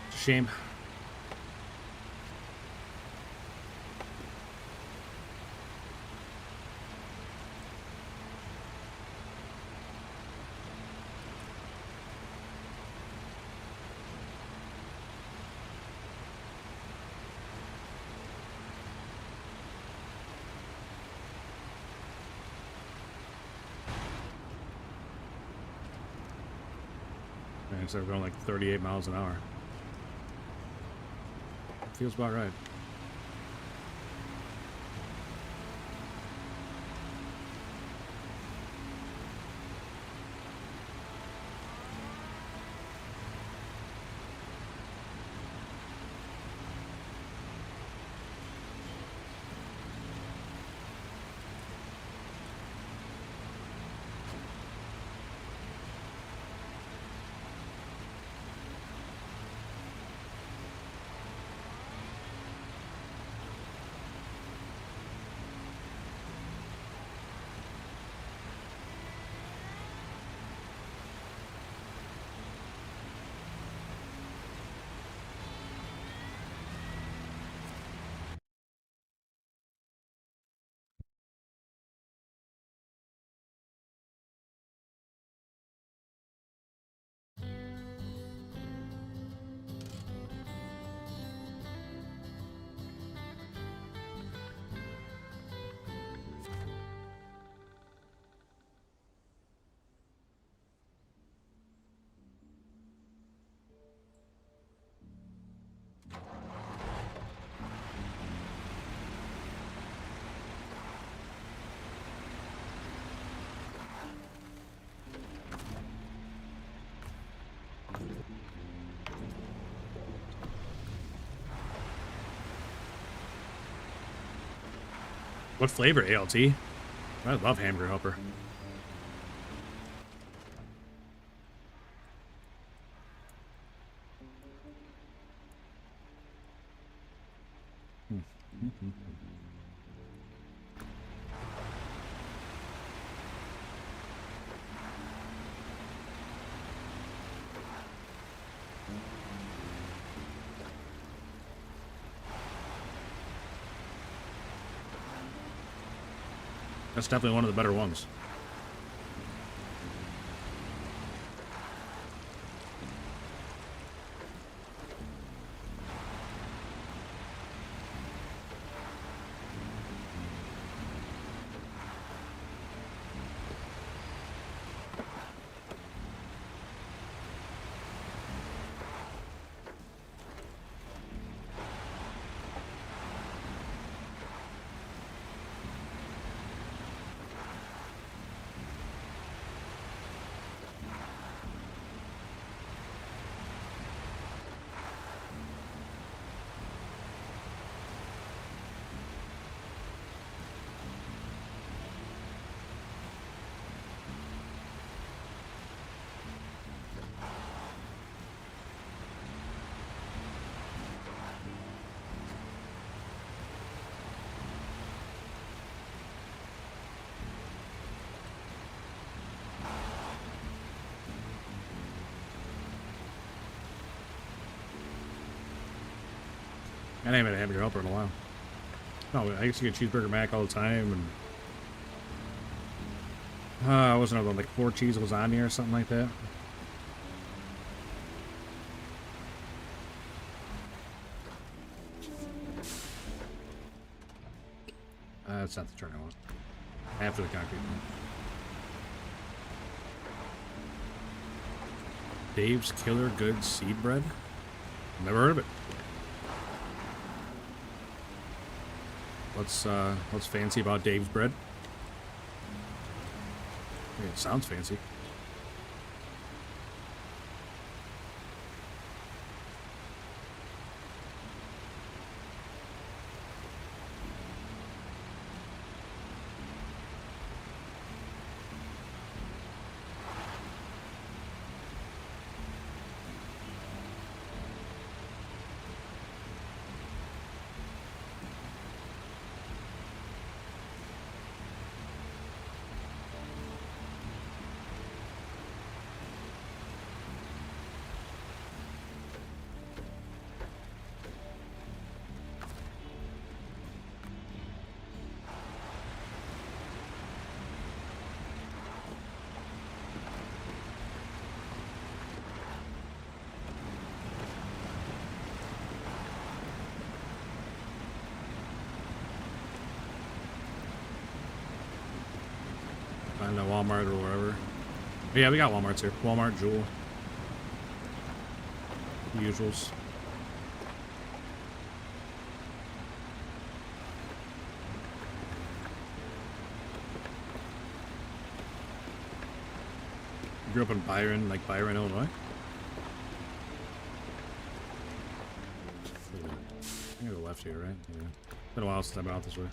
It's a shame. Instead of going like 38 miles an hour. Feels about right. What flavor? ALT? I love hamburger helper. That's definitely one of the better ones. I ain't had a hamburger helper in a while. No, I used to get cheeseburger mac all the time, and I wasn't know, like 4 cheese lasagna or something like that. That's not the turn I want. After the concrete one. Dave's Killer Good Seed Bread? Never heard of it. What's fancy about Dave's bread? It sounds fancy. Find a Walmart or wherever. But yeah, we got Walmarts here. Walmart, Jewel. The usuals. You grew up in Byron, like Byron, Illinois? I gotta go left here, right? Yeah. Been a while since I've been out this way.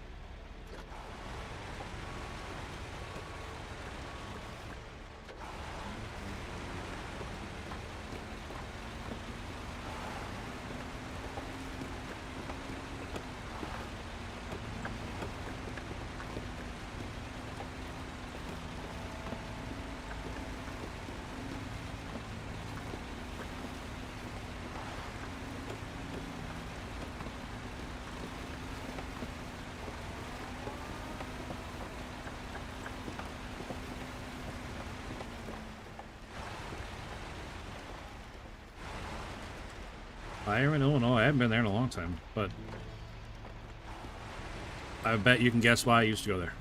Byron, Illinois. I haven't been there in a long time, but I bet you can guess why I used to go there.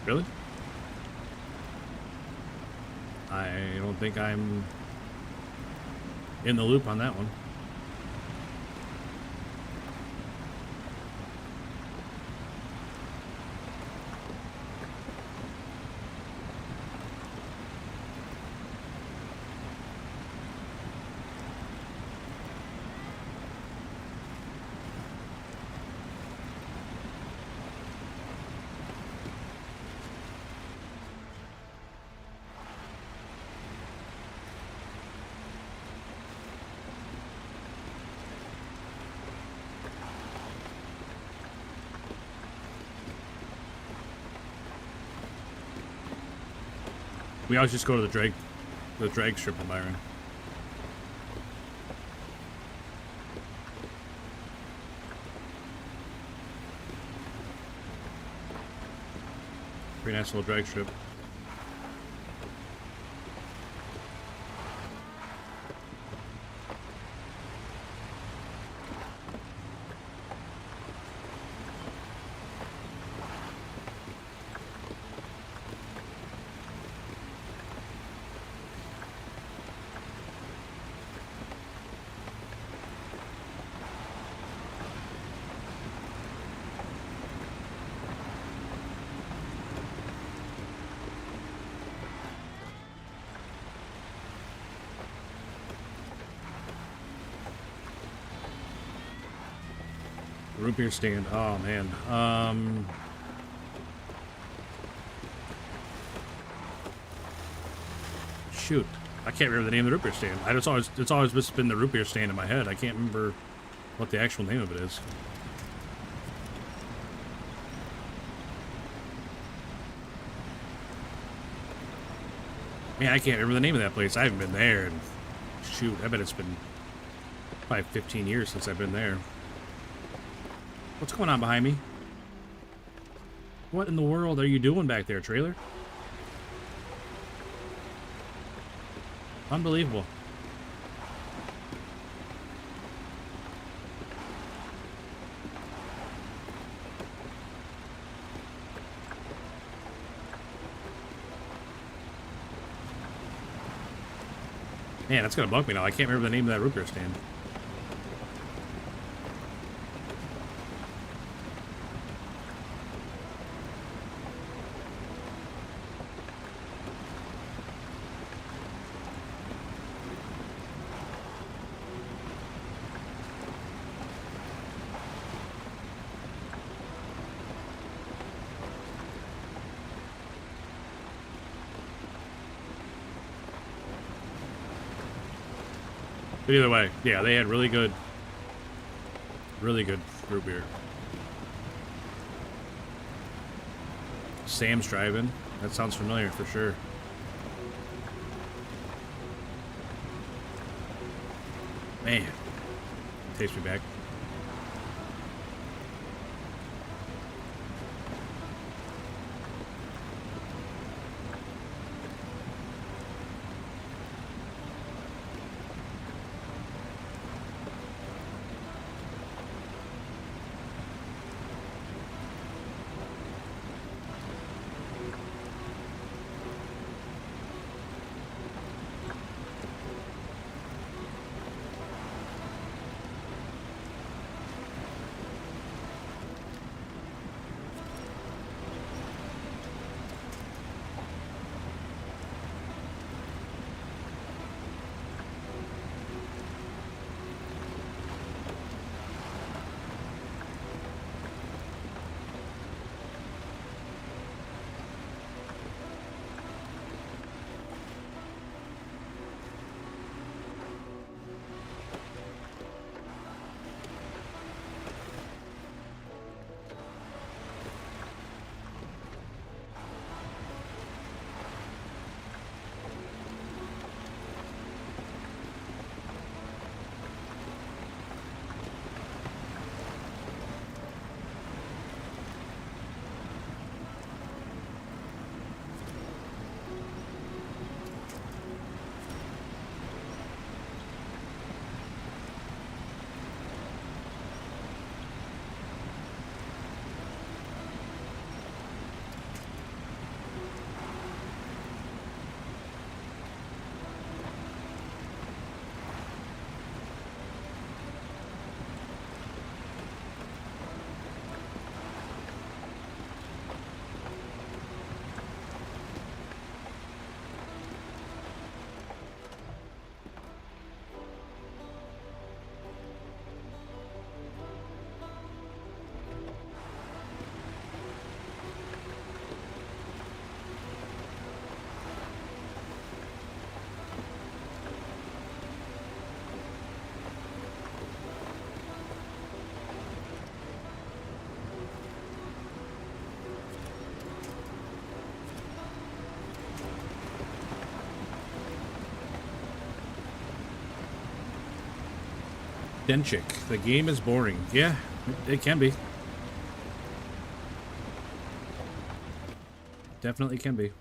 Really? I don't think I'm in the loop on that one. We always just go to the drag strip in Byron. Pretty nice little drag strip. Root beer stand. Oh man. Shoot. I can't remember the name of the root beer stand. It's always just been the root beer stand in my head. I can't remember what the actual name of it is. Man, I can't remember the name of that place. I haven't been there, and shoot, I bet it's been probably 15 years since I've been there. What's going on behind me? What in the world are you doing back there, trailer? Unbelievable. Man, that's gonna bug me now. I can't remember the name of that root beer stand. But either way, yeah, they had really good root beer. Sam's driving. That sounds familiar for sure. Man, takes me back. Denchik. The game is boring. Yeah, it can be. Definitely can be.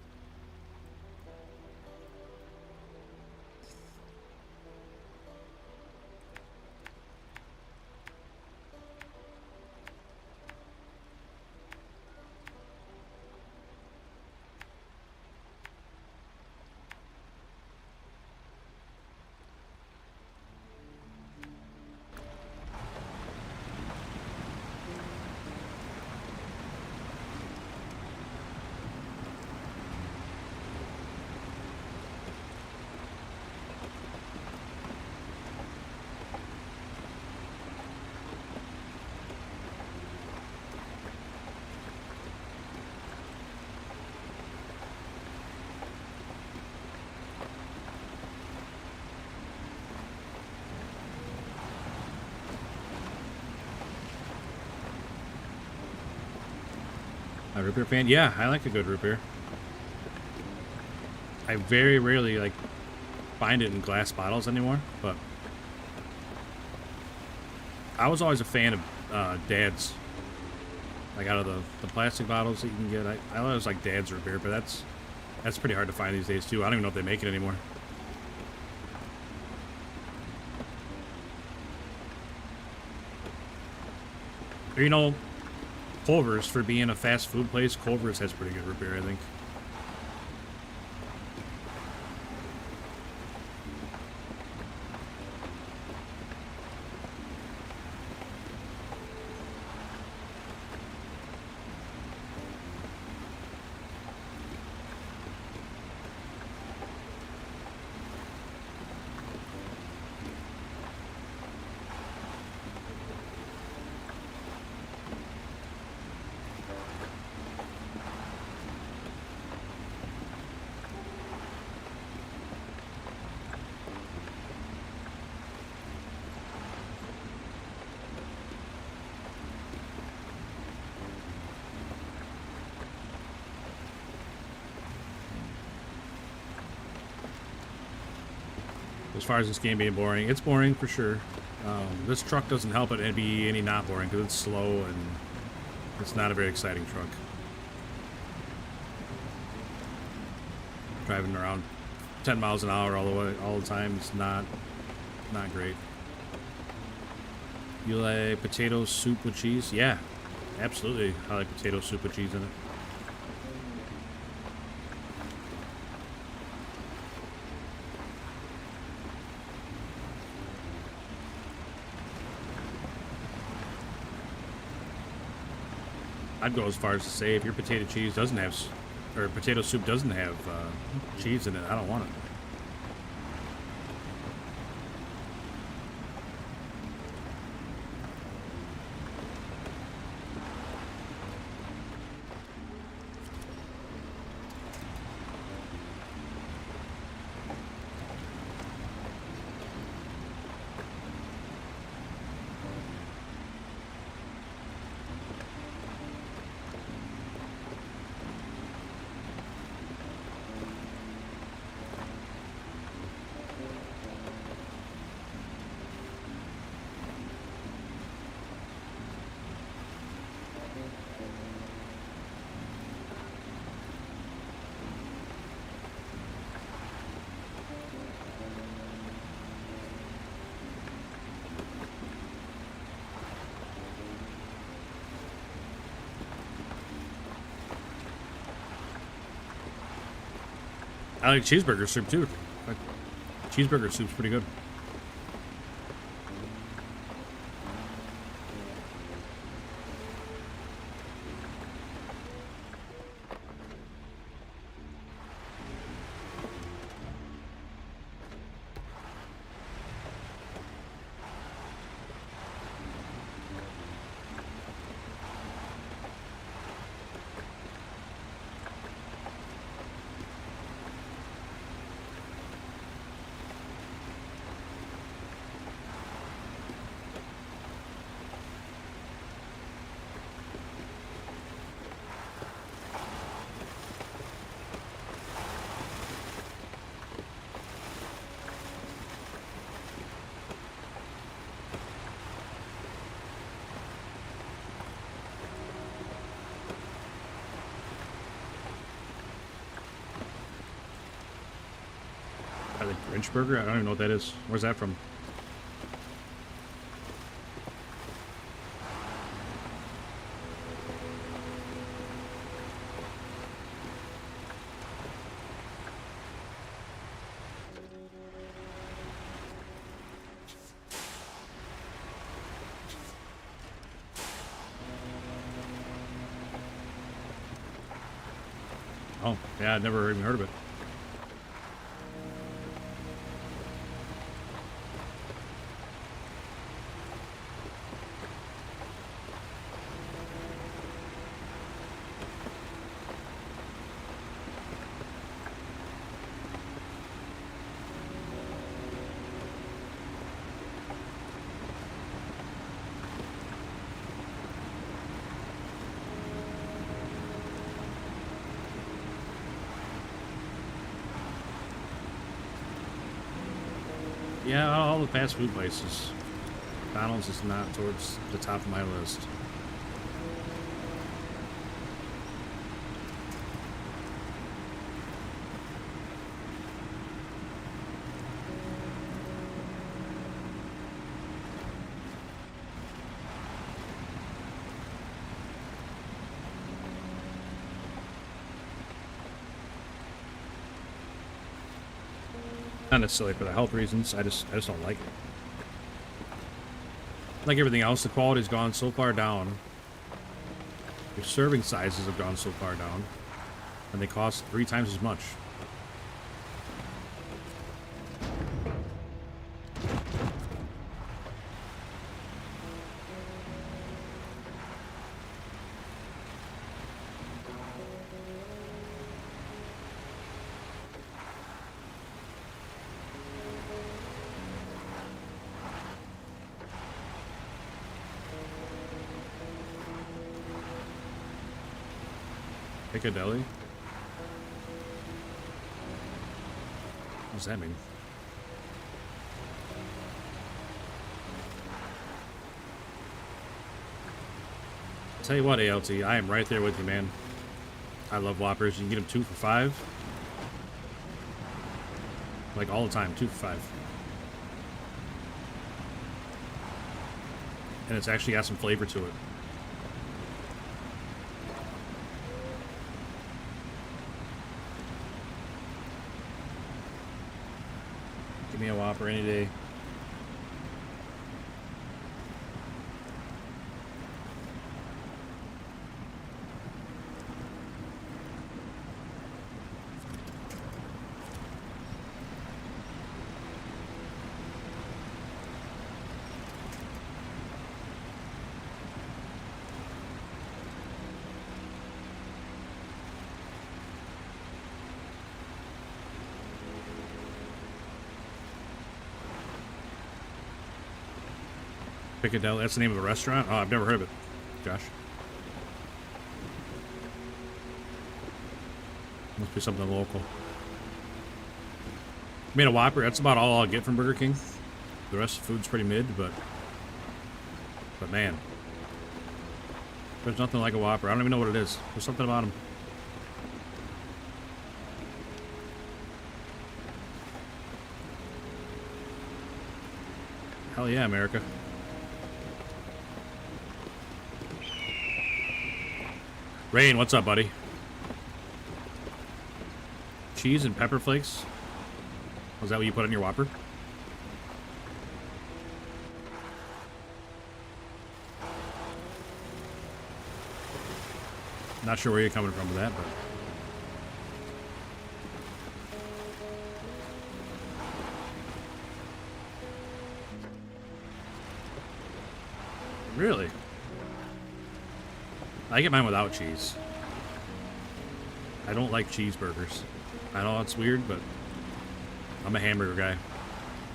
A root beer fan? Yeah, I like a good root beer. I very rarely like find it in glass bottles anymore, but I was always a fan of Dad's. Like out of the plastic bottles that you can get. I always like Dad's root beer, but that's pretty hard to find these days too. I don't even know if they make it anymore. Or, you know, Culver's, for being a fast food place, Culver's has pretty good root beer, I think. As far as this game being boring, it's boring for sure. This truck doesn't help it be any not boring because it's slow and it's not a very exciting truck. Driving around 10 miles an hour all the time is not great. You like potato soup with cheese? Yeah, absolutely. I like potato soup with cheese in it. I'd go as far as to say if your potato cheese doesn't have, or potato soup doesn't have cheese in it, I don't want it. I like cheeseburger soup too. Like, cheeseburger soup's pretty good. the Grinch burger? I don't even know what that is. Where's that from? Oh, yeah, I'd never even heard of it. Yeah, all the fast food places. McDonald's is not towards the top of my list. Not necessarily for the health reasons. I just don't like it. Like everything else, the quality's gone so far down. Your serving sizes have gone so far down, and they cost 3 times as much. Piccadilly? What does that mean? Tell you what, ALT, I am right there with you, man. I love Whoppers. You can get them 2 for $5. Like all the time, 2 for $5. And it's actually got some flavor to it. Give me a Whopper any day. Piccadilly, that's the name of a restaurant? Oh, I've never heard of it, Josh. Must be something local. I mean, a Whopper, that's about all I'll get from Burger King. The rest of the food's pretty mid, but man, there's nothing like a Whopper. I don't even know what it is. There's something about them. Hell yeah, America. Rain, what's up, buddy? Cheese and pepper flakes? Was that what you put on your Whopper? Not sure where you're coming from with that, but... Really? I get mine without cheese. I don't like cheeseburgers. I know it's weird, but I'm a hamburger guy.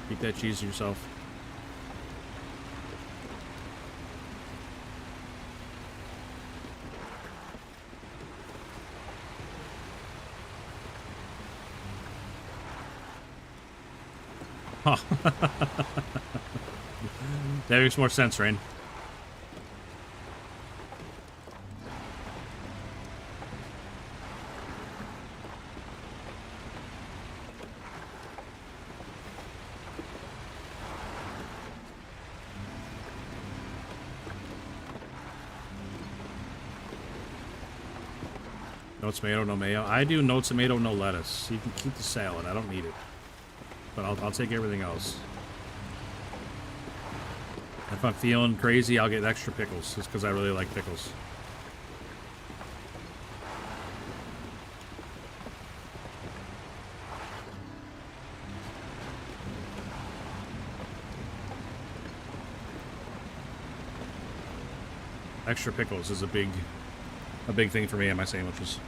Keep that cheese to yourself. Huh. That makes more sense, Rain. No tomato, no mayo. I do no tomato, no lettuce. You can keep the salad. I don't need it. But I'll take everything else. If I'm feeling crazy, I'll get extra pickles, just because I really like pickles. Extra pickles is a big thing for me in my sandwiches.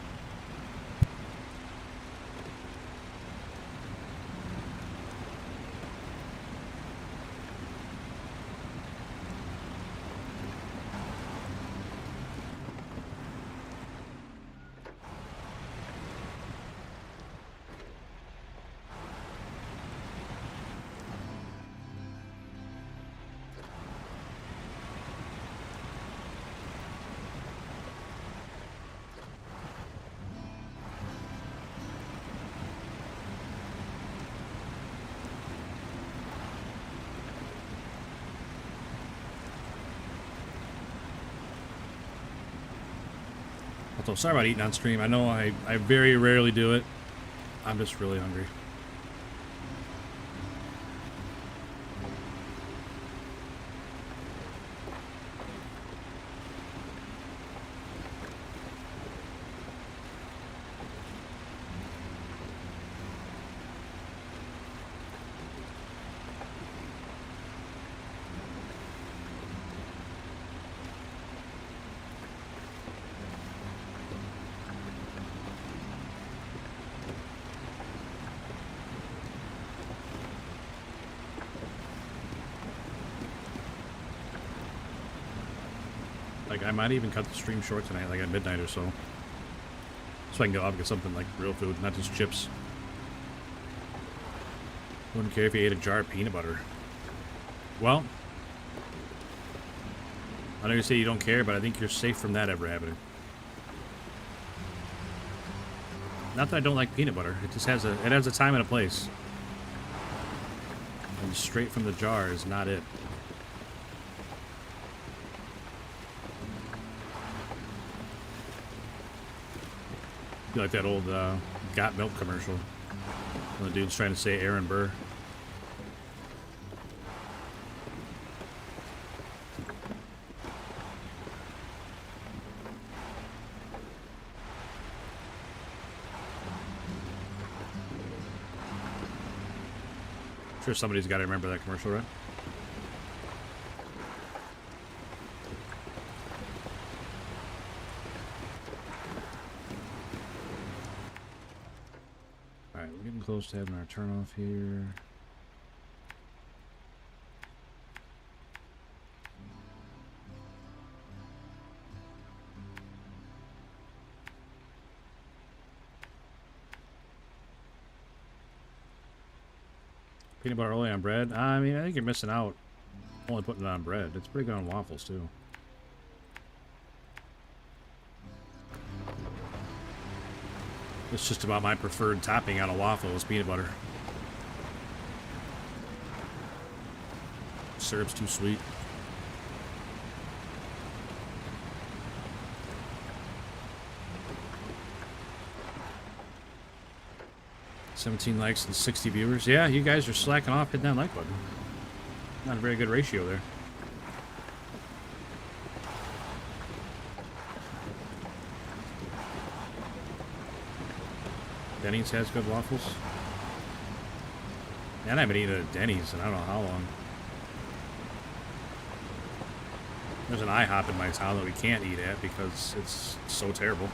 So sorry about eating on stream. I know I very rarely do it. I'm just really hungry. Like, I might even cut the stream short tonight, like at midnight or so. So I can go out and get something like real food, not just chips. Wouldn't care if you ate a jar of peanut butter. Well, I know you say you don't care, but I think you're safe from that ever happening. Not that I don't like peanut butter. It just has a time and a place. And straight from the jar is not it. You like that old Got Milk commercial when the dude's trying to say Aaron Burr. I'm sure somebody's got to remember that commercial, right? Close to having our turn off here. Peanut butter only on bread? I mean, I think you're missing out only putting it on bread. It's pretty good on waffles too. It's just about my preferred topping on a waffle is peanut butter. Syrup's too sweet. $17 likes and 60 viewers. Yeah, you guys are slacking off hitting that like button. Not a very good ratio there. Denny's has good waffles. And I haven't eaten at Denny's in I don't know how long. There's an IHOP in my town that we can't eat at because it's so terrible.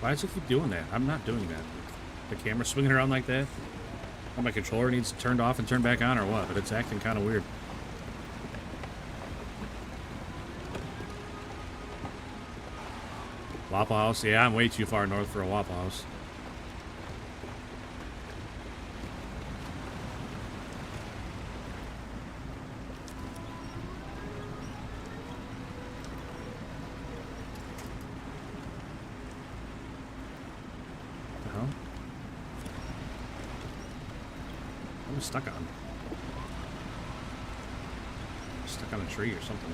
Why does it keep doing that? I'm not doing that. The camera's swinging around like that. Oh, my controller needs turned off and turned back on or what? But it's acting kind of weird. Waffle House? Yeah, I'm way too far north for a Waffle House. stuck on? Stuck on a tree or something.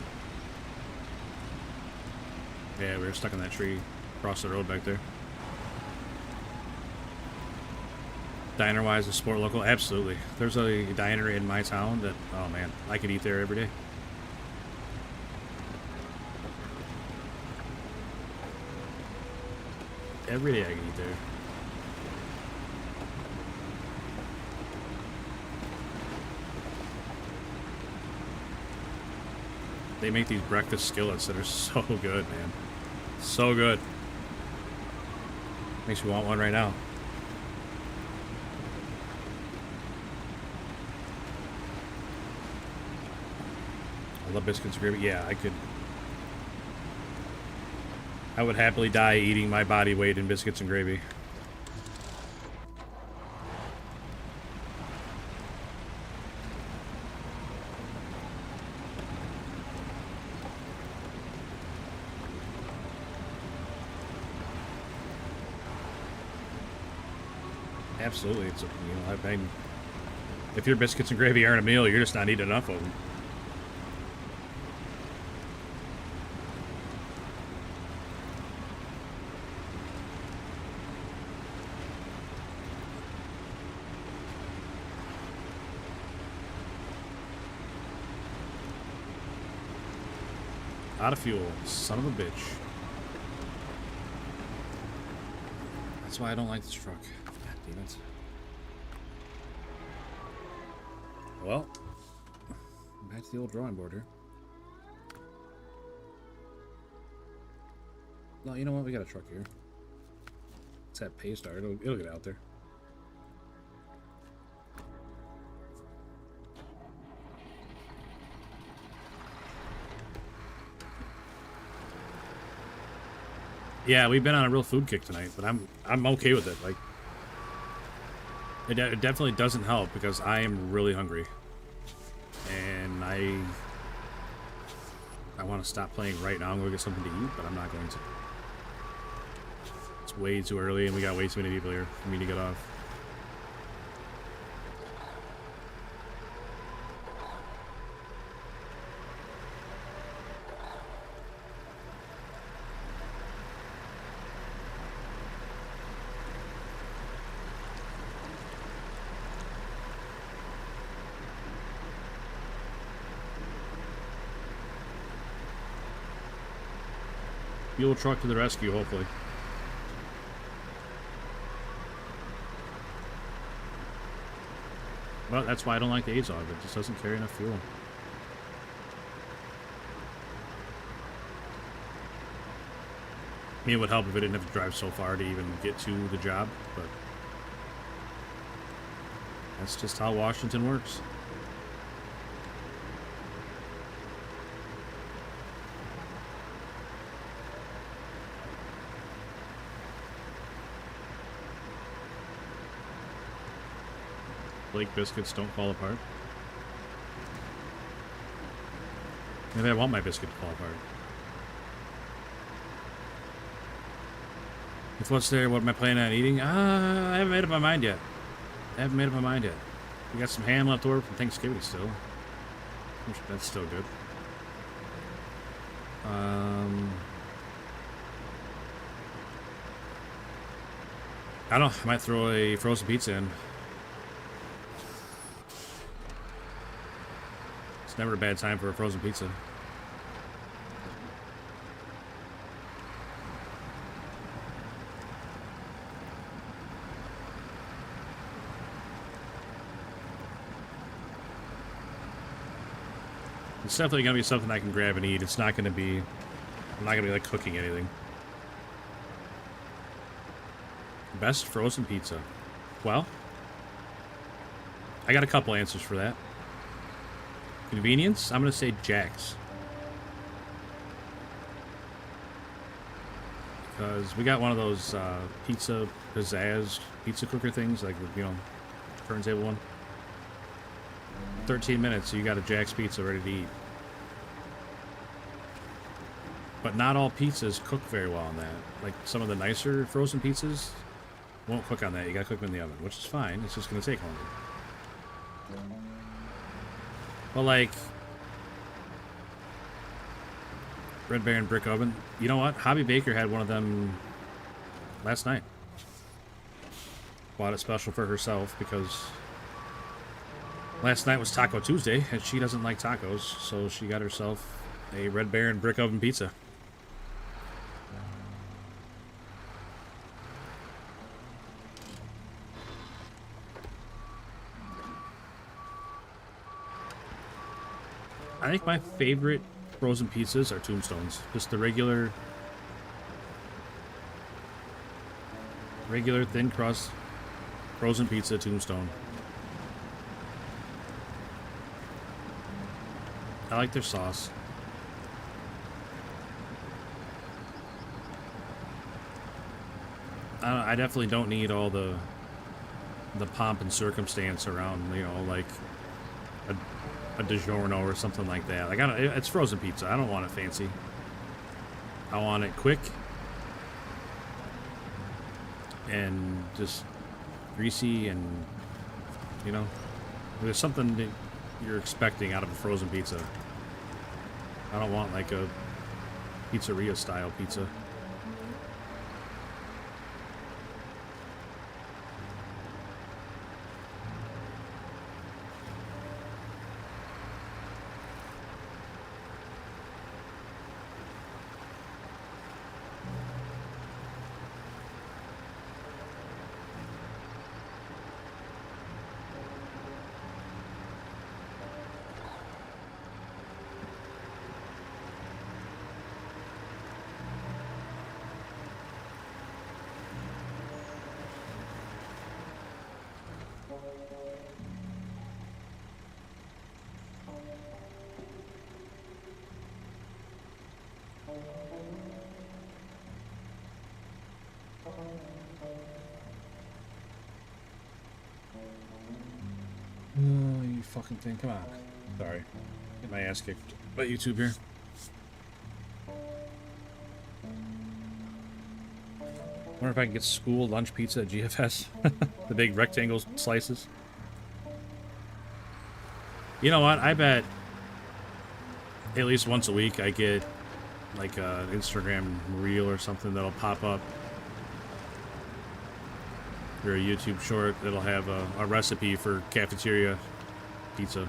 Yeah, we were stuck on that tree across the road back there. Diner-wise, a sport local? Absolutely. There's a diner in my town that, oh man, I could eat there every day. Every day I could eat there. They make these breakfast skillets that are so good, man. So good. Makes me want one right now. I love biscuits and gravy. Yeah, I would happily die eating my body weight in biscuits and gravy. Absolutely. It's, you know, if your biscuits and gravy aren't a meal, you're just not eating enough of them. Out of fuel, son of a bitch. That's why I don't like this truck. God damn it. Well, back to the old drawing board here. No, you know what? We got a truck here. It's that Paystar. It'll get out there. Yeah, we've been on a real food kick tonight, but I'm okay with it. Like, it definitely doesn't help because I am really hungry, and I want to stop playing right now and go get something to eat, but I'm not going to. It's way too early, and we got way too many people here for me to get off. Fuel truck to the rescue, hopefully. Well, that's why I don't like the Azog. It just doesn't carry enough fuel. I mean, it would help if it didn't have to drive so far to even get to the job, but that's just how Washington works. Blake biscuits don't fall apart. Maybe I want my biscuit to fall apart. If what's there, what am I planning on eating? I haven't made up my mind yet. We got some ham left over from Thanksgiving still. That's still good. I don't know. I might throw a frozen pizza in. Never a bad time for a frozen pizza. It's definitely gonna be something I can grab and eat. It's not gonna be, I'm not gonna be like cooking anything. Best frozen pizza. Well, I got a couple answers for that. Convenience? I'm going to say Jack's. Because we got one of those pizza pizzazz pizza cooker things, like, you know, turntable one. 13 minutes, so you got a Jack's pizza ready to eat. But not all pizzas cook very well on that. Like, some of the nicer frozen pizzas won't cook on that. You got to cook them in the oven, which is fine. It's just going to take longer. Well, like Red Baron brick oven. You know what? Hobby Baker had one of them last night. Bought it special for herself because last night was Taco Tuesday and she doesn't like tacos, so she got herself a Red Baron brick oven pizza. I think my favorite frozen pizzas are Tombstones. Just the regular thin crust frozen pizza Tombstone. I like their sauce. I definitely don't need all the pomp and circumstance around, you know, like a DiGiorno or something like that. Like, it's frozen pizza. I don't want it fancy. I want it quick and just greasy, and, you know, there's something that you're expecting out of a frozen pizza. I don't want like a pizzeria style pizza. Oh, you fucking thing. Come on. Sorry. Get my ass kicked by YouTube here. Wonder if I can get school lunch pizza at GFS. The big rectangle slices. You know what? I bet at least once a week I get like an Instagram reel or something that'll pop up. Or a YouTube short that'll have a recipe for cafeteria pizza.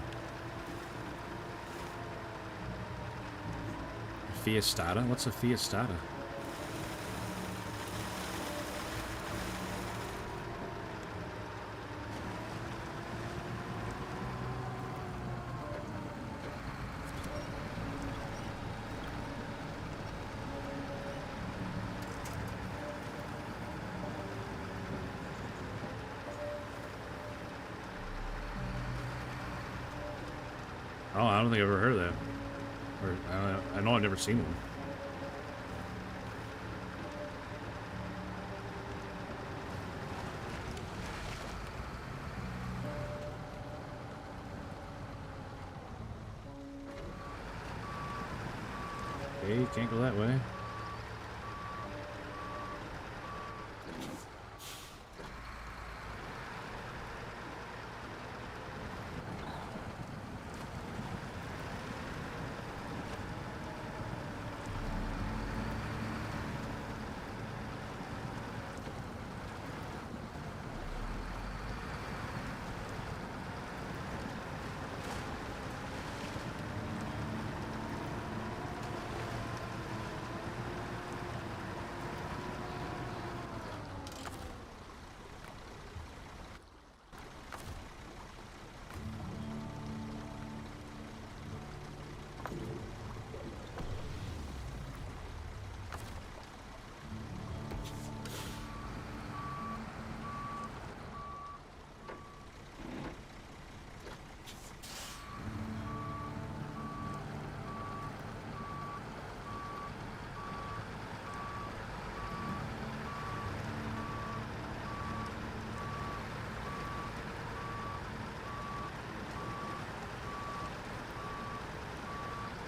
Fiestada? What's a fiestada? Oh, I don't think I've ever heard of that. Or I know I've never seen one. Okay, can't go that way.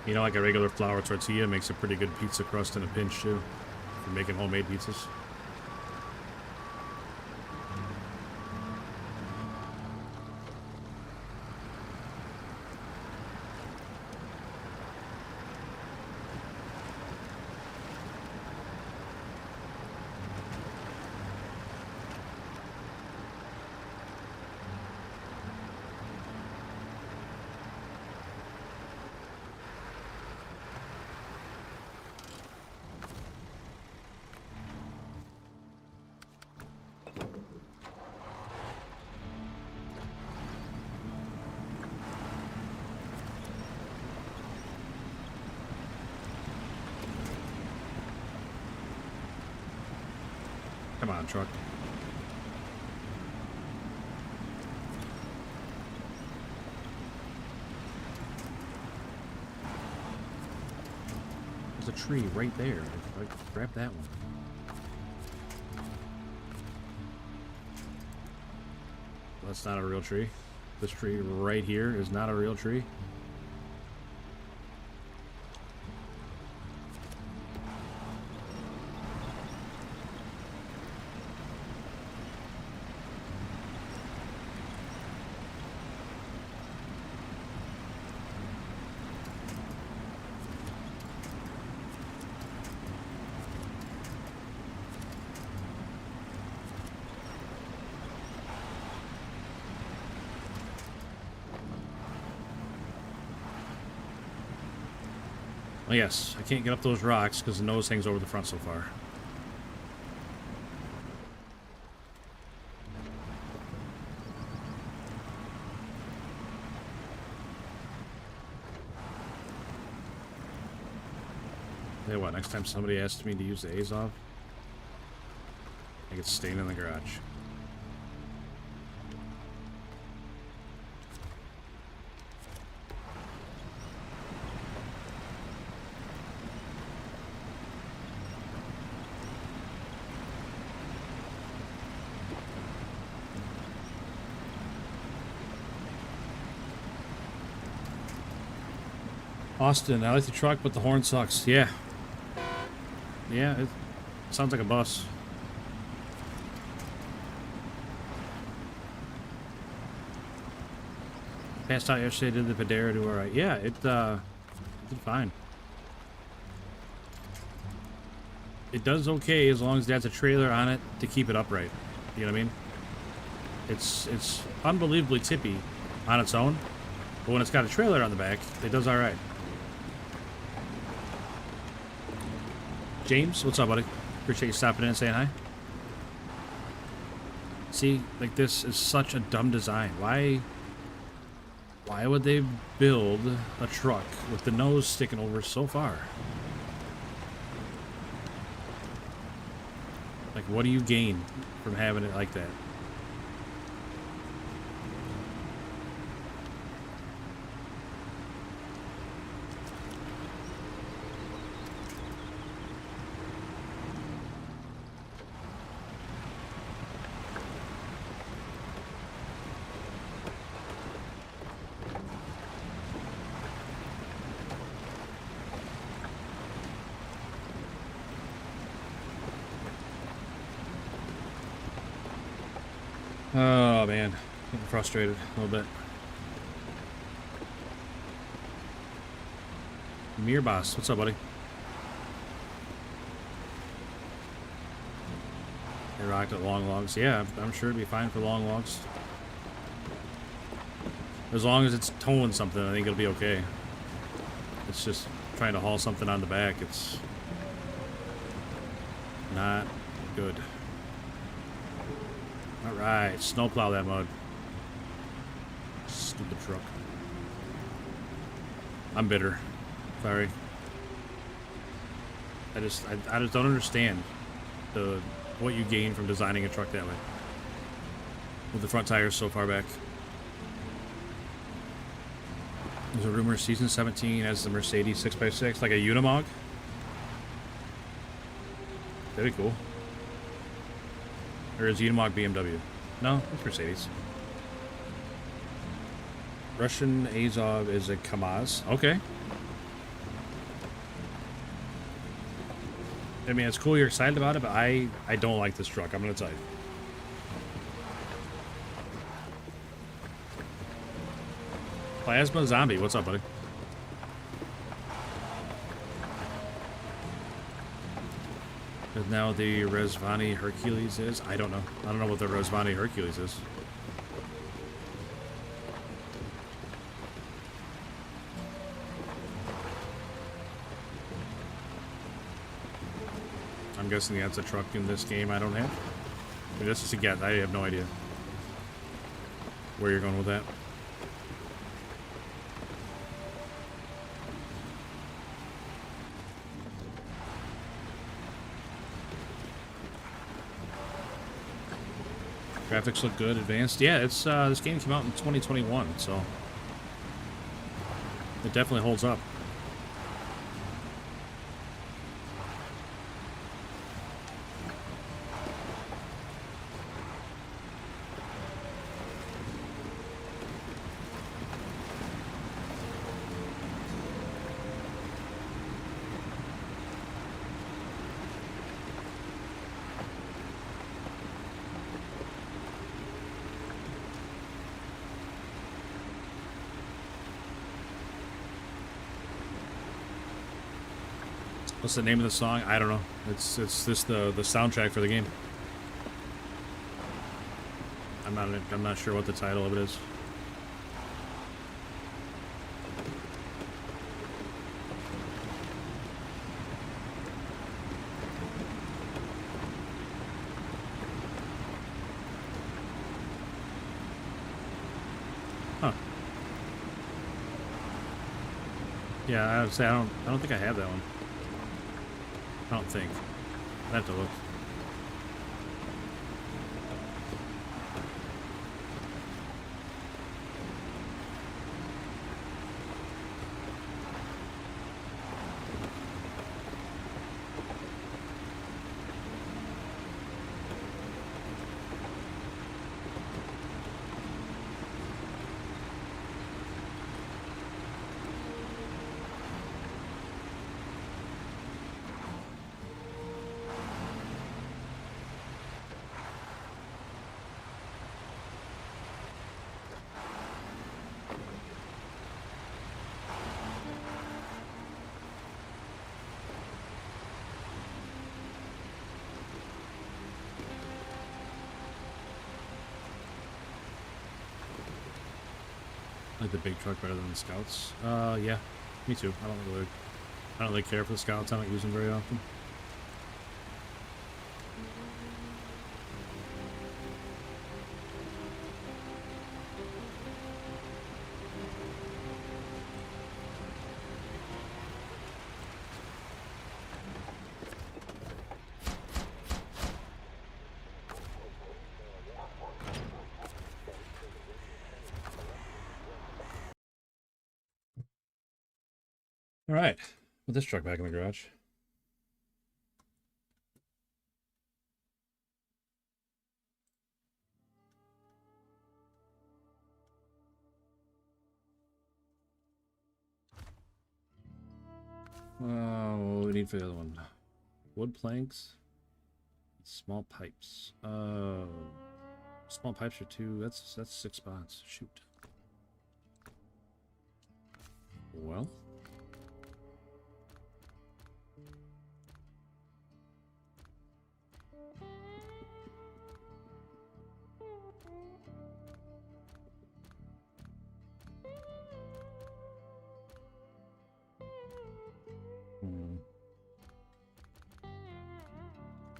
You know, like a regular flour tortilla makes a pretty good pizza crust in a pinch, too, for making homemade pizzas. Come on, truck. There's a tree right there. Grab that one. That's not a real tree. This tree right here is not a real tree. Well, yes, I can't get up those rocks because the nose hangs over the front so far. Hey, what? Next time somebody asks me to use the Azov, I get staying in the garage. Austin, I like the truck, but the horn sucks. Yeah. Yeah, it sounds like a bus. Passed out yesterday, did the Padera do alright. Yeah, it did fine. It does okay as long as it has a trailer on it to keep it upright. You know what I mean? It's unbelievably tippy on its own, but when it's got a trailer on the back, it does alright. James, what's up, buddy? Appreciate you stopping in and saying hi. See, like, this is such a dumb design. Why would they build a truck with the nose sticking over so far? Like, what do you gain from having it like that? Oh, man. Getting frustrated a little bit. Mir Boss, what's up, buddy? They rocked at long logs. Yeah, I'm sure it'd be fine for long logs. As long as it's towing something, I think it'll be okay. It's just trying to haul something on the back. It's not good. Alright, snowplow that mud. Stupid truck. I'm bitter. Sorry. I just don't understand what you gain from designing a truck that way. With the front tires so far back. There's a rumor season 17 has the Mercedes 6x6, like a Unimog. That'd be cool. Or is Unimog BMW? No, it's Mercedes. Russian Azov is a Kamaz. Okay. I mean, it's cool you're excited about it, but I don't like this truck. I'm going to tell you. Plasma Zombie, what's up, buddy? And now the Rezvani Hercules is? I don't know. I don't know what the Rezvani Hercules is. I'm guessing that's a truck in this game I don't have. I mean, that's just a guess. I have no idea where you're going with that. Graphics look good, advanced. Yeah, it's this game came out in 2021, so it definitely holds up. What's the name of the song? I don't know. It's just the soundtrack for the game. I'm not sure what the title of it is. Huh. Yeah, I would say I don't think I have that one. I don't think. I have to look. I like the big truck better than the Scouts. Yeah, me too. I don't really care for the Scouts. I don't use them very often. All right, put this truck back in the garage. What do we need for the other one? Wood planks, small pipes. Small pipes are two. That's 6 spots. Shoot. Well.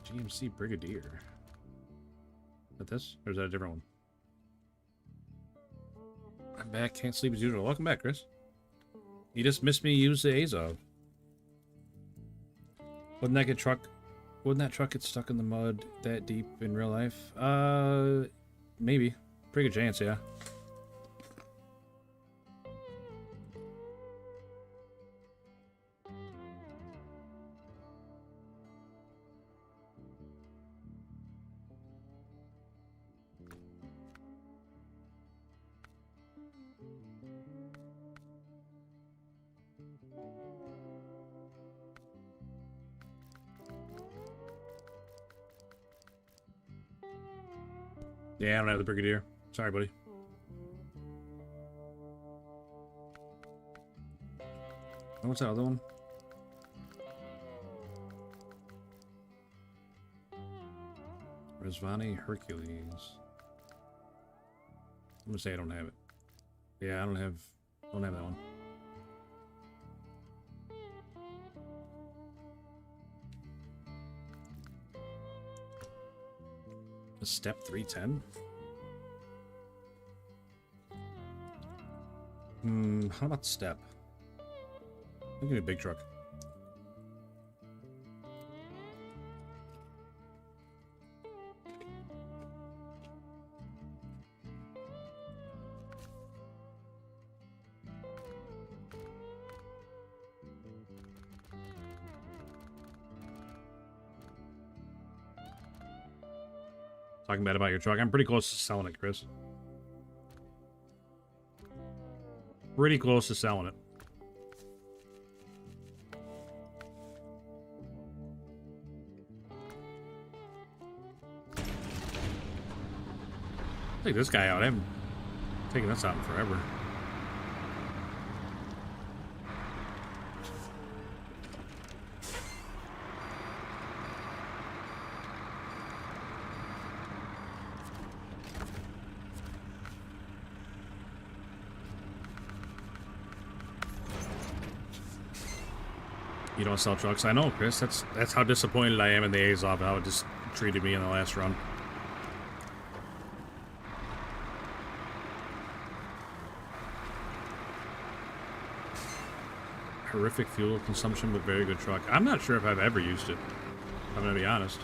GMC Brigadier. Is that this? Or is that a different one? I'm back. Can't sleep as usual. Welcome back, Chris. You just missed me use the Azov. Wouldn't that truck get stuck in the mud that deep in real life? Maybe. Pretty good chance, yeah. Yeah, I don't have the Brigadier. Sorry, buddy. And what's that other one? Resvani Hercules. I'm gonna say I don't have it. Yeah, I don't have that one. A step 310? How about step? I'll give me a big truck. Talking bad about your truck. I'm pretty close to selling it, Chris. Pretty close to selling it. Take this guy out. I haven't taken this out in forever. You don't sell trucks. I know, Chris. That's how disappointed I am in the Azov, how it just treated me in the last run. Horrific fuel consumption, but very good truck. I'm not sure if I've ever used it. I'm gonna be honest.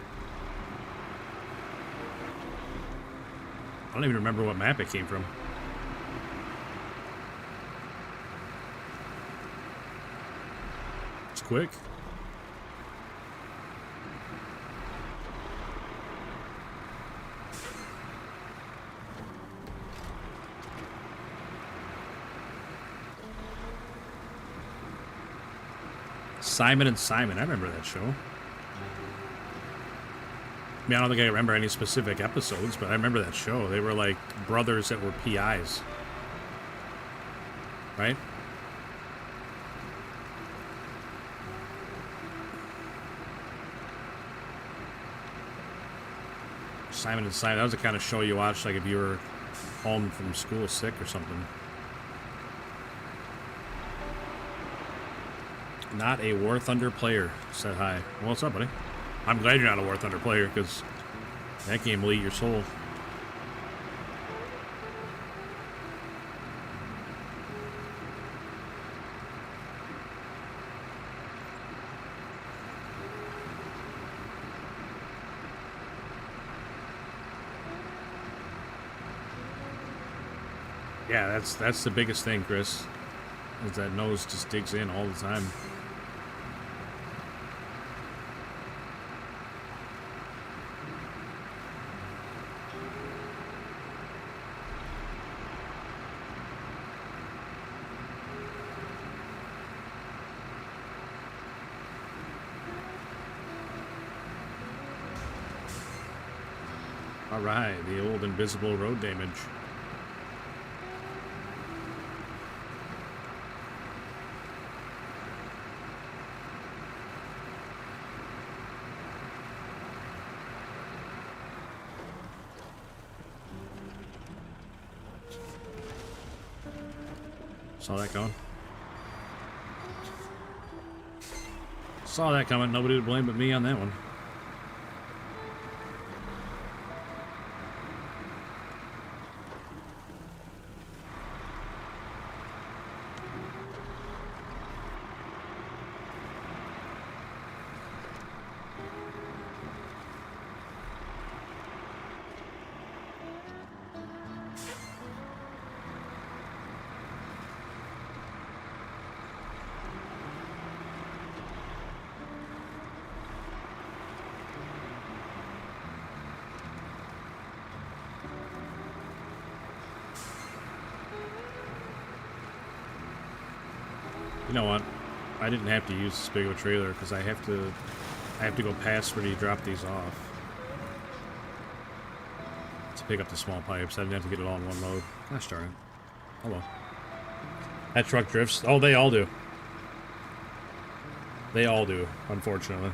I don't even remember what map it came from. It's quick. Simon and Simon. I remember that show. I mean, I don't think I remember any specific episodes, but I remember that show. They were like brothers that were PIs. Right? Simon and Simon. That was the kind of show you watched, like if you were home from school sick or something. Not a War Thunder player, said hi. Well, what's up, buddy? I'm glad you're not a War Thunder player, because that game will eat your soul. Yeah, that's the biggest thing, Chris. Is that nose just digs in all the time. All right, the old invisible road damage. Saw that going. Saw that coming. Nobody to blame but me on that one. You know what? I didn't have to use this big of a trailer because I have to go past where you drop these off to pick up the small pipes. I didn't have to get it all in one load. Gosh darn it. Hello. That truck drifts. Oh, they all do. They all do, unfortunately.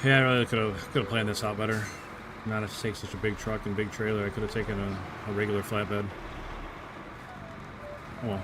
Yeah, I really could have planned this out better. Not have to take such a big truck and big trailer. I could have taken a regular flatbed. Oh well.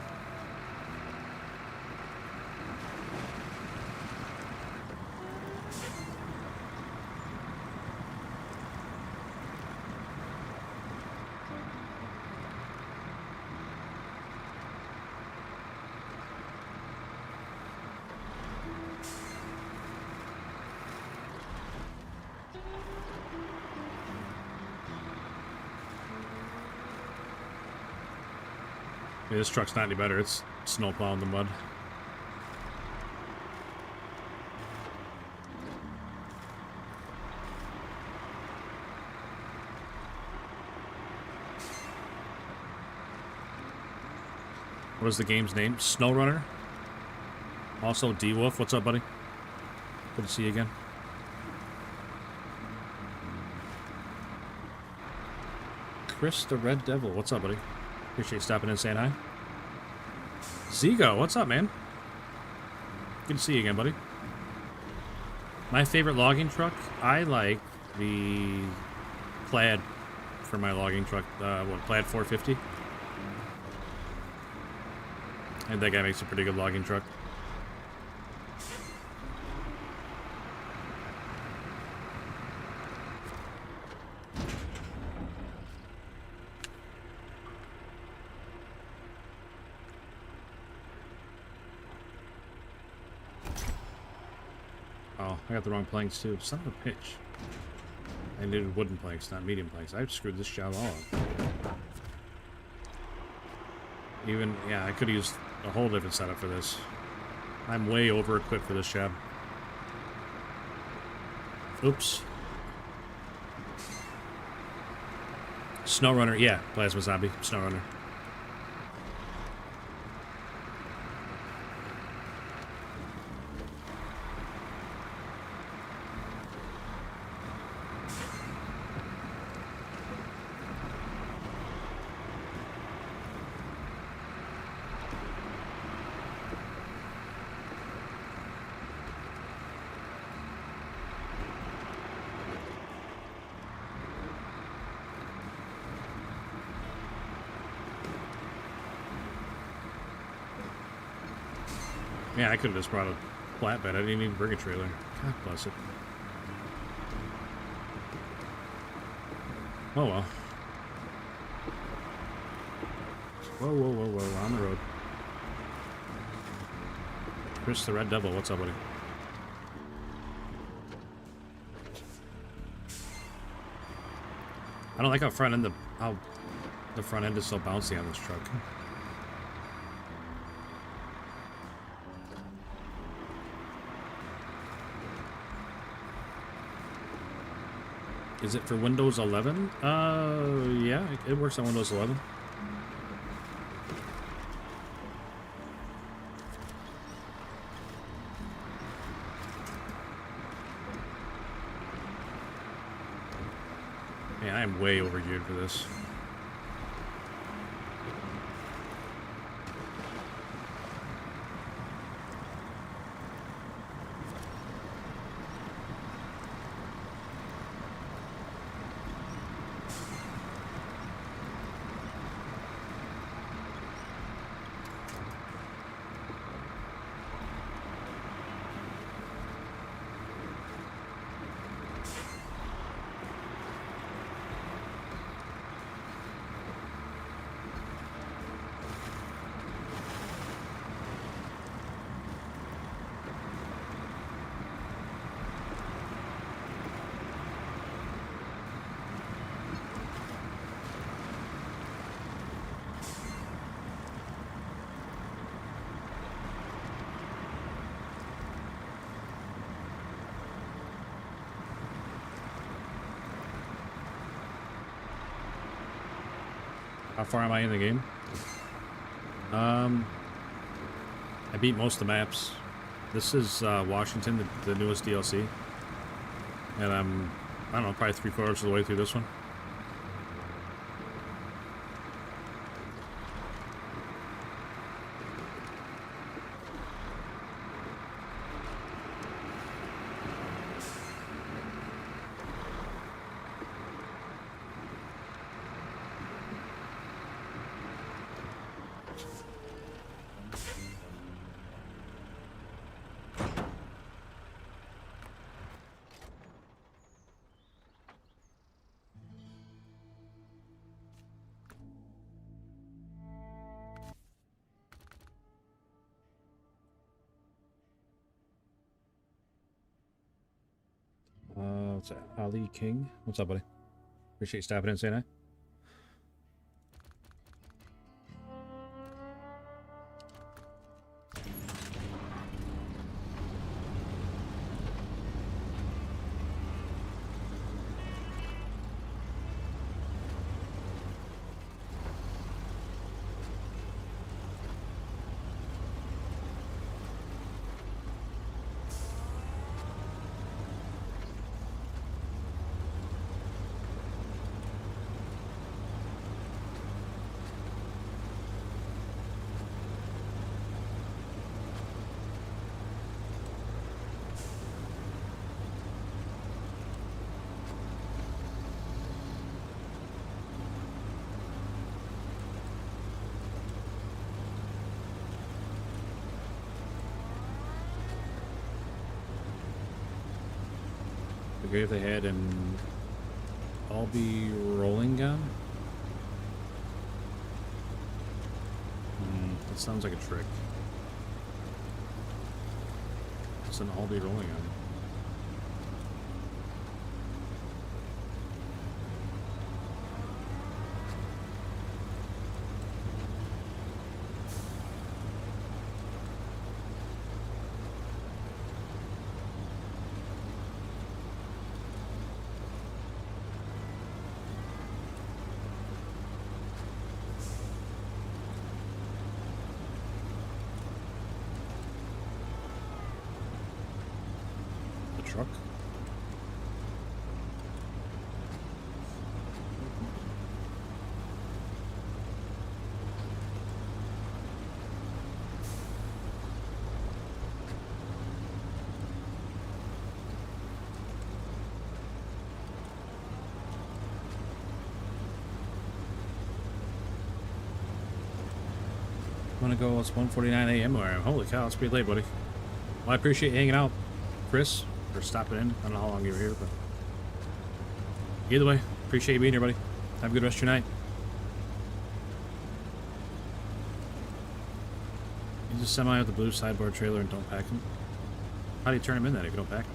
Yeah, this truck's not any better. It's snow plowing the mud. What is the game's name? SnowRunner. Also, D-Wolf. What's up, buddy? Good to see you again. Chris the Red Devil. What's up, buddy? Appreciate you stopping in and saying hi. Zigo. What's up, man? Good to see you again, buddy. My favorite logging truck? I like the Plaid for my logging truck. Plaid 450? I think that guy makes a pretty good logging truck. Oh, I got the wrong planks too. Son of a pitch. I needed wooden planks, not medium planks. I screwed this job all up. Even, yeah, I could have used a whole different setup for this. I'm way over equipped for this job. Oops. SnowRunner, yeah, Plasma Zombie, SnowRunner. Yeah, I could have just brought a flatbed. I didn't even need to bring a trailer. God bless it. Oh well. Whoa, whoa, whoa, whoa. On the road. Chris the Red Devil. What's up, buddy? I don't like how the front end is so bouncy on this truck. Is it for Windows 11? Yeah, it works on Windows 11. Yeah, I am way overgeared for this. How far am I in the game? I beat most of the maps. This is Washington, the newest DLC. And I don't know, probably 3/4 of the way through this one. What's that? Ali King? What's up, buddy? Appreciate you stopping in and saying hi. great if they had an all-be rolling gun. That sounds like a trick. It's an all-be rolling gun. Truck. Want to go? It's 1:49 a.m. Or holy cow, it's pretty late, buddy. Well, I appreciate you hanging out, Chris, for stopping in. I don't know how long you were here, but either way, appreciate you being here, buddy. Have a good rest of your night. You just semi with the blue sideboard trailer and don't pack them. How do you turn them in then if you don't pack them?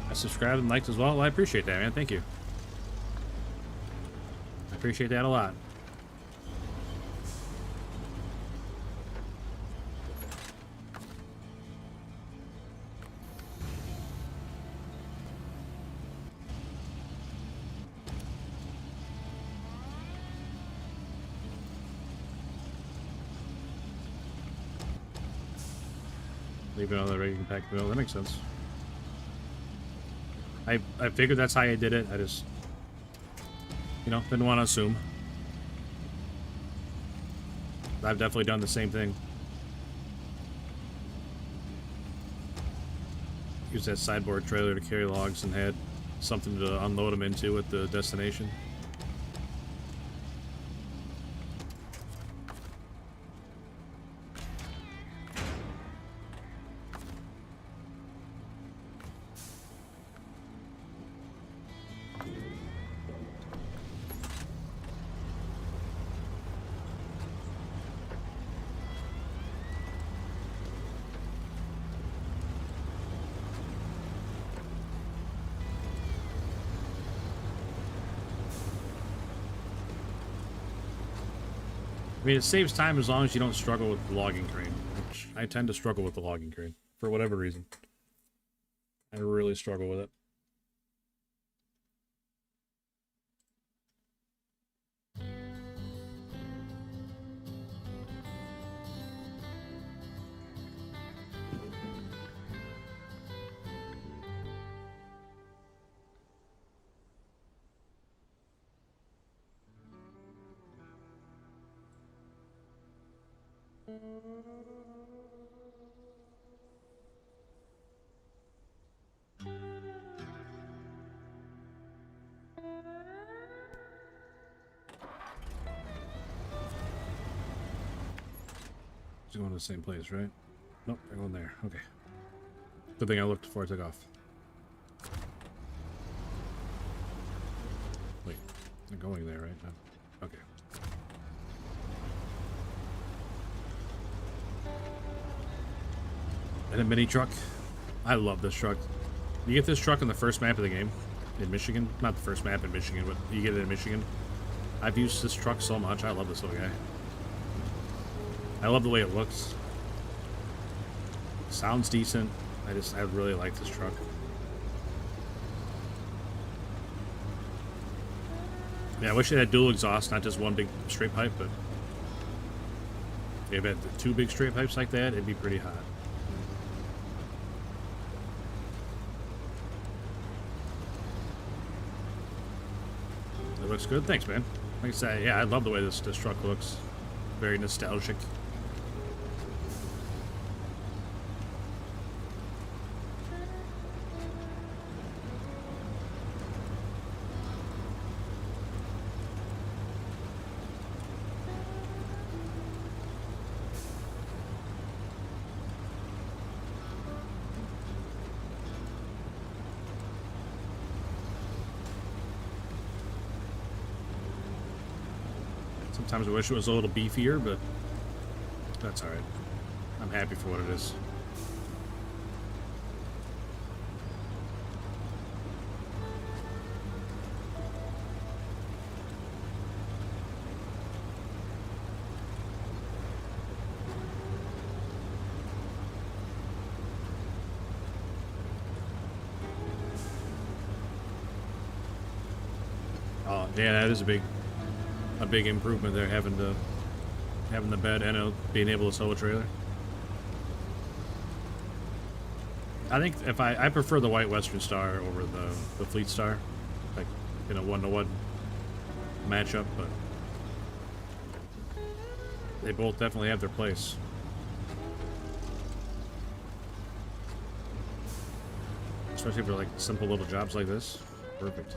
I subscribed and liked as well. Well, I appreciate that, man. Thank you. I appreciate that a lot. Leave it on the regular packed bill. That makes sense. I figured that's how you did it. I just, you know, didn't want to assume. I've definitely done the same thing. Used that sideboard trailer to carry logs and had something to unload them into at the destination. I mean, it saves time as long as you don't struggle with the logging crane, which I tend to struggle with the logging crane, for whatever reason. I really struggle with it. He's going to the same place, right? Nope, they're going there. Okay. Good thing I looked before I took off. Wait, they're going there, right? No. Okay. And a mini truck. I love this truck. You get this truck in the first map of the game in Michigan. Not the first map in Michigan, but you get it in Michigan. I've used this truck so much. I love this little guy. I love the way it looks. Sounds decent. I really like this truck. Yeah, I wish it had dual exhaust, not just one big straight pipe, but if it had two big straight pipes like that, it'd be pretty hot. It looks good. Thanks, man. Like I said, yeah, I love the way this truck looks. Very nostalgic. Sometimes I wish it was a little beefier, but that's alright. I'm happy for what it is. Oh, yeah, that is a big improvement there, having the bed and being able to tow a trailer. I think if I prefer the White Western Star over the Fleet Star, like in a 1-to-1 matchup, but they both definitely have their place. Especially for like simple little jobs like this. Perfect.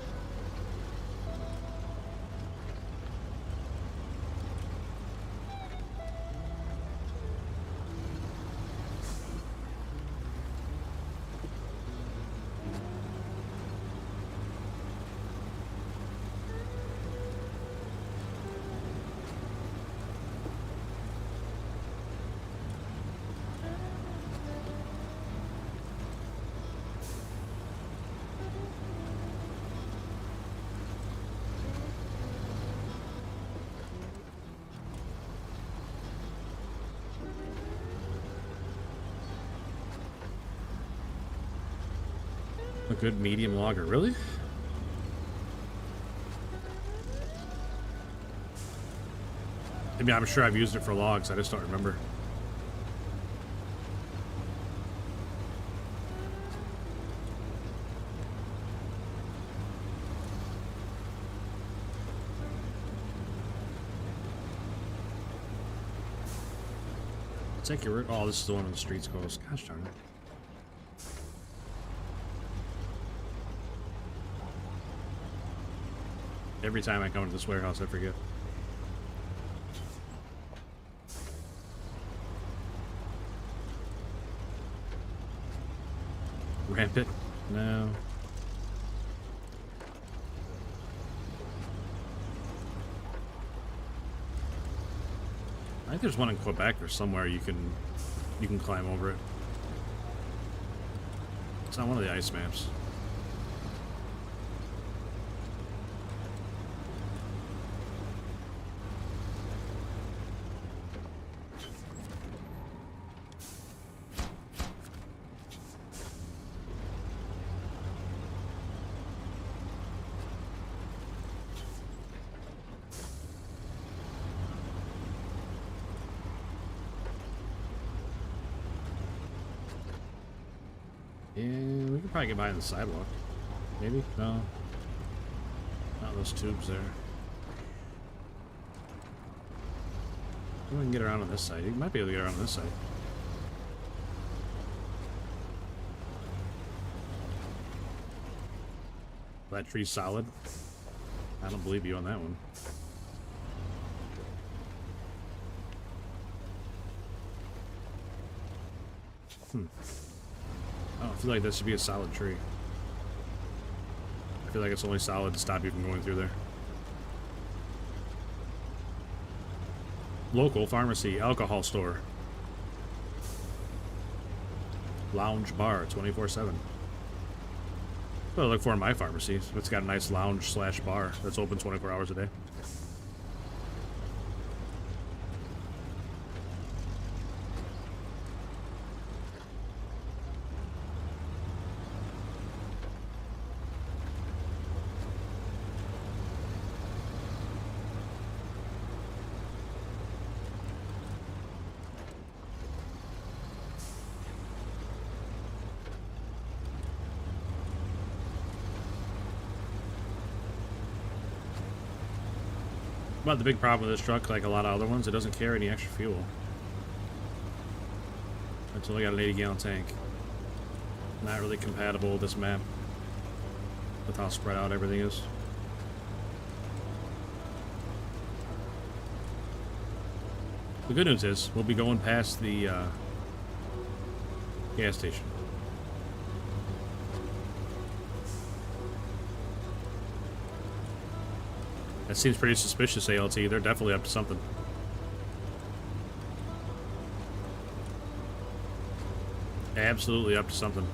A good medium lager, really? I mean, I'm sure I've used it for logs, I just don't remember. Take your... Oh, this is the one on the streets closed. Gosh darn it. Every time I come to this warehouse, I forget. Ramp it? No. I think there's one in Quebec or somewhere you can climb over it. It's on one of the ice maps. Yeah, we could probably get by on the sidewalk. Maybe? No. Not those tubes there. We can get around on this side. You might be able to get around on this side. That tree's solid. I don't believe you on that one. I feel like that should be a solid tree. I feel like it's only solid to stop you from going through there. Local pharmacy, alcohol store. Lounge bar, 24/7. What I look for in my pharmacy. It's got a nice lounge slash bar that's open 24 hours a day. But the big problem with this truck, like a lot of other ones, it doesn't carry any extra fuel. It's only got an 80-gallon tank. Not really compatible with this map, with how spread out everything is. The good news is, we'll be going past the gas station. That seems pretty suspicious, ALT. They're definitely up to something. Absolutely up to something.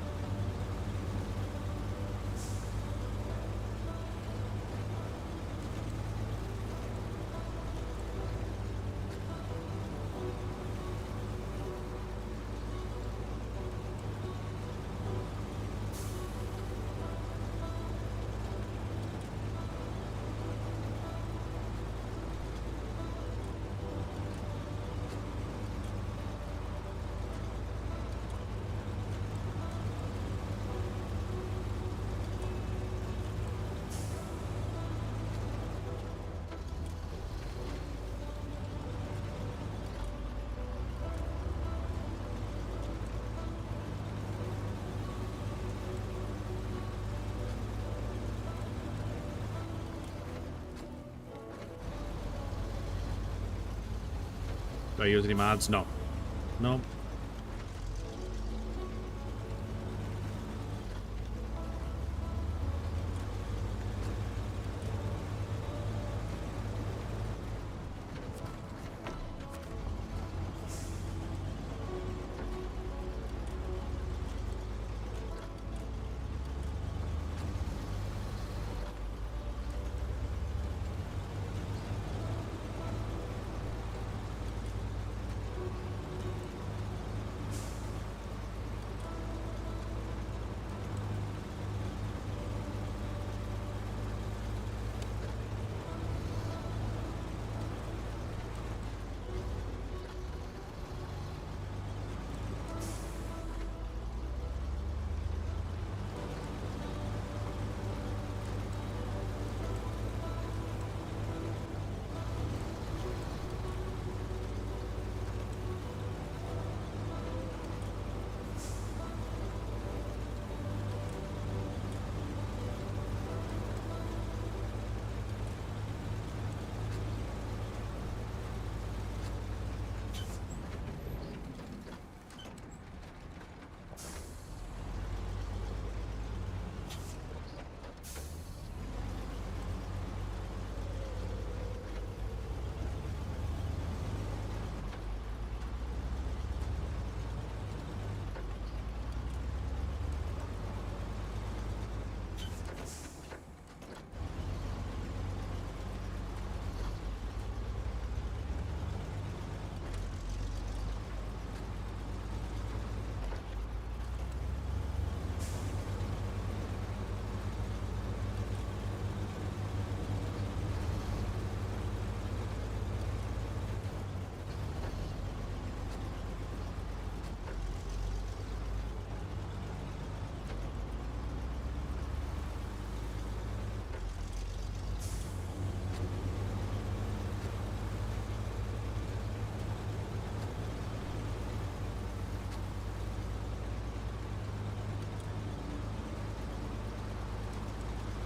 Do I use any mods? No. No.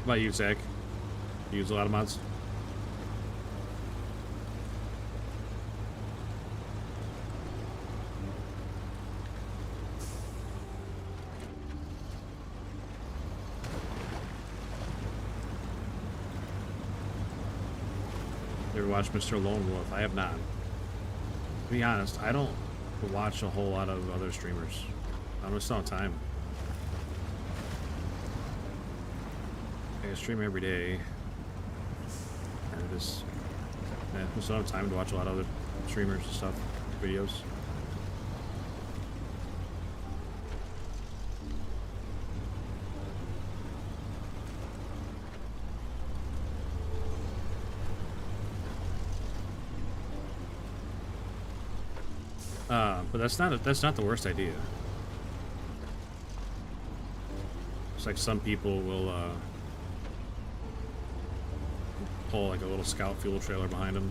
How about you, Zach? You use a lot of mods? You ever watch Mr. Lone Wolf? I have not. To be honest, I don't watch a whole lot of other streamers. I just don't have time. I stream every day. And just, yeah, just don't have time to watch a lot of other streamers and stuff, videos. But that's not the worst idea. It's like some people will pull like a little scout fuel trailer behind him.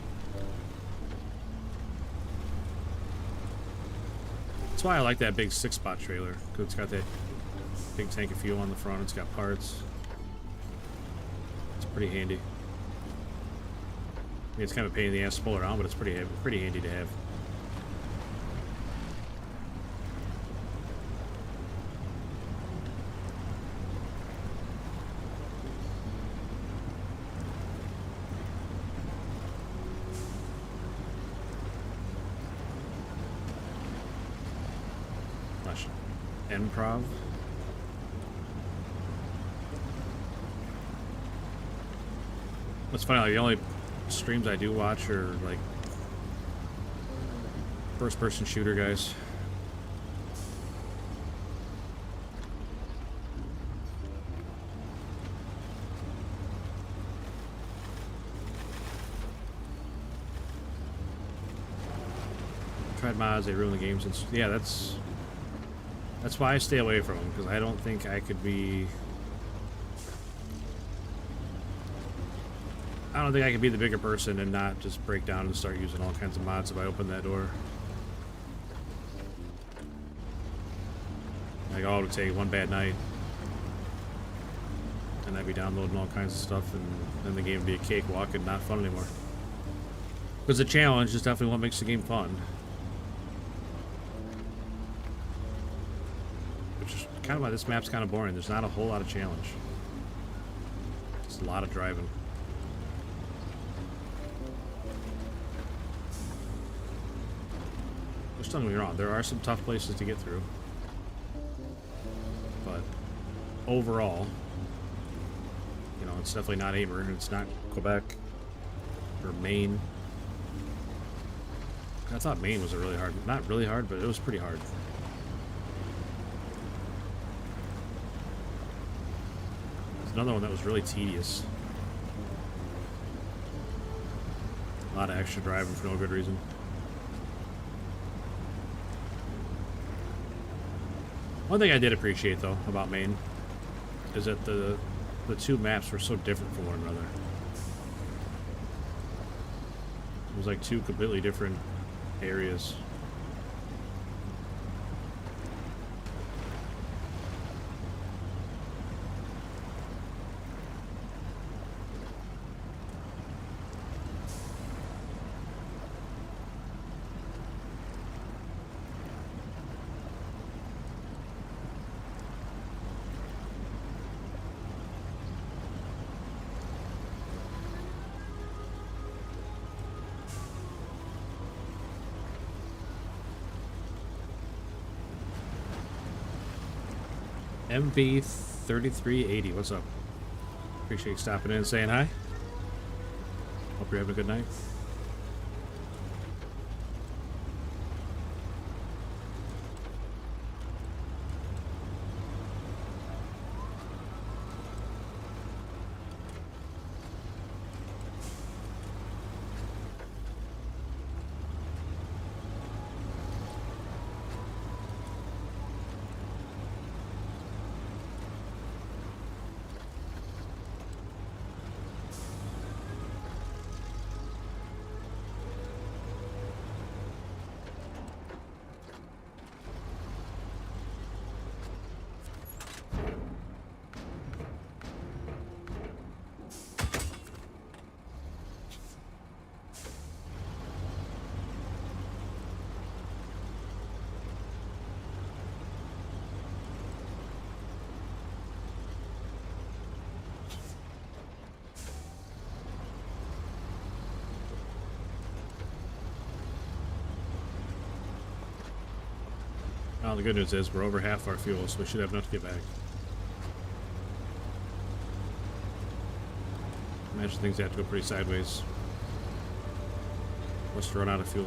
That's why I like that big 6-spot trailer, because it's got that big tank of fuel on the front. It's got parts. It's pretty handy. I mean, it's kind of a pain in the ass to pull around, but it's pretty handy to have. Improv. It's funny, like the only streams I do watch are like first-person shooter guys. Tried mods, they ruin the games, and yeah, that's why I stay away from them, because I don't think I could be... I don't think I could be the bigger person and not just break down and start using all kinds of mods if I open that door. Like, oh, it would take one bad night, and I'd be downloading all kinds of stuff, and then the game would be a cakewalk and not fun anymore. Because the challenge is definitely what makes the game fun. Kind of why this map's kind of boring. There's not a whole lot of challenge. It's a lot of driving. Which, don't get me wrong, there are some tough places to get through. But overall, you know, it's definitely not Amer. It's not Quebec or Maine. I thought Maine was a really hard, not really hard, but it was pretty hard. Another one that was really tedious. A lot of extra driving for no good reason. One thing I did appreciate, though, about Maine is that the two maps were so different from one another. It was like two completely different areas. MB3380, what's up? Appreciate you stopping in and saying hi. Hope you're having a good night. Well, the good news is we're over half our fuel, so we should have enough to get back. Imagine things have to go pretty sideways. Let's run out of fuel.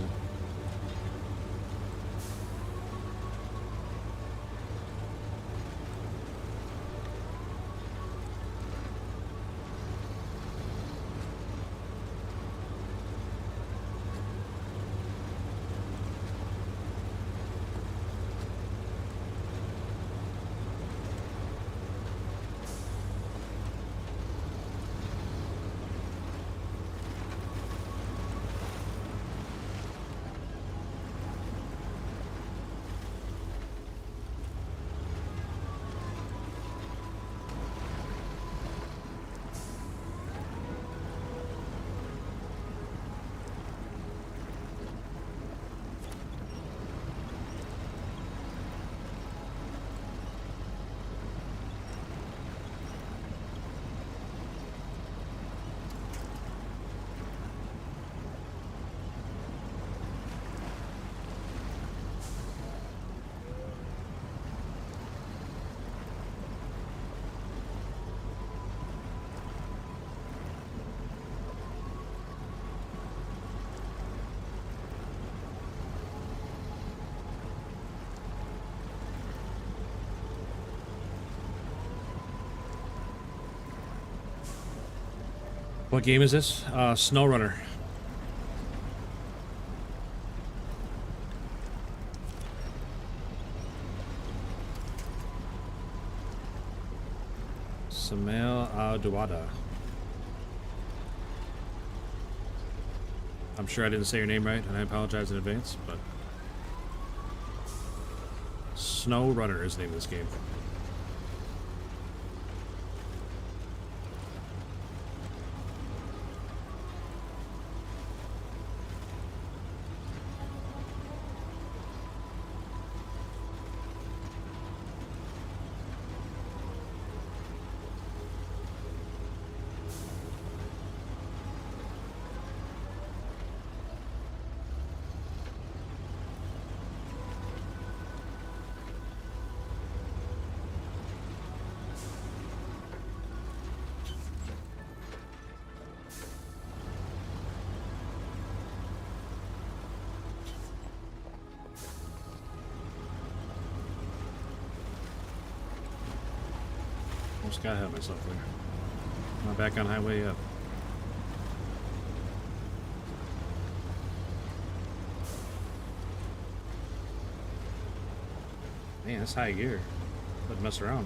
What game is this? SnowRunner. Samael Al-Dawada. I'm sure I didn't say your name right, and I apologize in advance, but... SnowRunner is the name of this game. Almost got ahead of myself there. I'm back on highway up. Man, that's high gear. Doesn't mess around.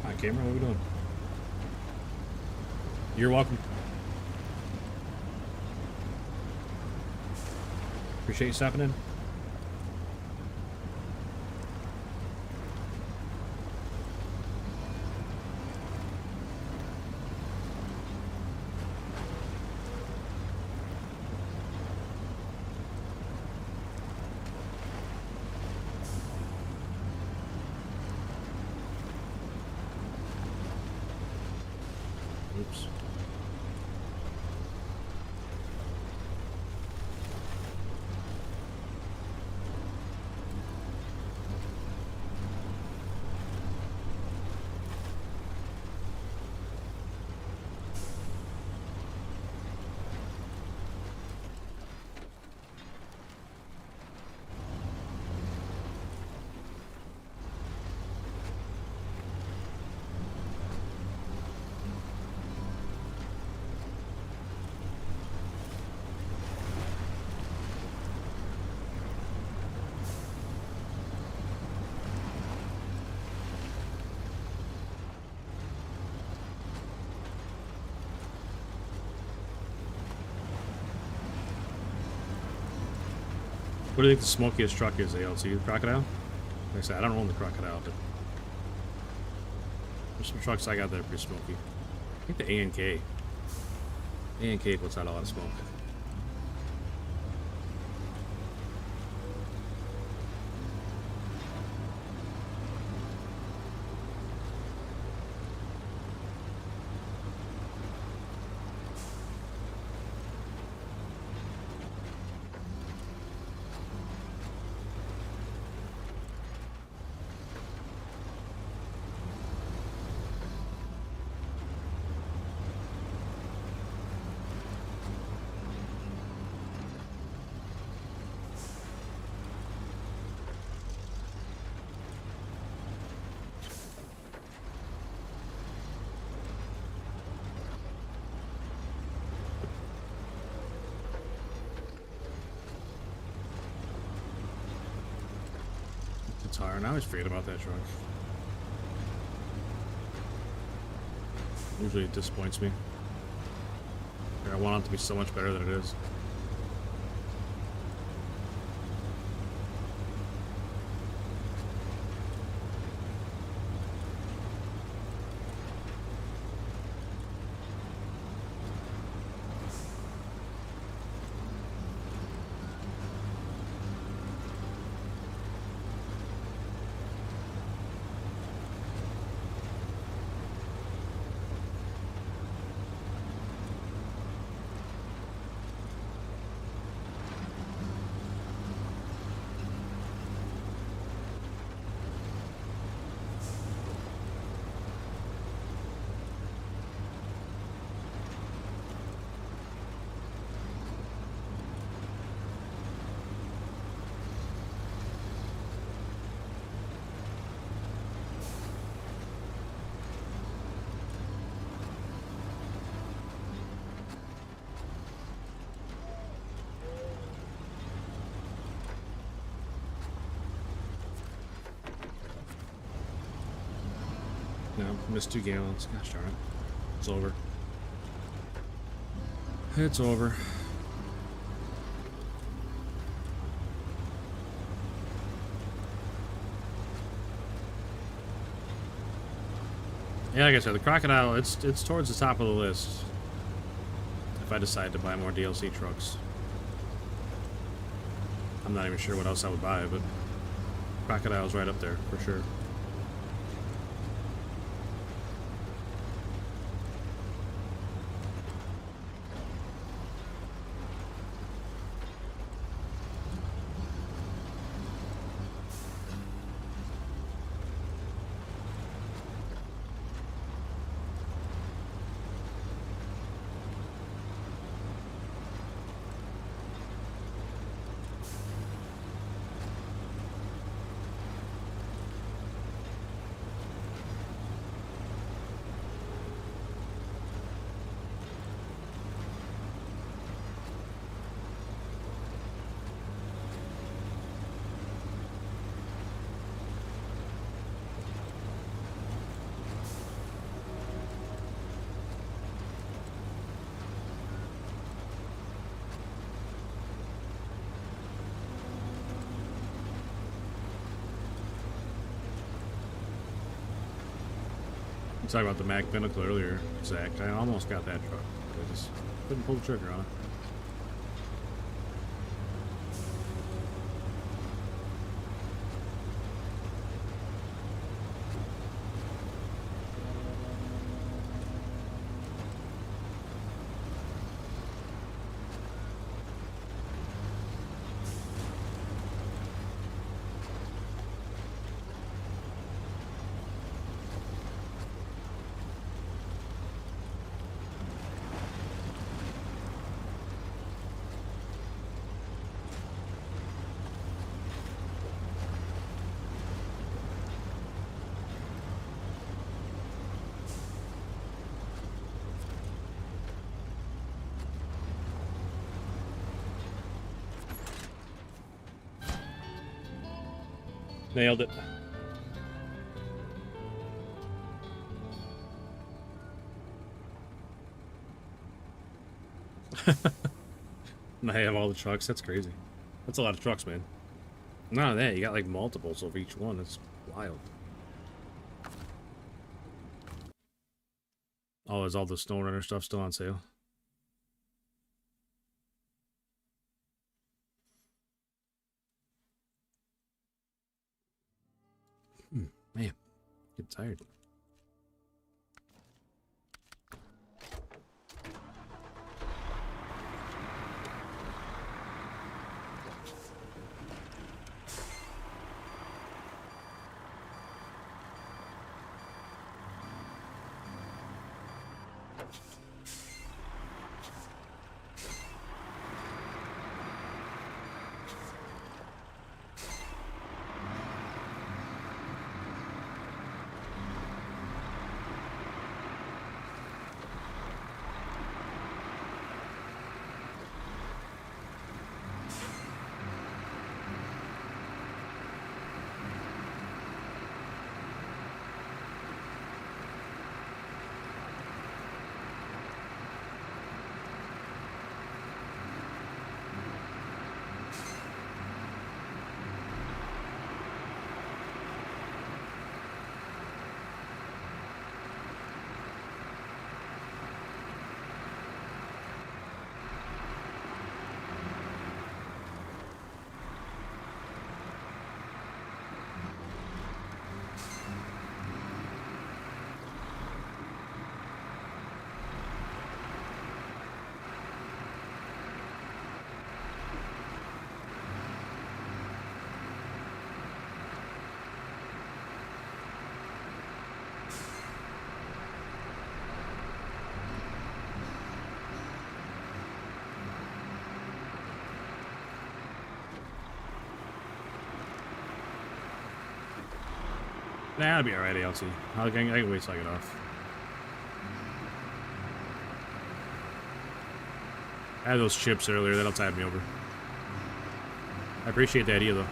Hi, camera. What are we doing? You're welcome. Appreciate you stopping in. Oops. What do you think the smokiest truck is, ALT? The Crocodile? Like I said, I don't own the Crocodile, but there's some trucks I got that are pretty smoky. I think the A&K. A&K puts out a lot of smoke. Tire, and I always forget about that truck. Usually it disappoints me. I want it to be so much better than it is. Missed 2 gallons. Gosh darn it. It's over. It's over. Yeah, like I said, the crocodile, it's towards the top of the list. If I decide to buy more DLC trucks. I'm not even sure what else I would buy, but crocodile's right up there for sure. Talking about the Mac Pinnacle earlier, Zach. I almost got that truck, but I just couldn't pull the trigger on it. Nailed it. And I have all the trucks. That's crazy. That's a lot of trucks, man. None of that. You got like multiples of each one. It's wild. Oh, is all the SnowRunner stuff still on sale? Man, get tired. Nah, I'll be alright, ALT. I can wait till I get off. I had those chips earlier, that'll tide me over. I appreciate the idea, though.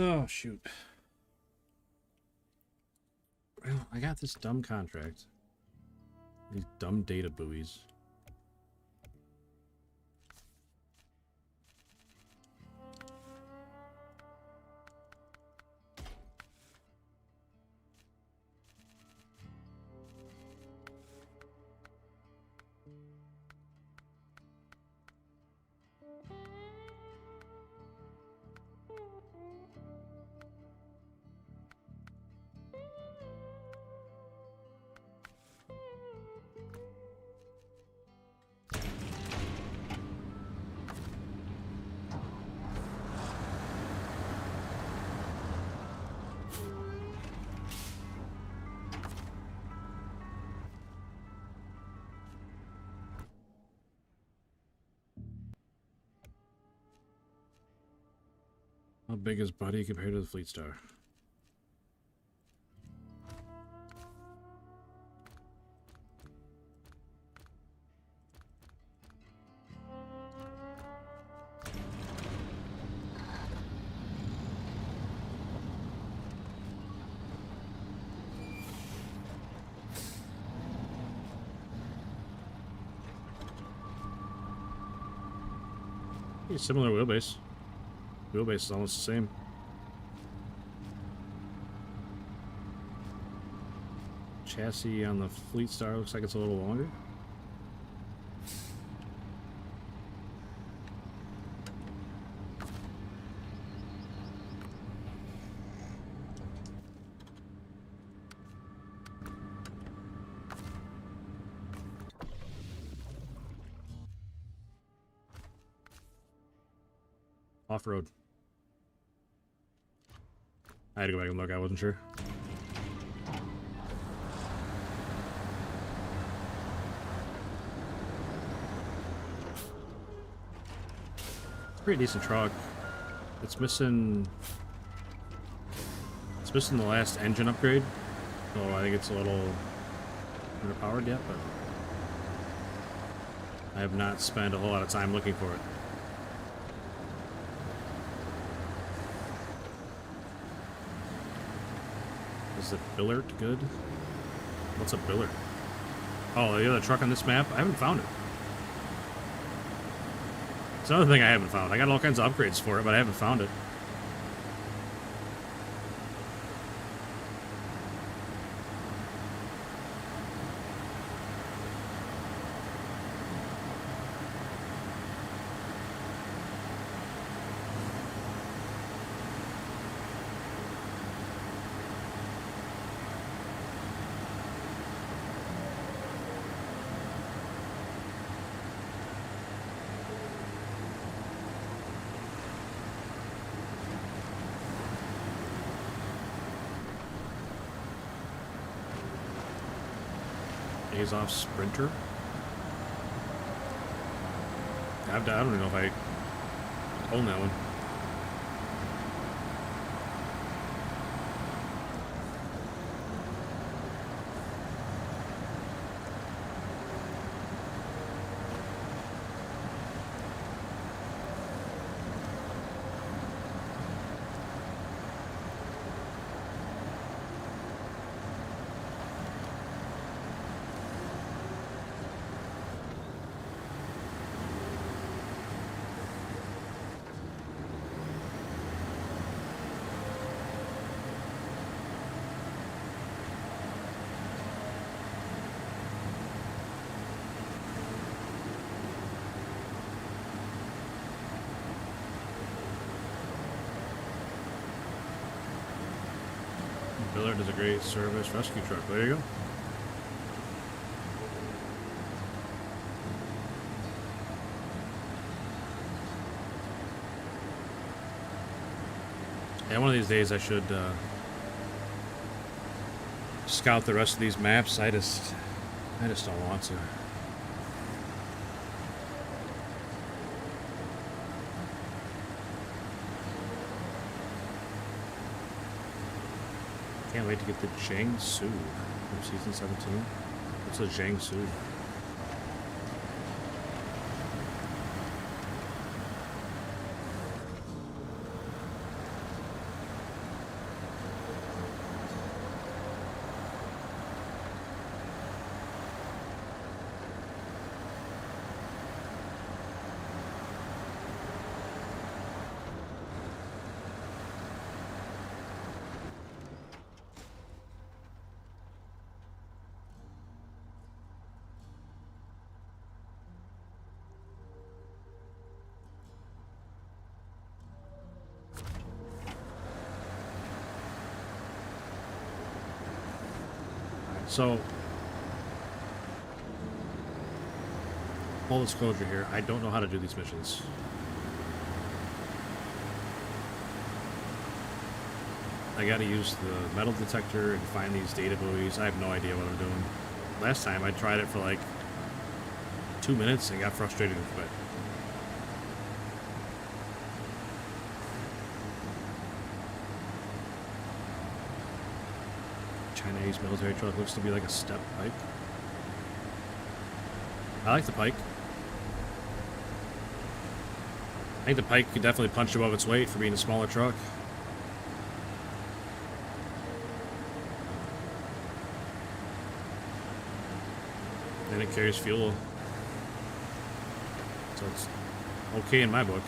Oh, shoot. Well, I got this dumb contract. These dumb data buoys. How big is Buddy compared to the Fleet Star? Yeah, similar wheelbase. Wheelbase is almost the same. Chassis on the Fleet Star looks like it's a little longer. Off-road. I had to go back and look, I wasn't sure. Pretty decent truck. It's missing the last engine upgrade. So I think it's a little underpowered yet, but I have not spent a whole lot of time looking for it. Is the billet good? What's a billet? Oh, the other truck on this map? I haven't found it. It's another thing I haven't found. I got all kinds of upgrades for it, but I haven't found it. Days off Sprinter. I don't even know if I own that one. Billard is a great service rescue truck. There you go. Yeah, one of these days I should scout the rest of these maps. I just don't want to. Can't wait to get the Jiangsu from season 17. What's a Jiangsu? So, full disclosure here, I don't know how to do these missions. I gotta use the metal detector and find these data buoys. I have no idea what I'm doing. Last time I tried it for like 2 minutes and got frustrated and quit. Chinese military truck looks to be like a step pike. I like the pike. I think the pike could definitely punch above its weight for being a smaller truck. And it carries fuel. So it's okay in my book.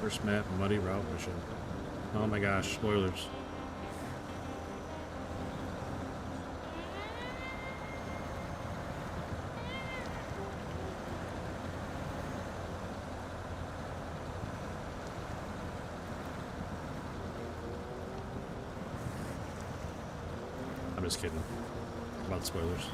First map, muddy route mission. Oh my gosh, spoilers. I'm just kidding about spoilers.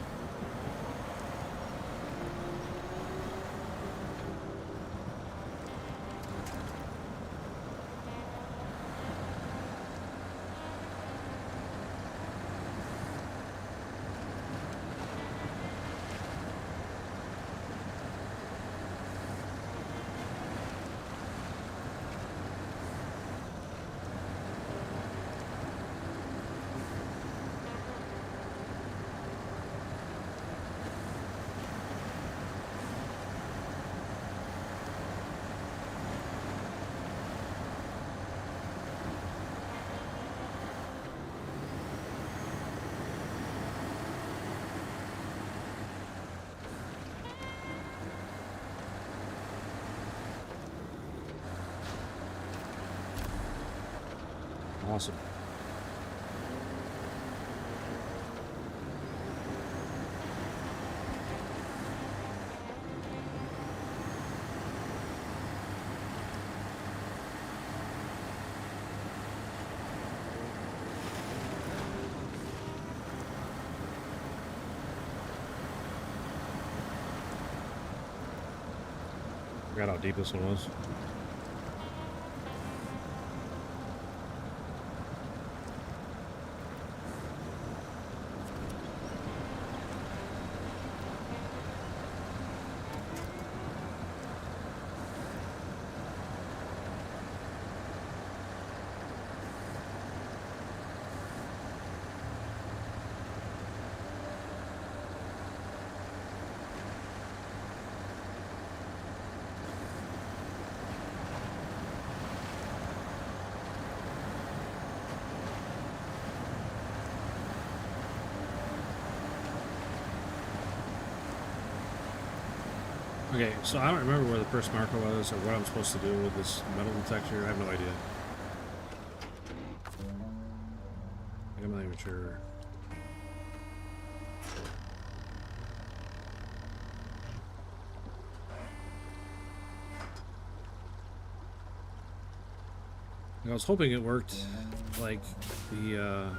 Awesome. Forgot how deep this one was. Okay, so I don't remember where the first marker was or what I'm supposed to do with this metal detector. I have no idea. Like, I'm not even sure. I was hoping it worked like the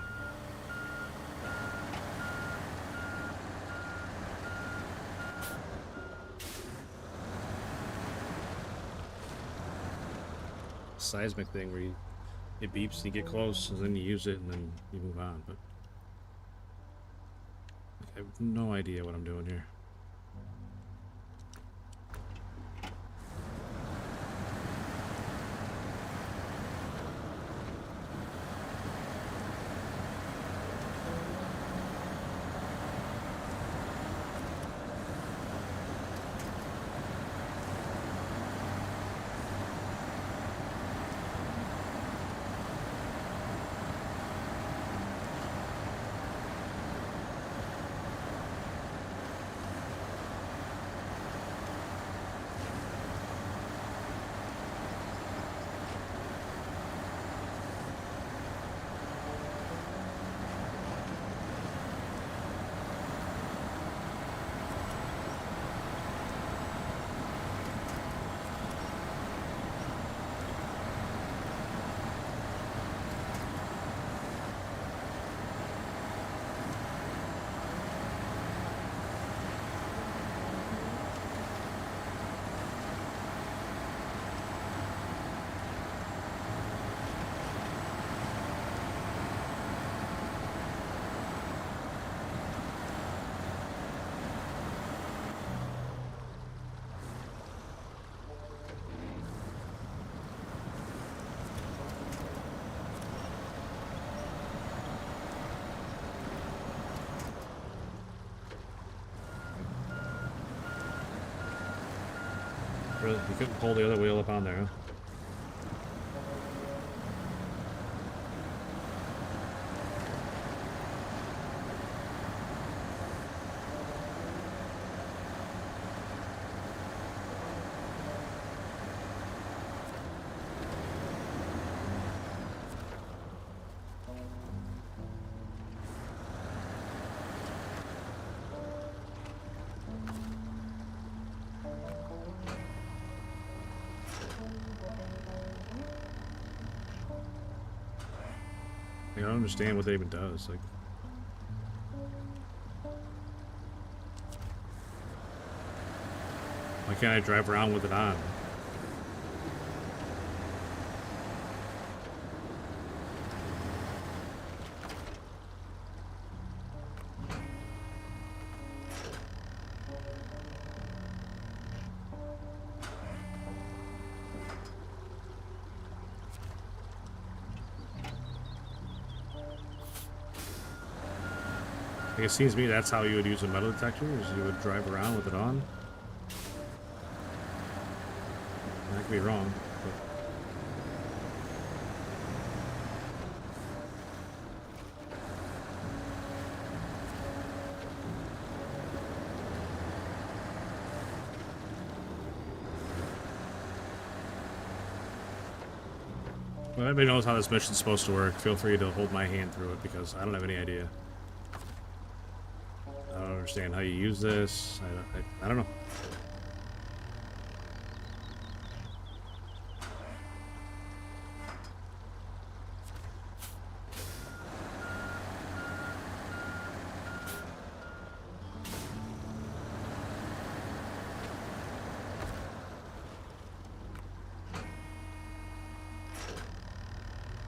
seismic thing where it beeps and you get close and then you use it and then you move on, but I have no idea what I'm doing here. Really, you couldn't pull the other wheel up on there, huh? I don't understand what that even does. Like, why can't I drive around with it on? Like, it seems to me that's how you would use a metal detector, is you would drive around with it on. I could be wrong, but... Well, everybody knows how this mission's supposed to work. Feel free to hold my hand through it, because I don't have any idea. I don't understand how you use this. I don't know.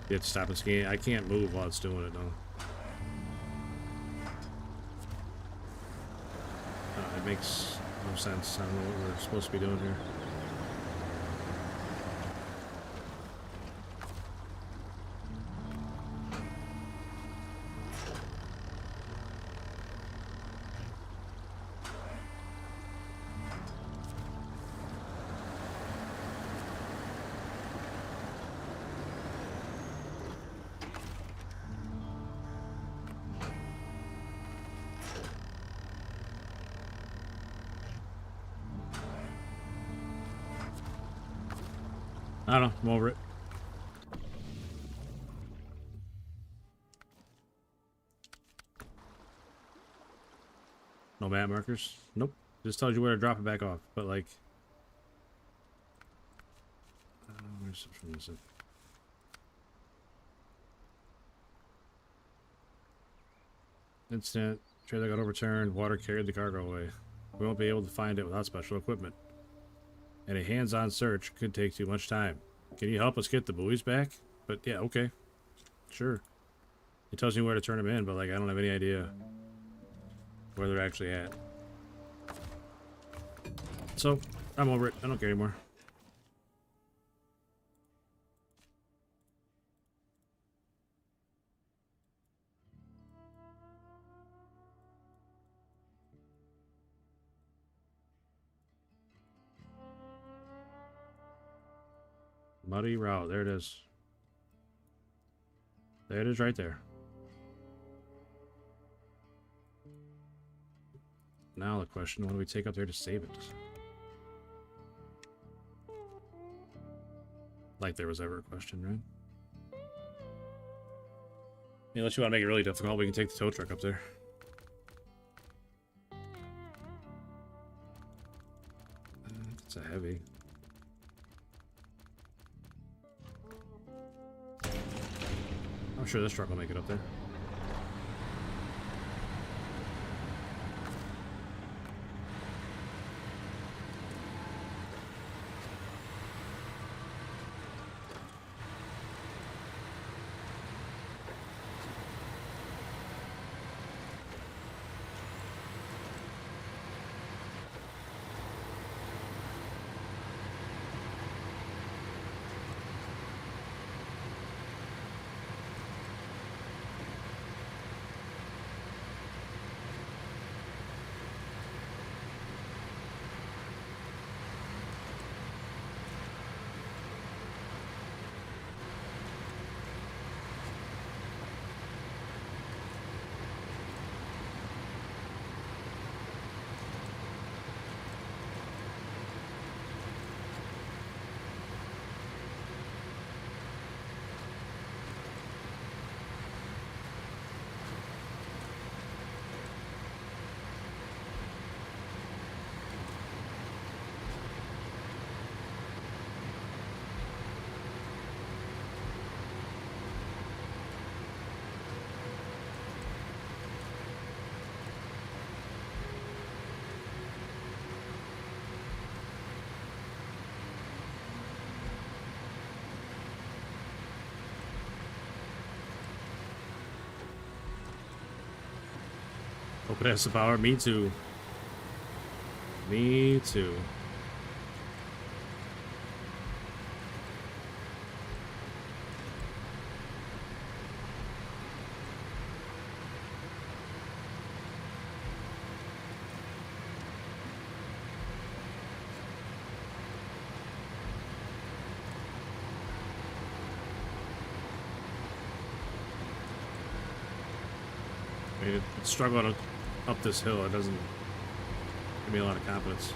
You have to stop and scan. I can't move while it's doing it, though. It makes no sense. I don't know what we're supposed to be doing here. I don't know. I'm over it. No map markers? Nope. Just tells you where to drop it back off. But like, where's it from? Is it? Instant. Trailer got overturned. Water carried the cargo away. We won't be able to find it without special equipment. And a hands-on search could take too much time. Can you help us get the buoys back? But yeah, okay. Sure. It tells me where to turn them in, but like I don't have any idea where they're actually at. So, I'm over it. I don't care anymore. Muddy route. There it is. There it is right there. Now the question, what do we take up there to save it? Like there was ever a question, right? Unless you want to make it really difficult, we can take the tow truck up there. It's a heavy. I'm sure this truck will make it up there. Hope it has the power. Me too. Me too. I mean, it's struggling up this hill. It doesn't give me a lot of confidence.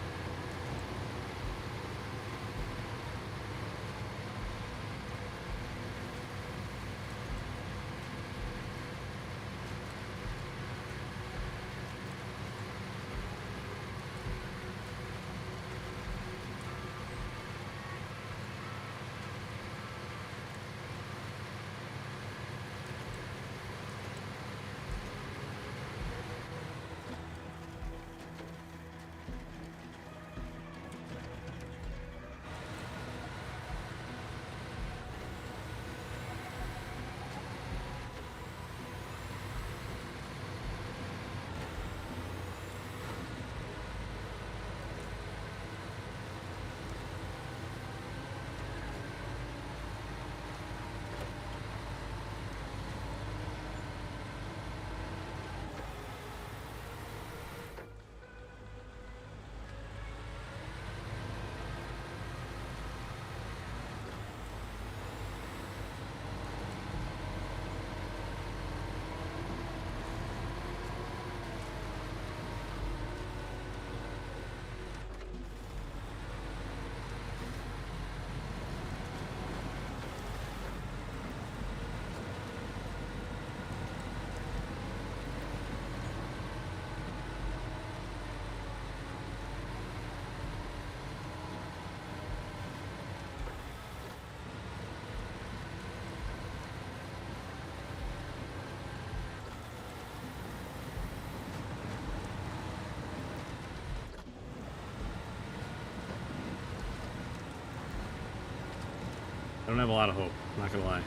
don't have a lot of hope, not gonna lie.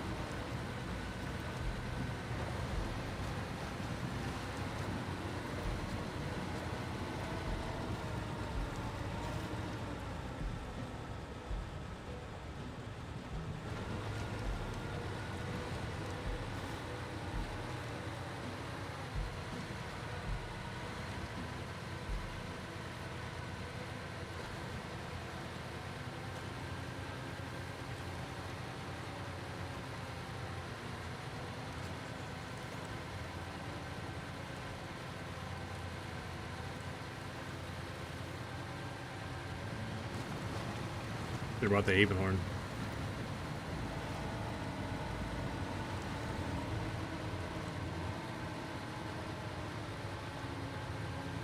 Should have brought the Haven horn.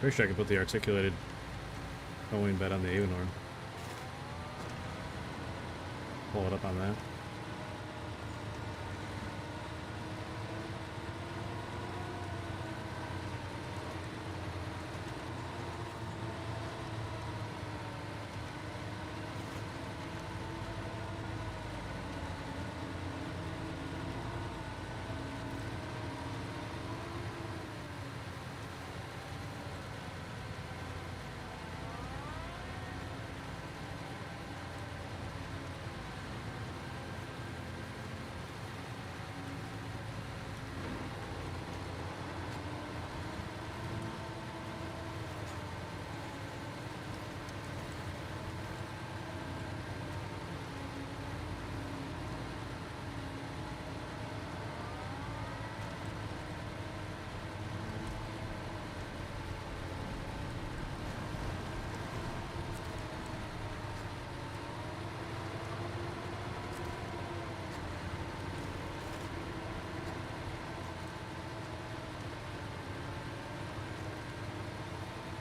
Pretty sure I could put the articulated towing bed on the Haven horn. Pull it up on that.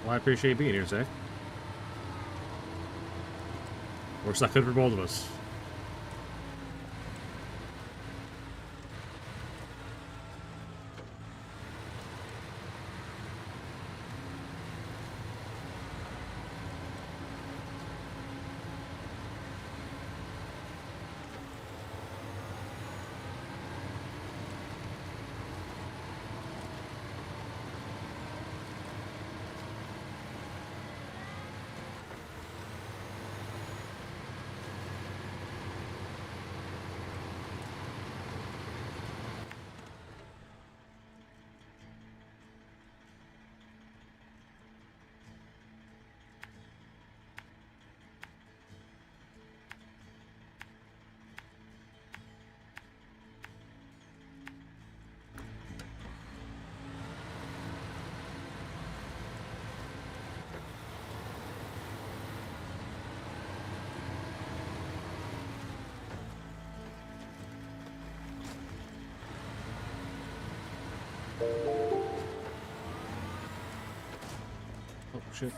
Well, I appreciate being here, Zach. Works out good for both of us. Oh, shit.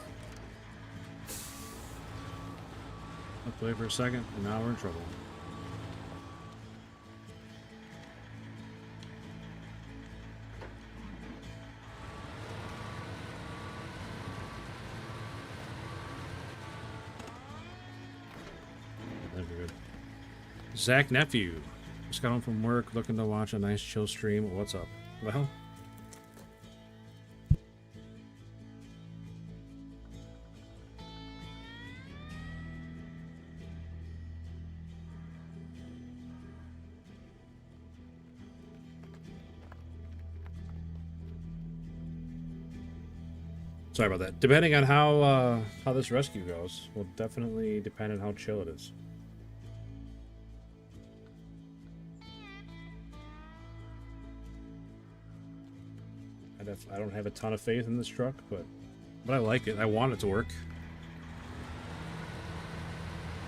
Let's wait for a second, and now we're in trouble. That'd be good. Zach Nephew. Just got home from work, looking to watch a nice chill stream. What's up? Well... Sorry about that. Depending on how this rescue goes, will definitely depend on how chill it is. I don't have a ton of faith in this truck, but I like it. I want it to work.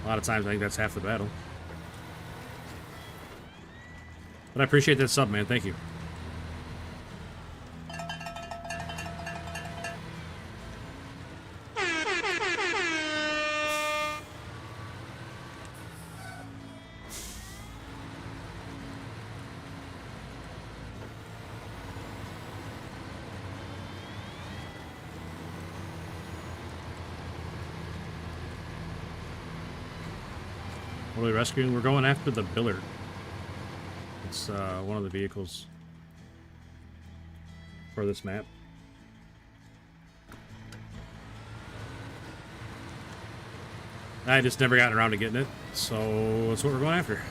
A lot of times I think that's half the battle. But I appreciate that sub, man. Thank you. What are we rescuing? We're going after the Billard. It's one of the vehicles for this map. I just never got around to getting it, so that's what we're going after.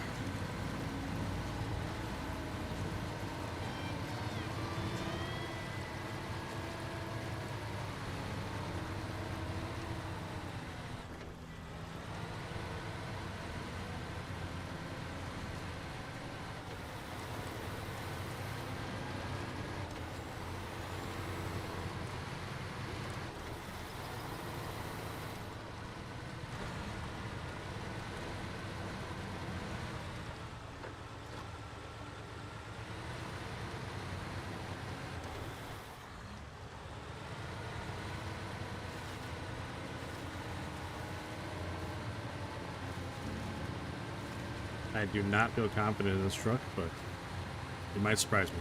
I do not feel confident in this truck, but it might surprise me.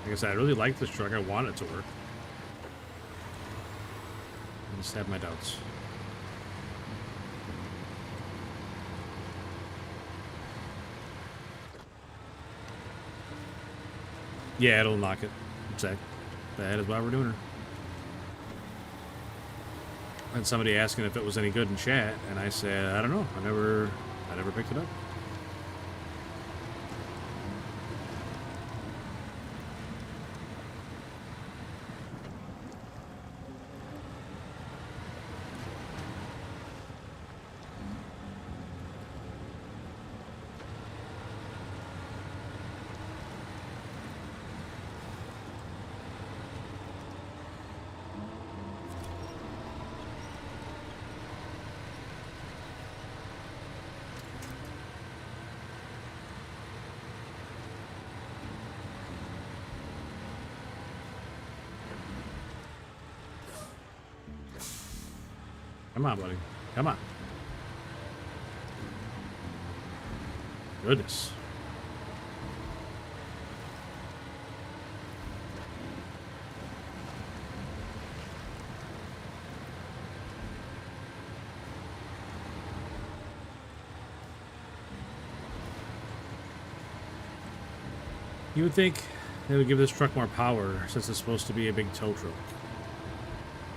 Like I said, I really like this truck. I want it to work. I just have my doubts. Yeah, it'll knock it. Exactly. That is why we're doing her. And somebody asking if it was any good in chat, and I said, I don't know. I never picked it up. Come on, buddy. Come on. Goodness. You would think they would give this truck more power since it's supposed to be a big tow truck.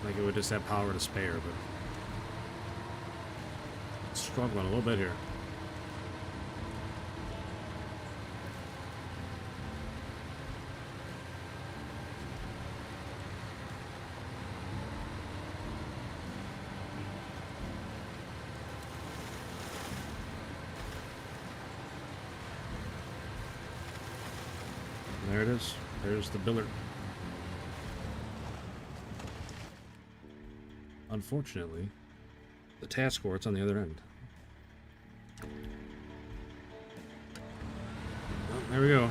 Like it would just have power to spare, but it's struggling a little bit here. There it is. There's the Billard. Unfortunately, the task force on the other end. Well, there we go.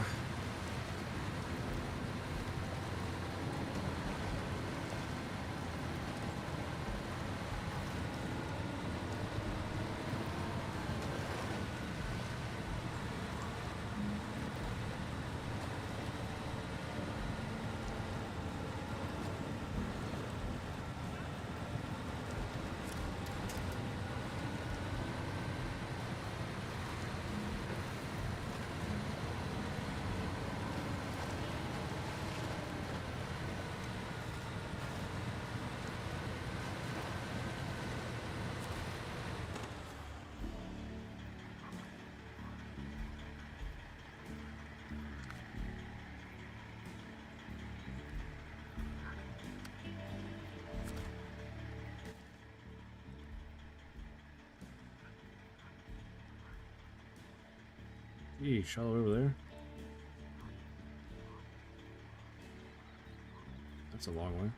Yeesh, all over there. That's a long way.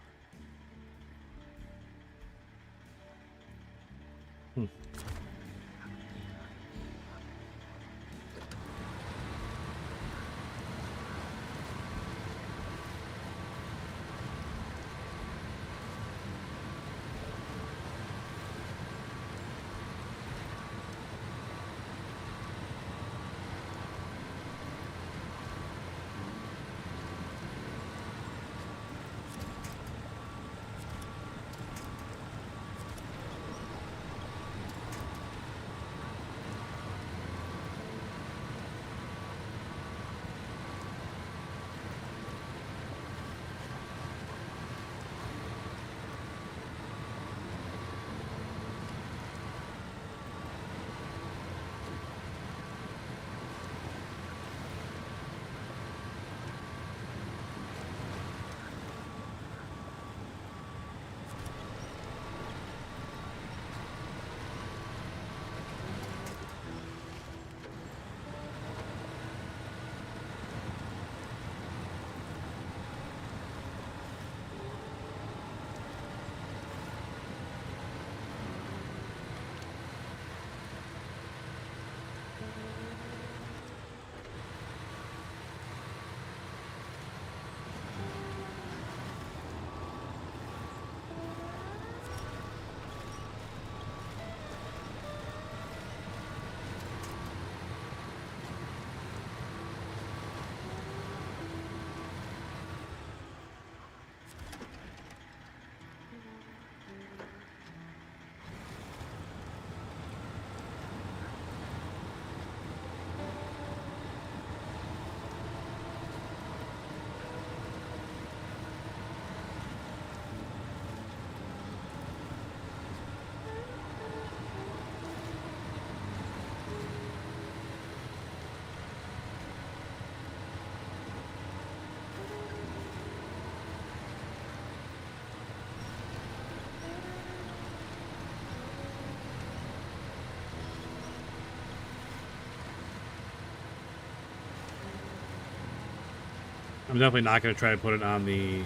I'm definitely not going to try to put it on the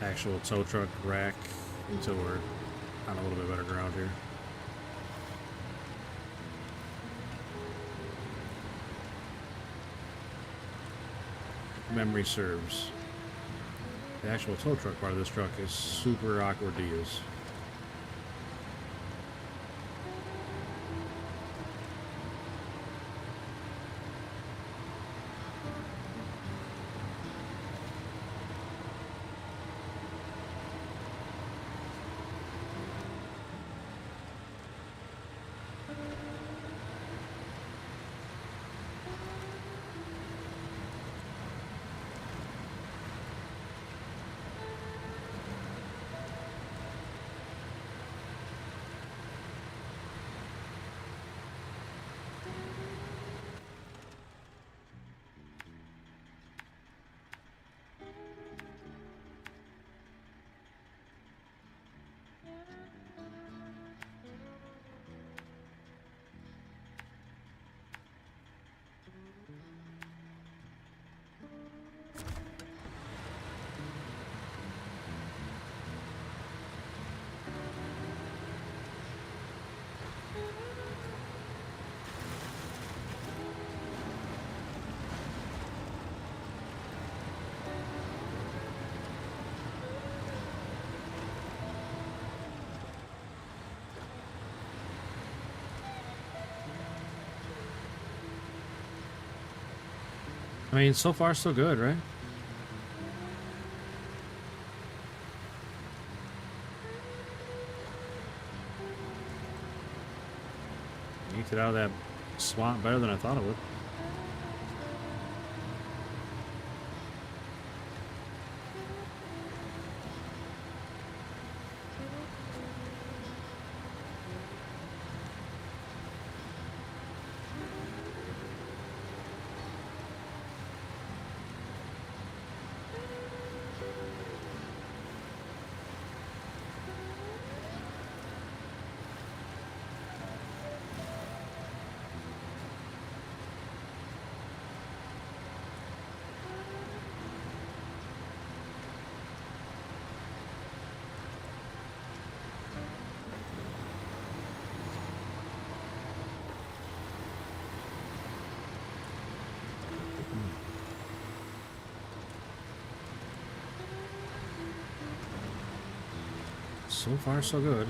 actual tow truck rack until we're on a little bit better ground here. Memory serves. The actual tow truck part of this truck is super awkward to use. I mean, so far so good, right? Eked it out of that swamp better than I thought it would. So far, so good.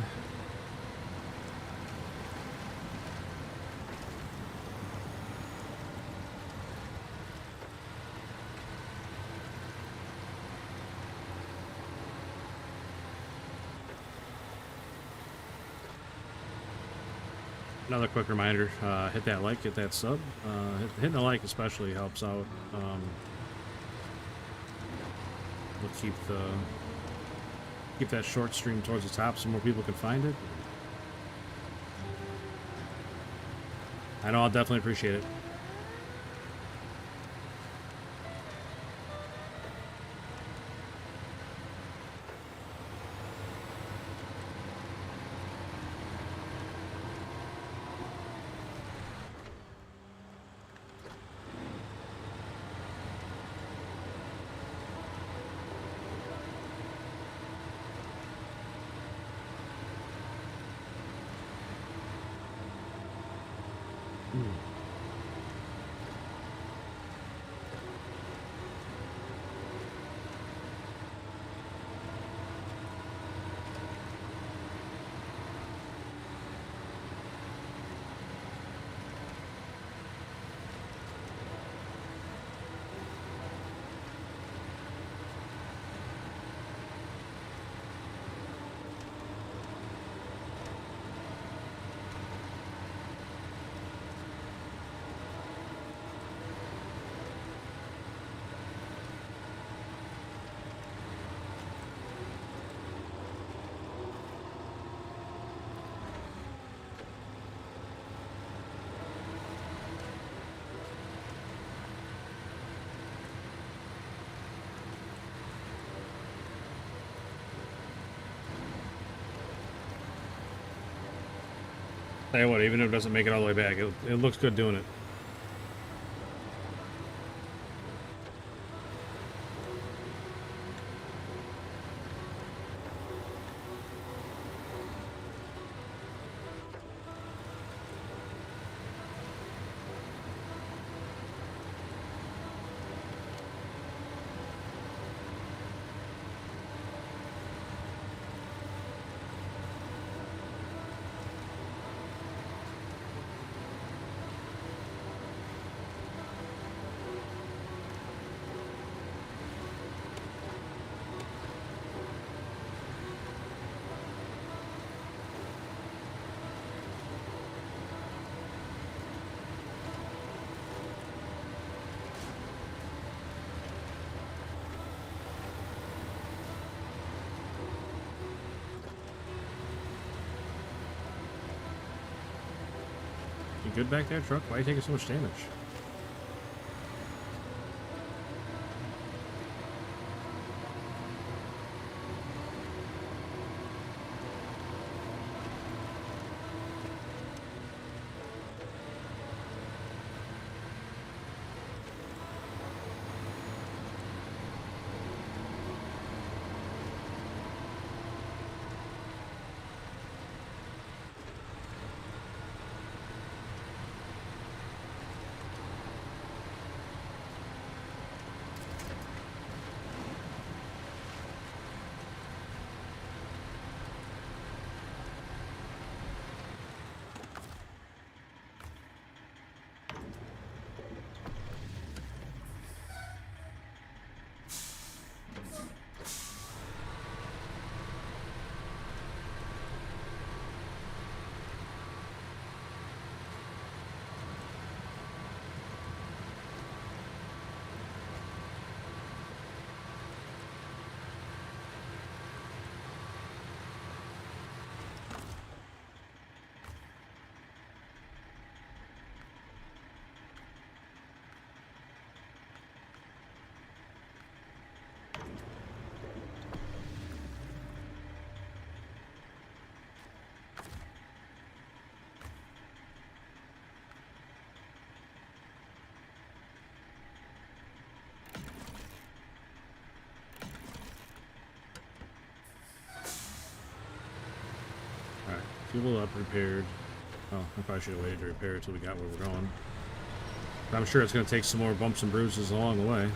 Another quick reminder, hit that like, hit that sub. Hitting the like especially helps out. We'll keep that short stream towards the top so more people can find it. I know I'll definitely appreciate it. Tell you what, even if it doesn't make it all the way back, it looks good doing it. You good back there, truck? Why are you taking so much damage? Alright, fuel up, repaired. Oh, I probably should have waited to repair it until we got where we're going. But I'm sure it's going to take some more bumps and bruises along the way.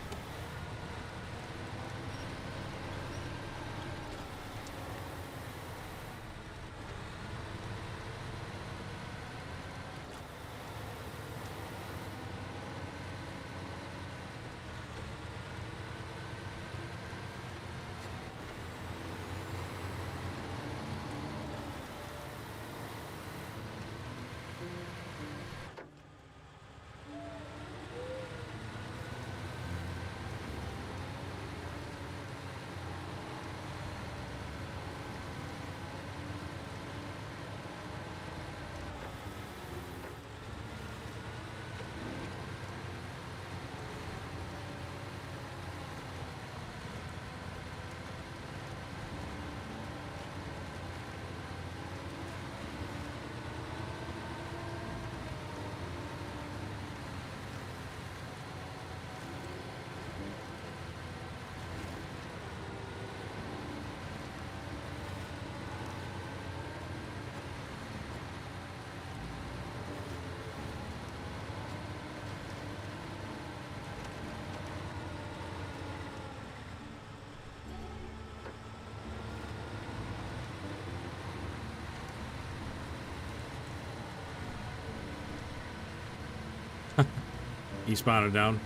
Eastbound or down.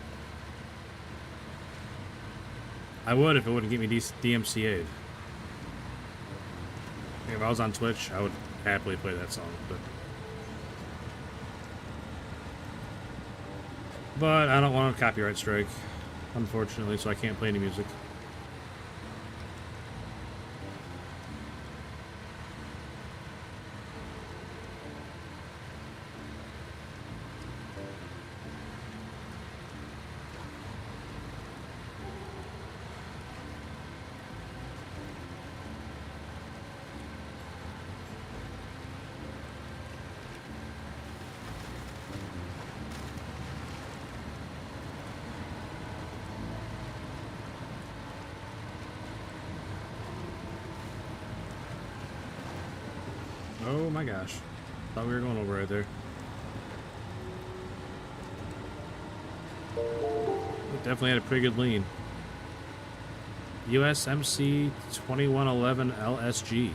I would if it wouldn't get me DMCA'd. If I was on Twitch, I would happily play that song, but I don't want a copyright strike, unfortunately, so I can't play any music. Oh my gosh. Thought we were going over right there. It definitely had a pretty good lean. USMC 2111 LSG.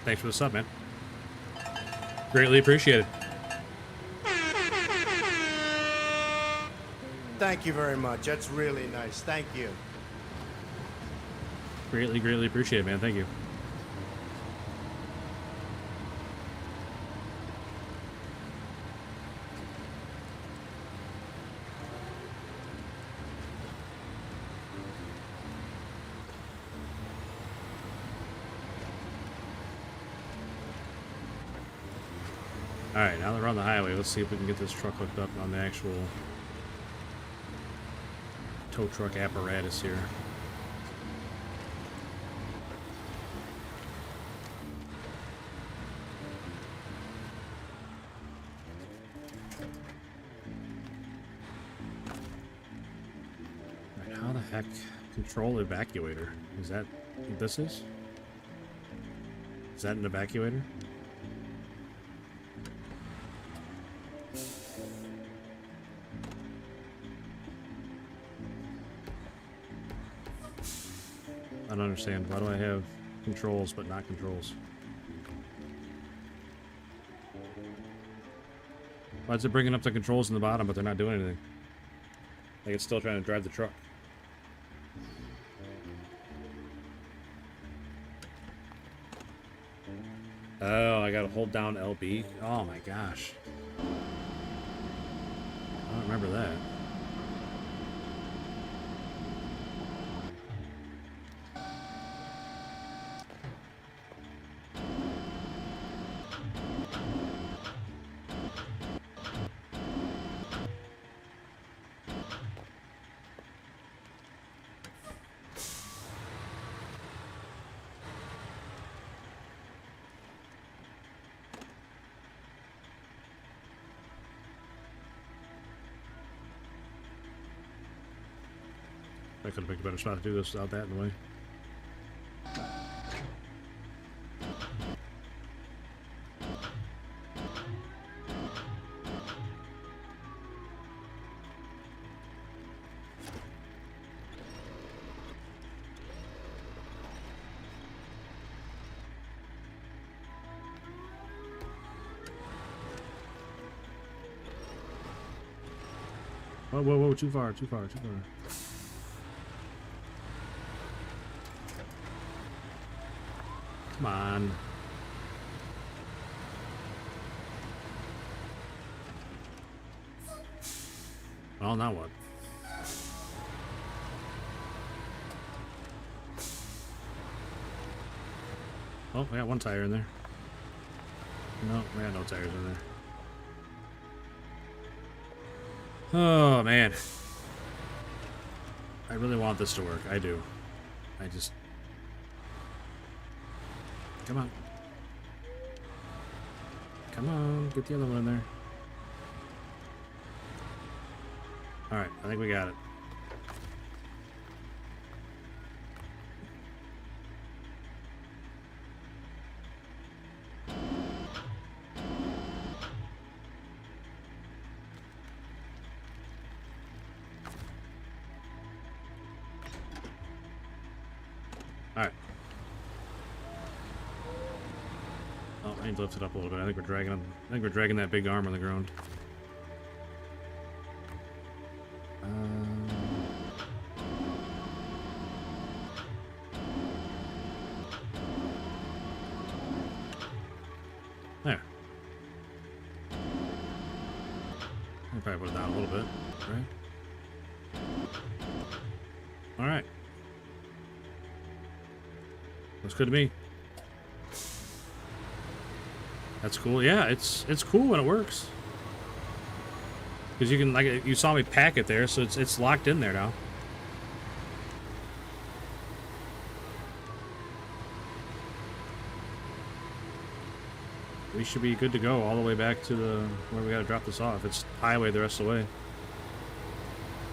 Thanks for the sub, man. Greatly appreciated. Thank you very much. That's really nice. Thank you. Greatly appreciate it, man. Thank you. Alright, now that we're on the highway, let's see if we can get this truck hooked up on the actual tow truck apparatus here. Alright, how the heck control evacuator? Is that what this is? Is that an evacuator? I don't understand. Why do I have controls but not controls? Why is it bringing up the controls in the bottom but they're not doing anything? Like it's still trying to drive the truck. Oh, I gotta hold down LB? Oh my gosh. I don't remember that. I could have picked a better spot to do this without that in the way. Whoa, whoa, whoa, too far, too far, too far. Come on. Well, now what? Oh, we got one tire in there. No, we got no tires in there. Oh, man. I really want this to work. I do. I just... Come on. Come on, get the other one in there. Alright, I think we got it. Alright. Oh, I need to lift it up a little bit. I think we're dragging that big arm on the ground. There. I'll probably put it down a little bit, right? Alright. Looks good to me. That's cool. Yeah, it's cool when it works. Because you can, like, you saw me pack it there, so it's locked in there now. We should be good to go all the way back to the where we gotta drop this off. It's highway the rest of the way.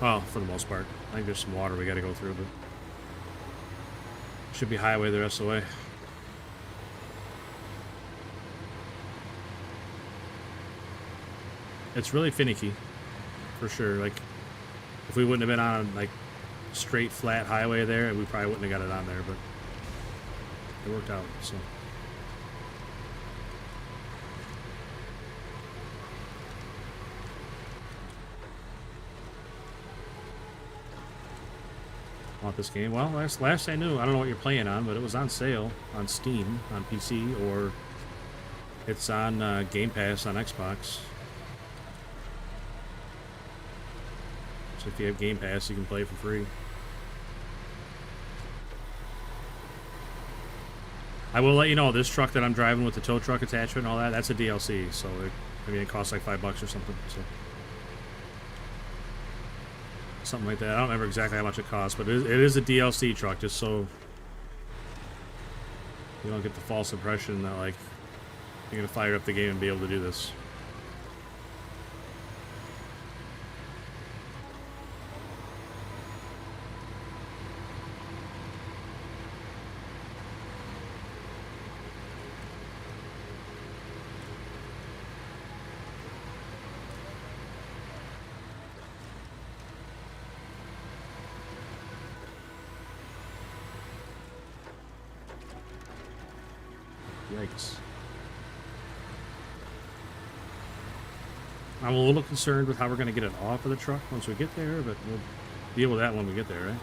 Well, for the most part. I think there's some water we gotta go through, but should be highway the rest of the way. It's really finicky, for sure. Like, if we wouldn't have been on, like, straight, flat highway there, we probably wouldn't have got it on there, but it worked out, so. Want this game? Well, last I knew, I don't know what you're playing on, but it was on sale on Steam, on PC, or it's on Game Pass on Xbox. So if you have Game Pass, you can play it for free. I will let you know, this truck that I'm driving with the tow truck attachment and all that, that's a DLC, so it costs like $5 or something, so. Something like that. I don't remember exactly how much it costs, but it is a DLC truck, just so you don't get the false impression that, like, you're gonna fire up the game and be able to do this. Yikes. I'm a little concerned with how we're going to get it off of the truck once we get there, but we'll deal with that when we get there, right?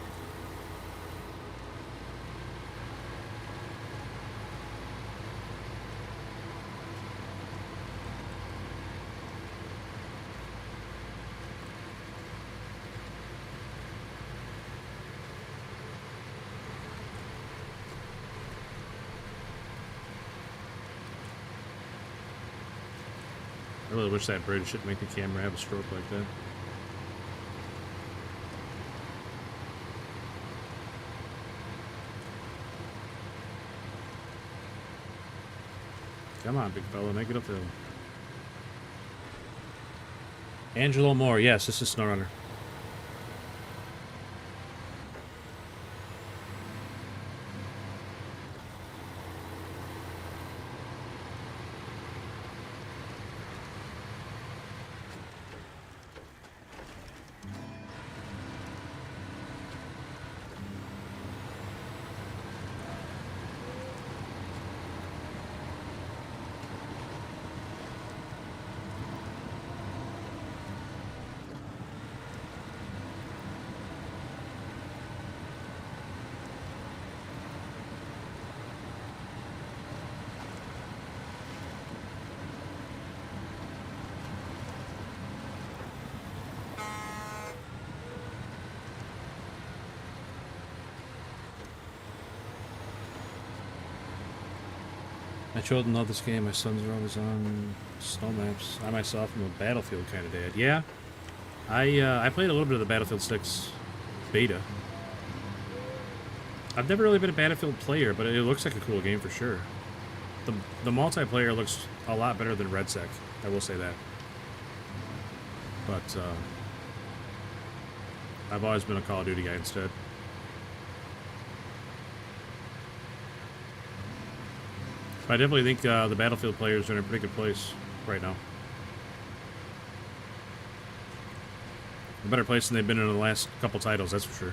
I really wish that bridge shouldn't make the camera have a stroke like that. Come on, big fella, make it up there. Angelo Moore, yes, this is SnowRunner. My children love this game. My sons are always on snow maps. I myself am a Battlefield kind of dad. Yeah, I played a little bit of the Battlefield 6 beta. I've never really been a Battlefield player, but it looks like a cool game for sure. The multiplayer looks a lot better than RedSec. I will say that. But I've always been a Call of Duty guy instead. But I definitely think the Battlefield players are in a pretty good place right now. A better place than they've been in the last couple titles, that's for sure.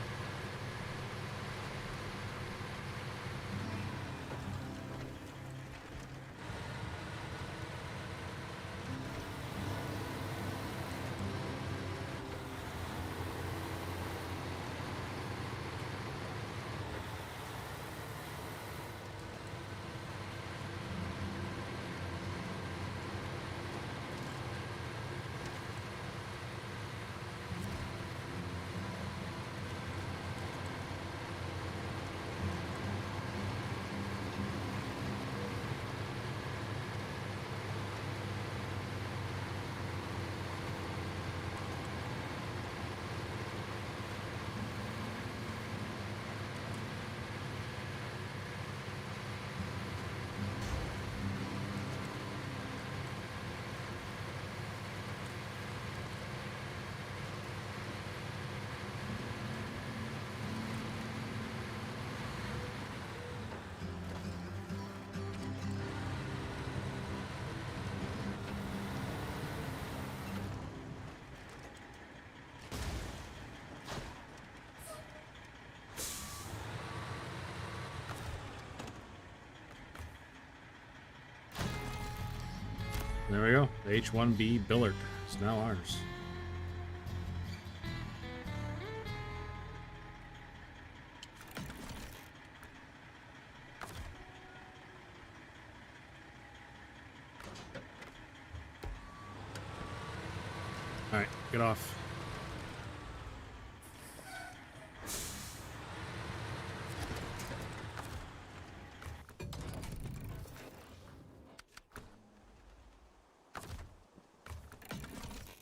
There we go. The H-1B Billard is now ours. Alright, get off.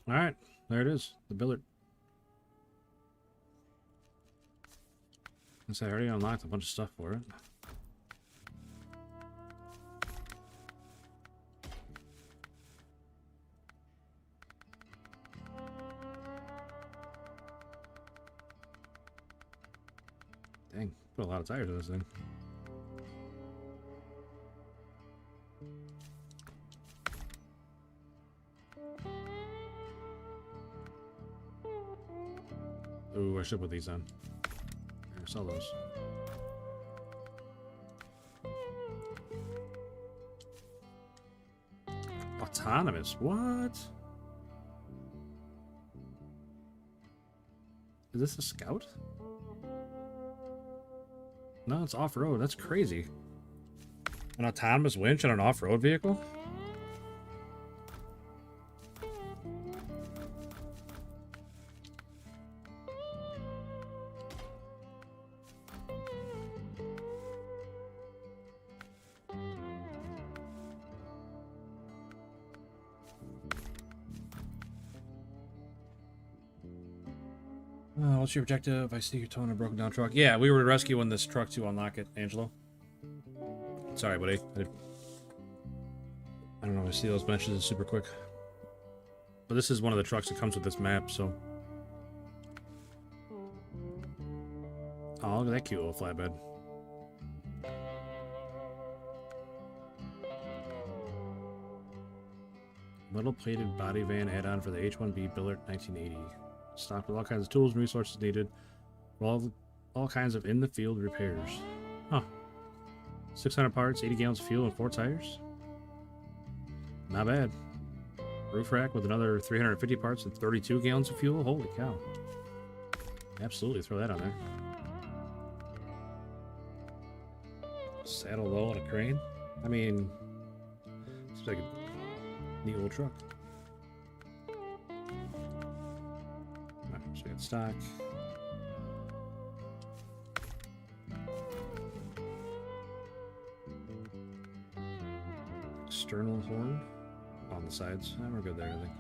All right, there it is, the billet. I already unlocked a bunch of stuff for it. Dang, put a lot of tires in this thing. Ooh, I should put these on. I saw those. Autonomous? What? Is this a Scout? No, it's off-road. That's crazy. An autonomous winch on an off-road vehicle? What's your objective? I see you towing a broken down truck. Yeah, we were rescuing this truck to unlock it, Angelo. Sorry, buddy. I don't know, I see those benches super quick. But this is one of the trucks that comes with this map, so... Oh, look at that cute little flatbed. Metal plated body van add-on for the H-1B Billard 1980. Stocked with all kinds of tools and resources needed for all kinds of in-the-field repairs. Huh. 600 parts, 80 gallons of fuel, and 4 tires? Not bad. Roof rack with another 350 parts and 32 gallons of fuel? Holy cow. Absolutely, throw that on there. Saddle low on a crane? I mean, it's like a neat little truck. So we got stock. External horn on the sides. We're good there, I think.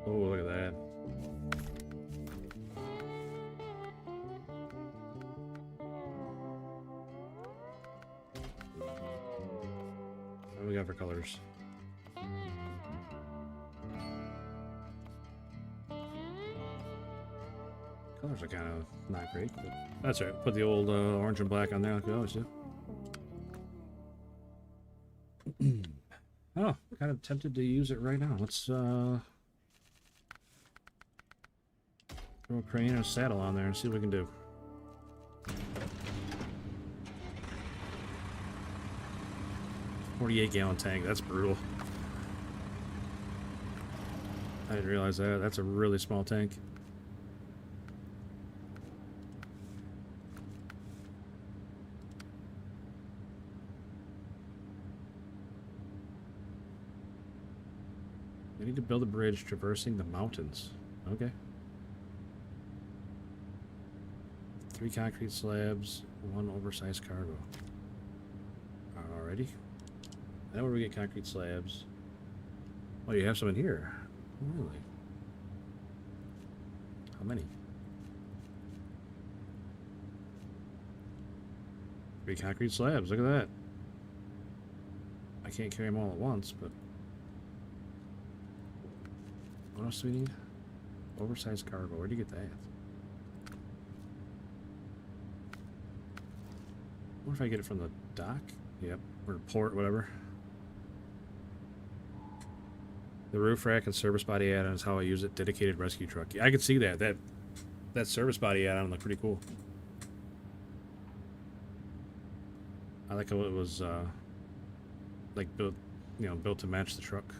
Oh, look at that. What do we got for colors? Colors are kind of not great, but that's right. Put the old orange and black on there like we always do. Oh, kind of tempted to use it right now. Let's throw a crane and a saddle on there and see what we can do. $48-gallon tank. That's brutal. I didn't realize that. That's a really small tank. I need to build a bridge traversing the mountains. Okay. 3 concrete slabs, 1 oversized cargo. Alrighty. Now where we get concrete slabs. Oh, you have some in here. Really? How many? 3 concrete slabs. Look at that. I can't carry them all at once, but... What else do we need? Oversized cargo. Where do you get that? What if I get it from the dock? Yep. Or port, whatever. The roof rack and service body add-on is how I use it. Dedicated rescue truck. Yeah, I could see that. That service body add-on looked pretty cool. I like how it was like built, you know, built to match the truck.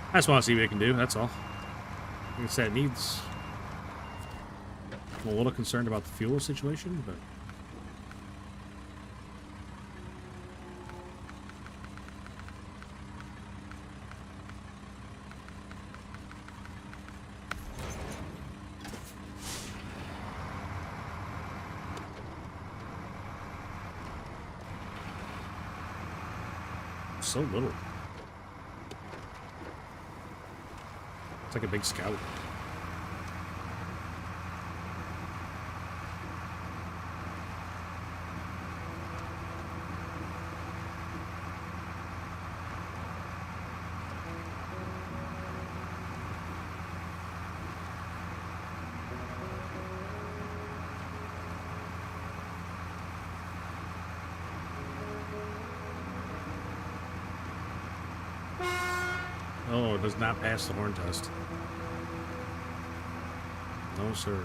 I just want to see what it can do, that's all. Like I said, it needs I'm a little concerned about the fuel situation, but so little. It's like a big scout. Oh, it does not pass the horn test. No, sir.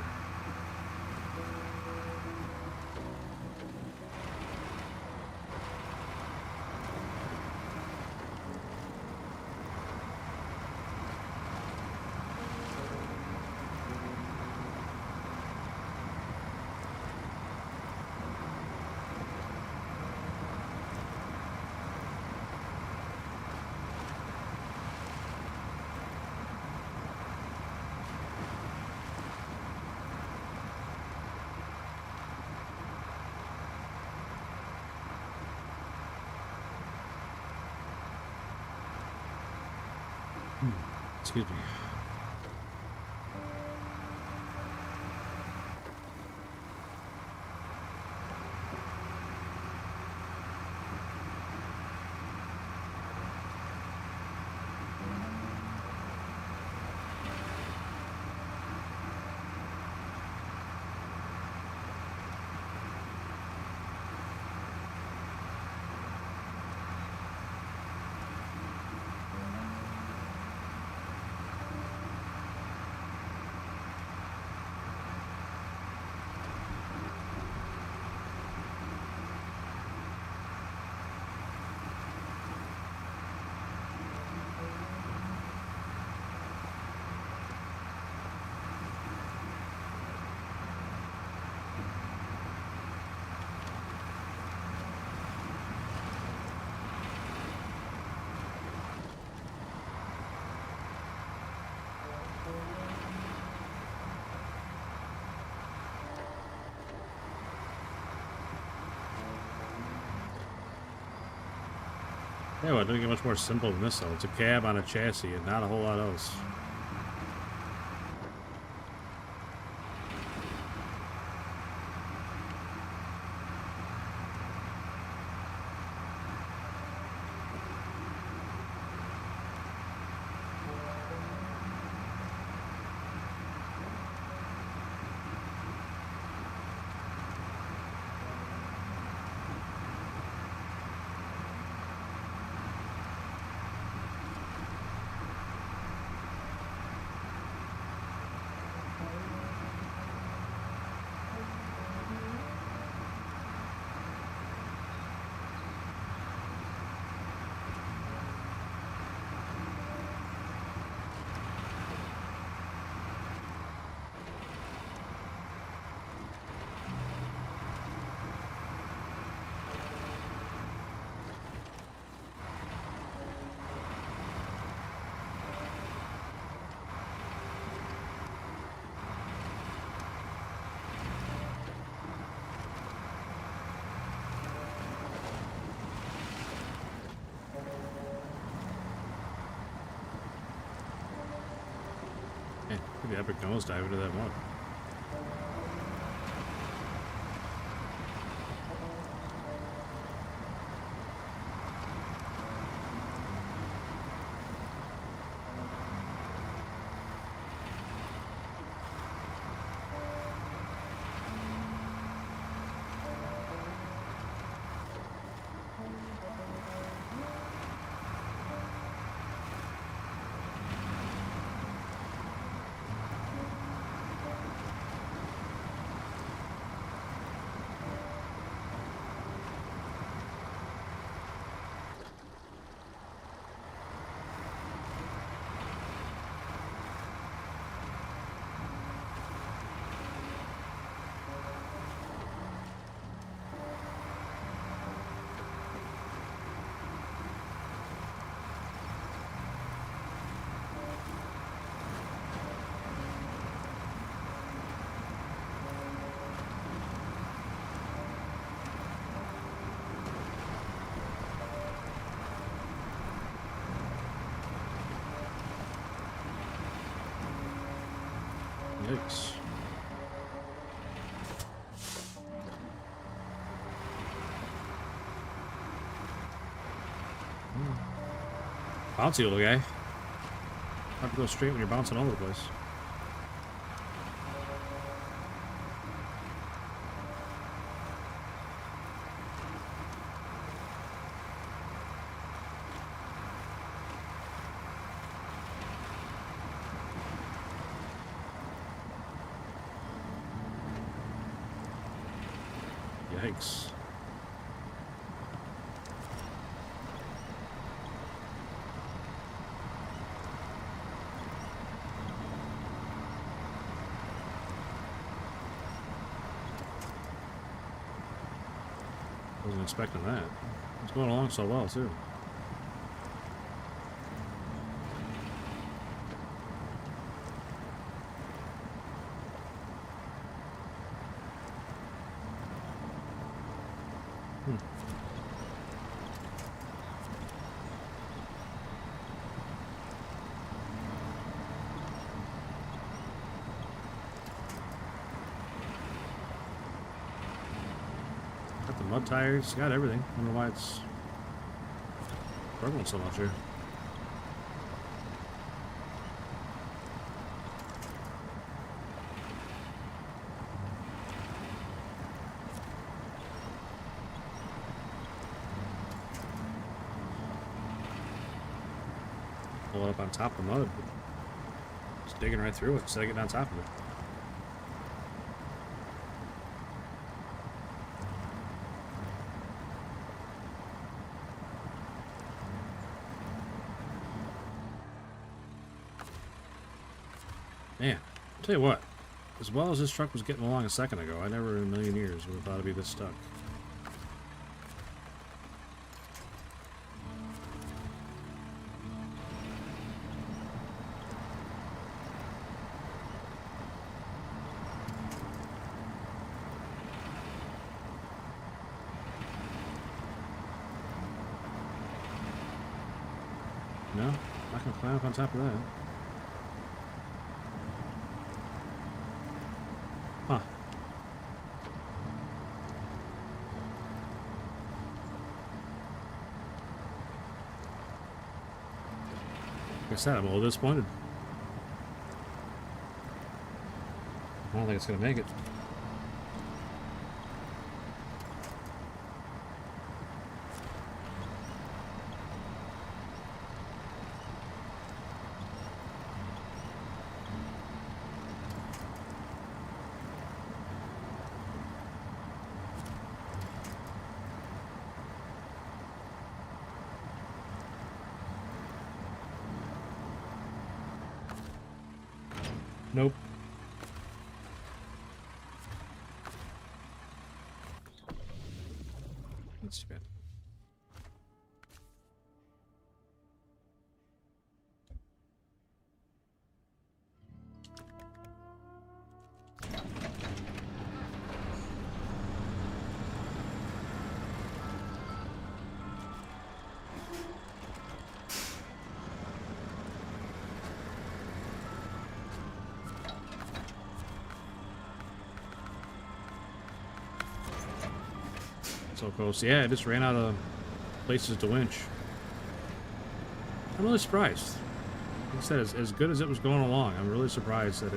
Excuse me. Yeah, well, it doesn't get much more simple than this, though. It's a cab on a chassis and not a whole lot else. Yeah, maybe epic nosedive into that one. Yikes. Bouncy little guy. Have to go straight when you're bouncing all over the place. Yikes. Wasn't expecting that. It's going along so well, too. Got the mud tires, got everything. I don't know why it's struggling so much here. Pull it up on top of the mud. Just digging right through it instead of getting on top of it. Man, I'll tell you what, as well as this truck was getting along a second ago, I never in a million years would have thought it'd be this stuck. No, not gonna climb up on top of that. Huh. Like I said, I'm a little disappointed. I don't think it's gonna make it. Nope. That's too bad. So close. Yeah, I just ran out of places to winch. I'm really surprised. Like I said, as good as it was going along, I'm really surprised that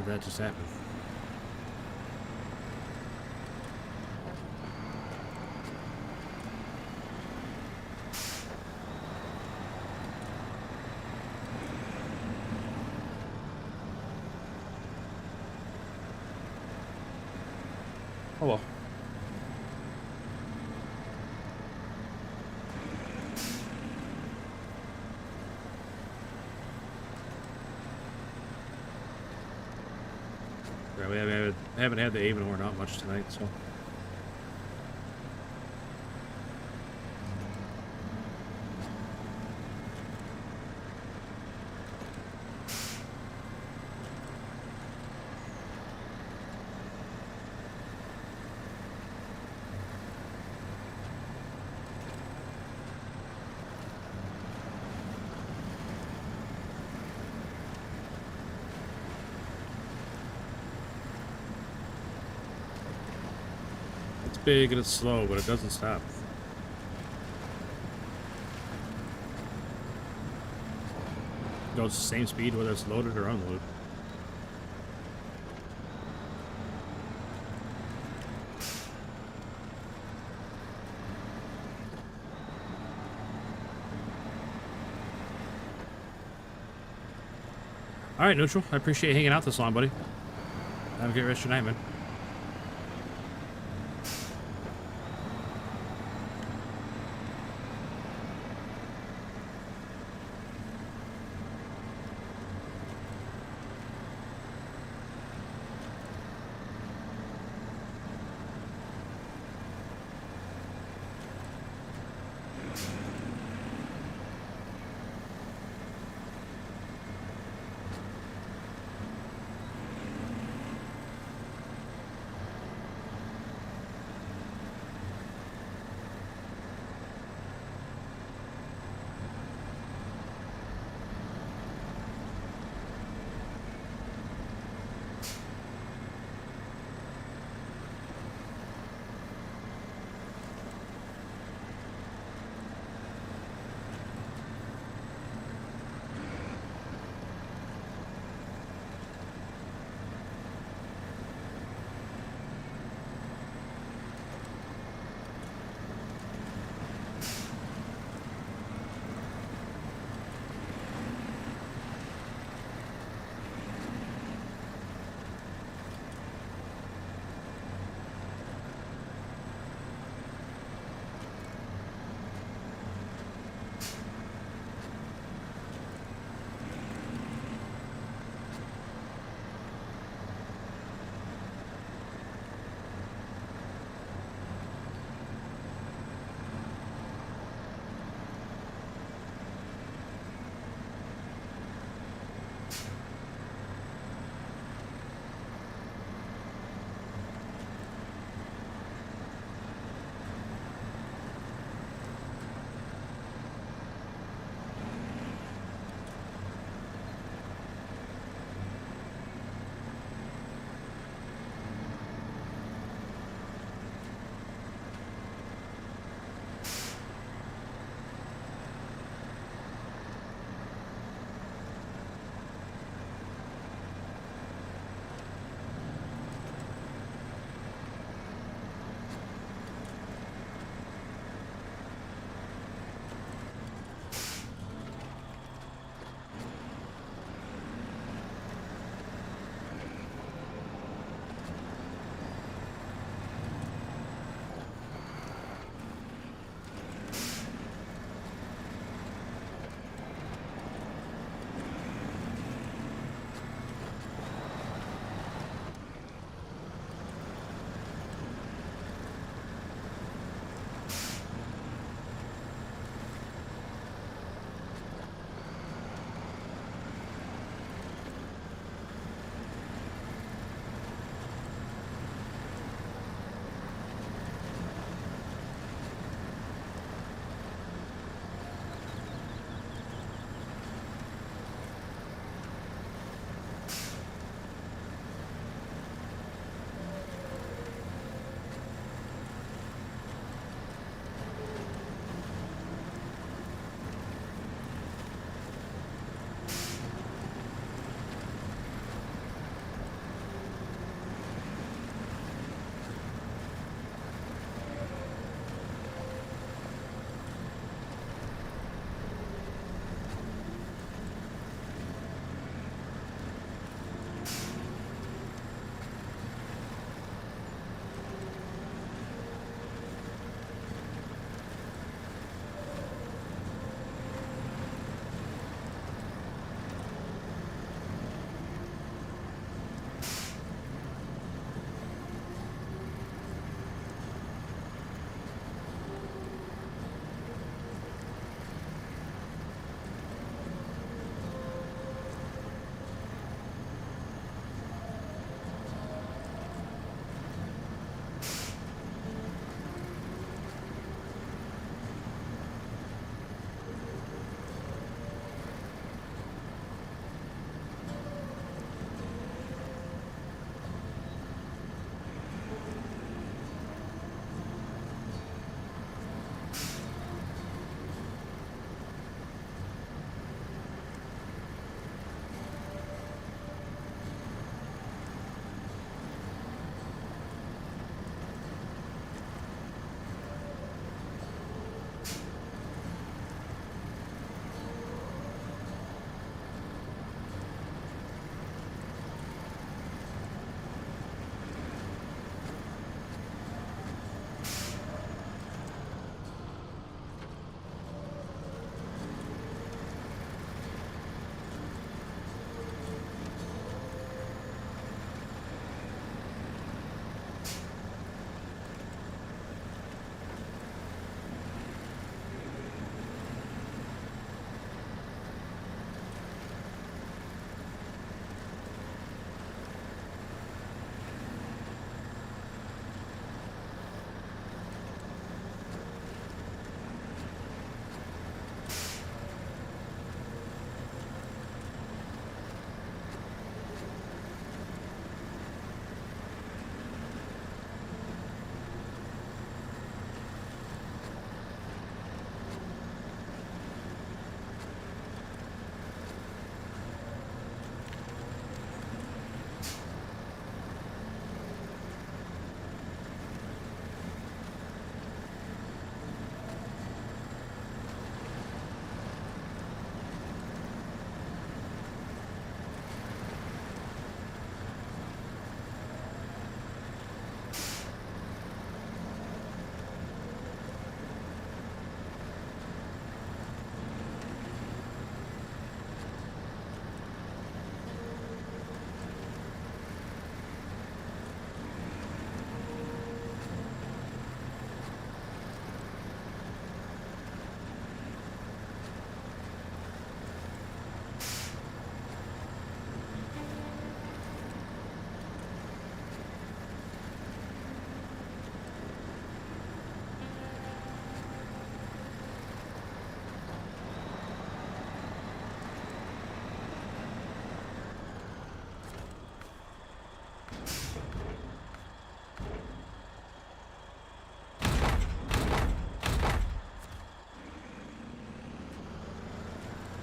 that just happened. Oh well. Yeah, we haven't had the Avon horn out much tonight, so. big and it's slow, but it doesn't stop. It goes the same speed whether it's loaded or unloaded. All right, Neutral. I appreciate you hanging out this long, buddy. Have a great rest of your night, man.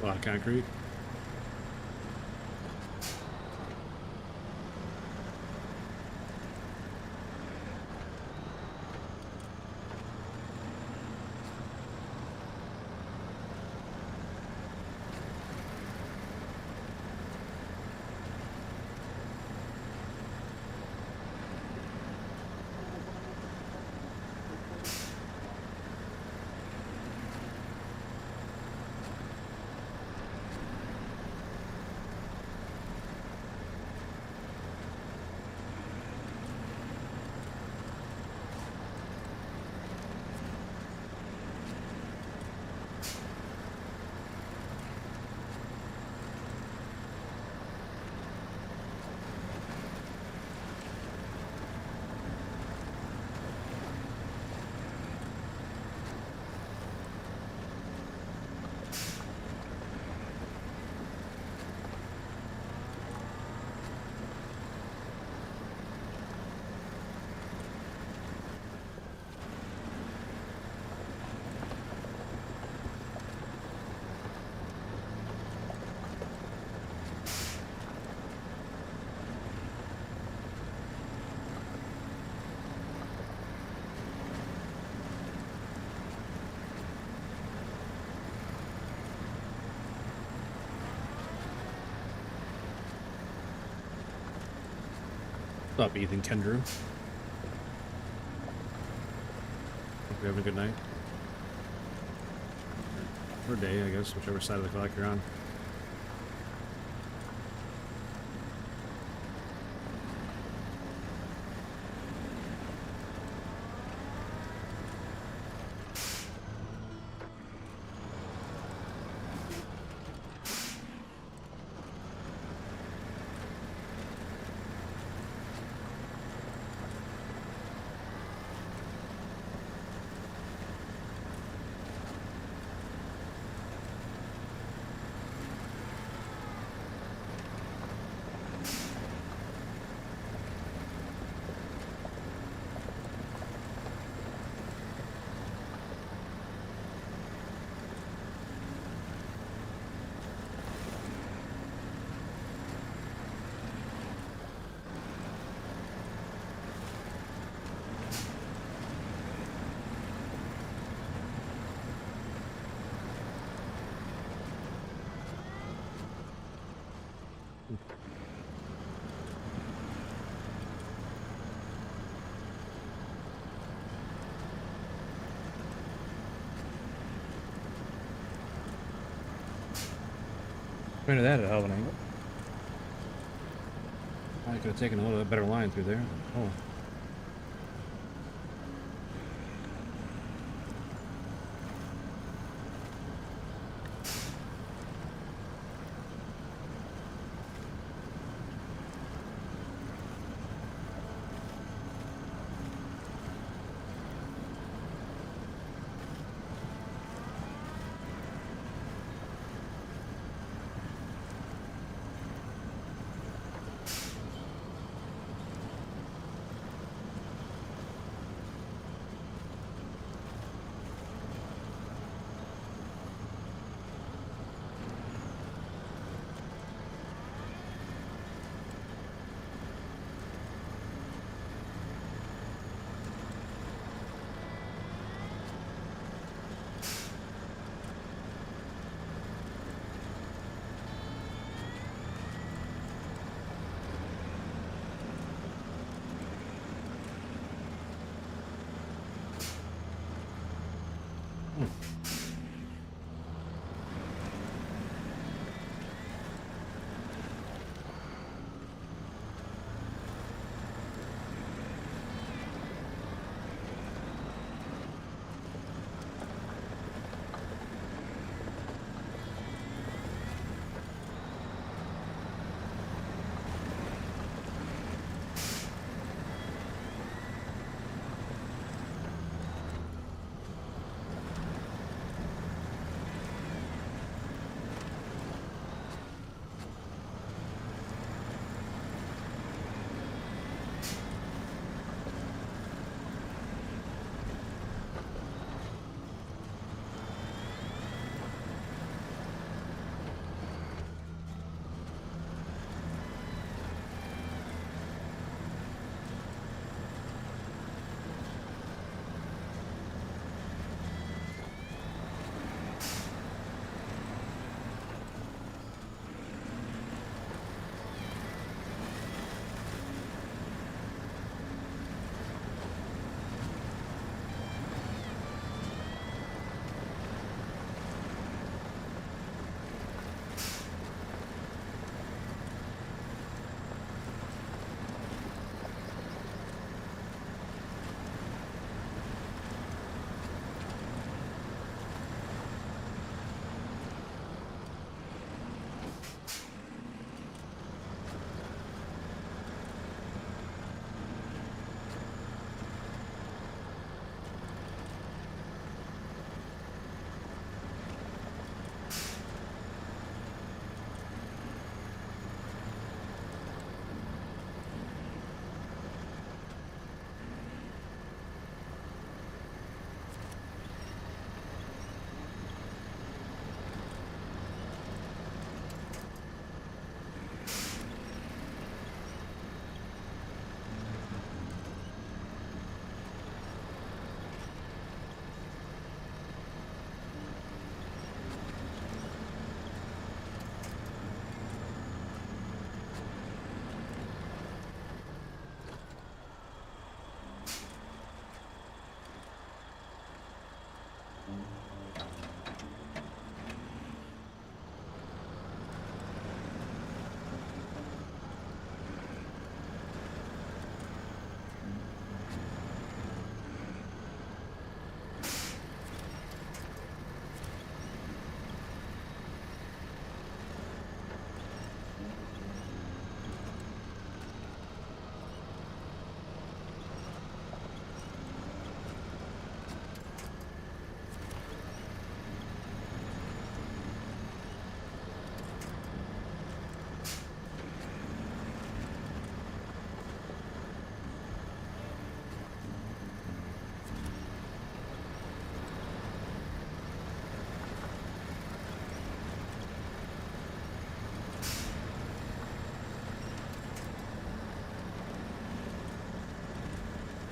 lot of concrete. What's up, Ethan Kendrew? Hope you're having a good night. Or day, I guess, whichever side of the clock you're on. Pointed that at a hell of an angle. I could have taken a little bit better line through there. Oh.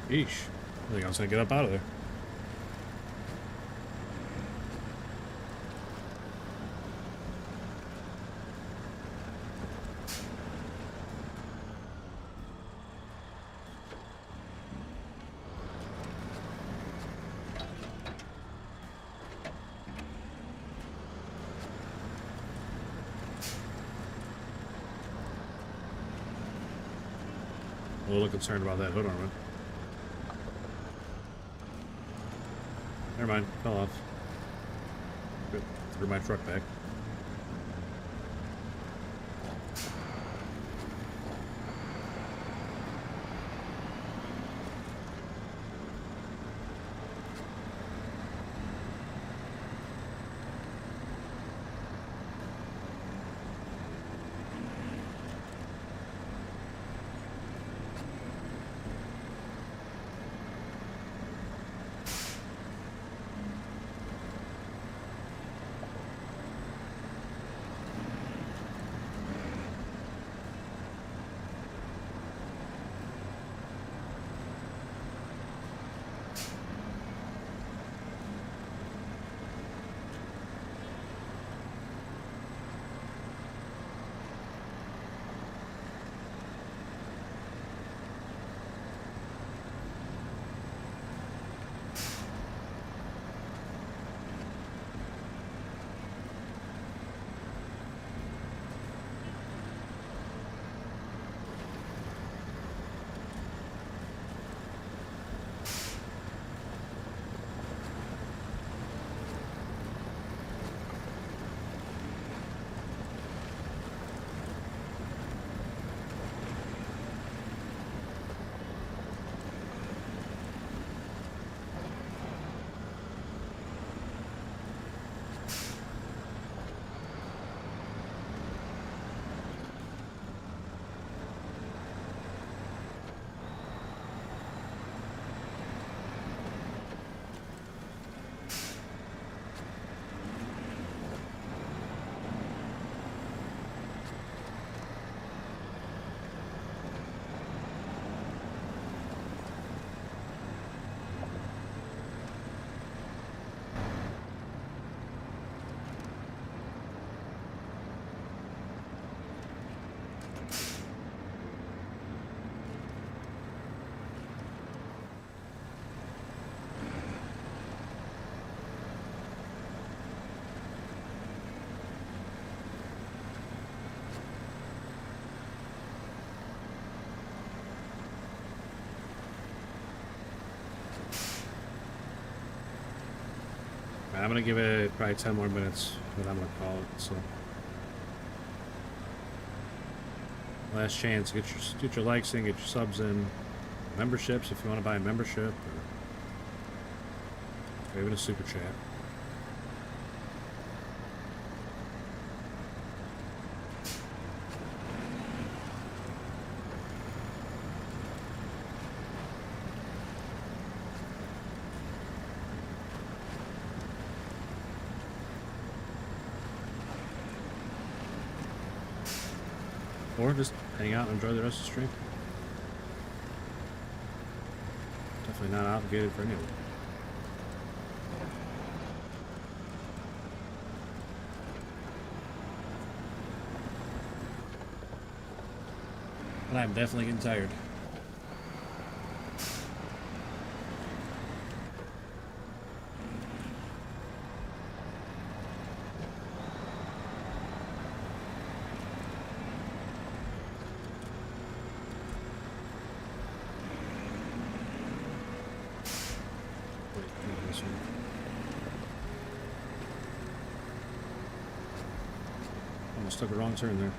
Yeesh. I think I was gonna get up out of there. A little concerned about that hood armor. Never mind, fell off. Good. Threw my truck back. I'm gonna give it probably 10 more minutes, but I'm gonna call it. So, last chance. Get your likes in, get your subs in, memberships if you want to buy a membership, or even a super chat. Or just hang out and enjoy the rest of the stream. Definitely not obligated for anyone. But I'm definitely getting tired. Almost took a wrong turn there.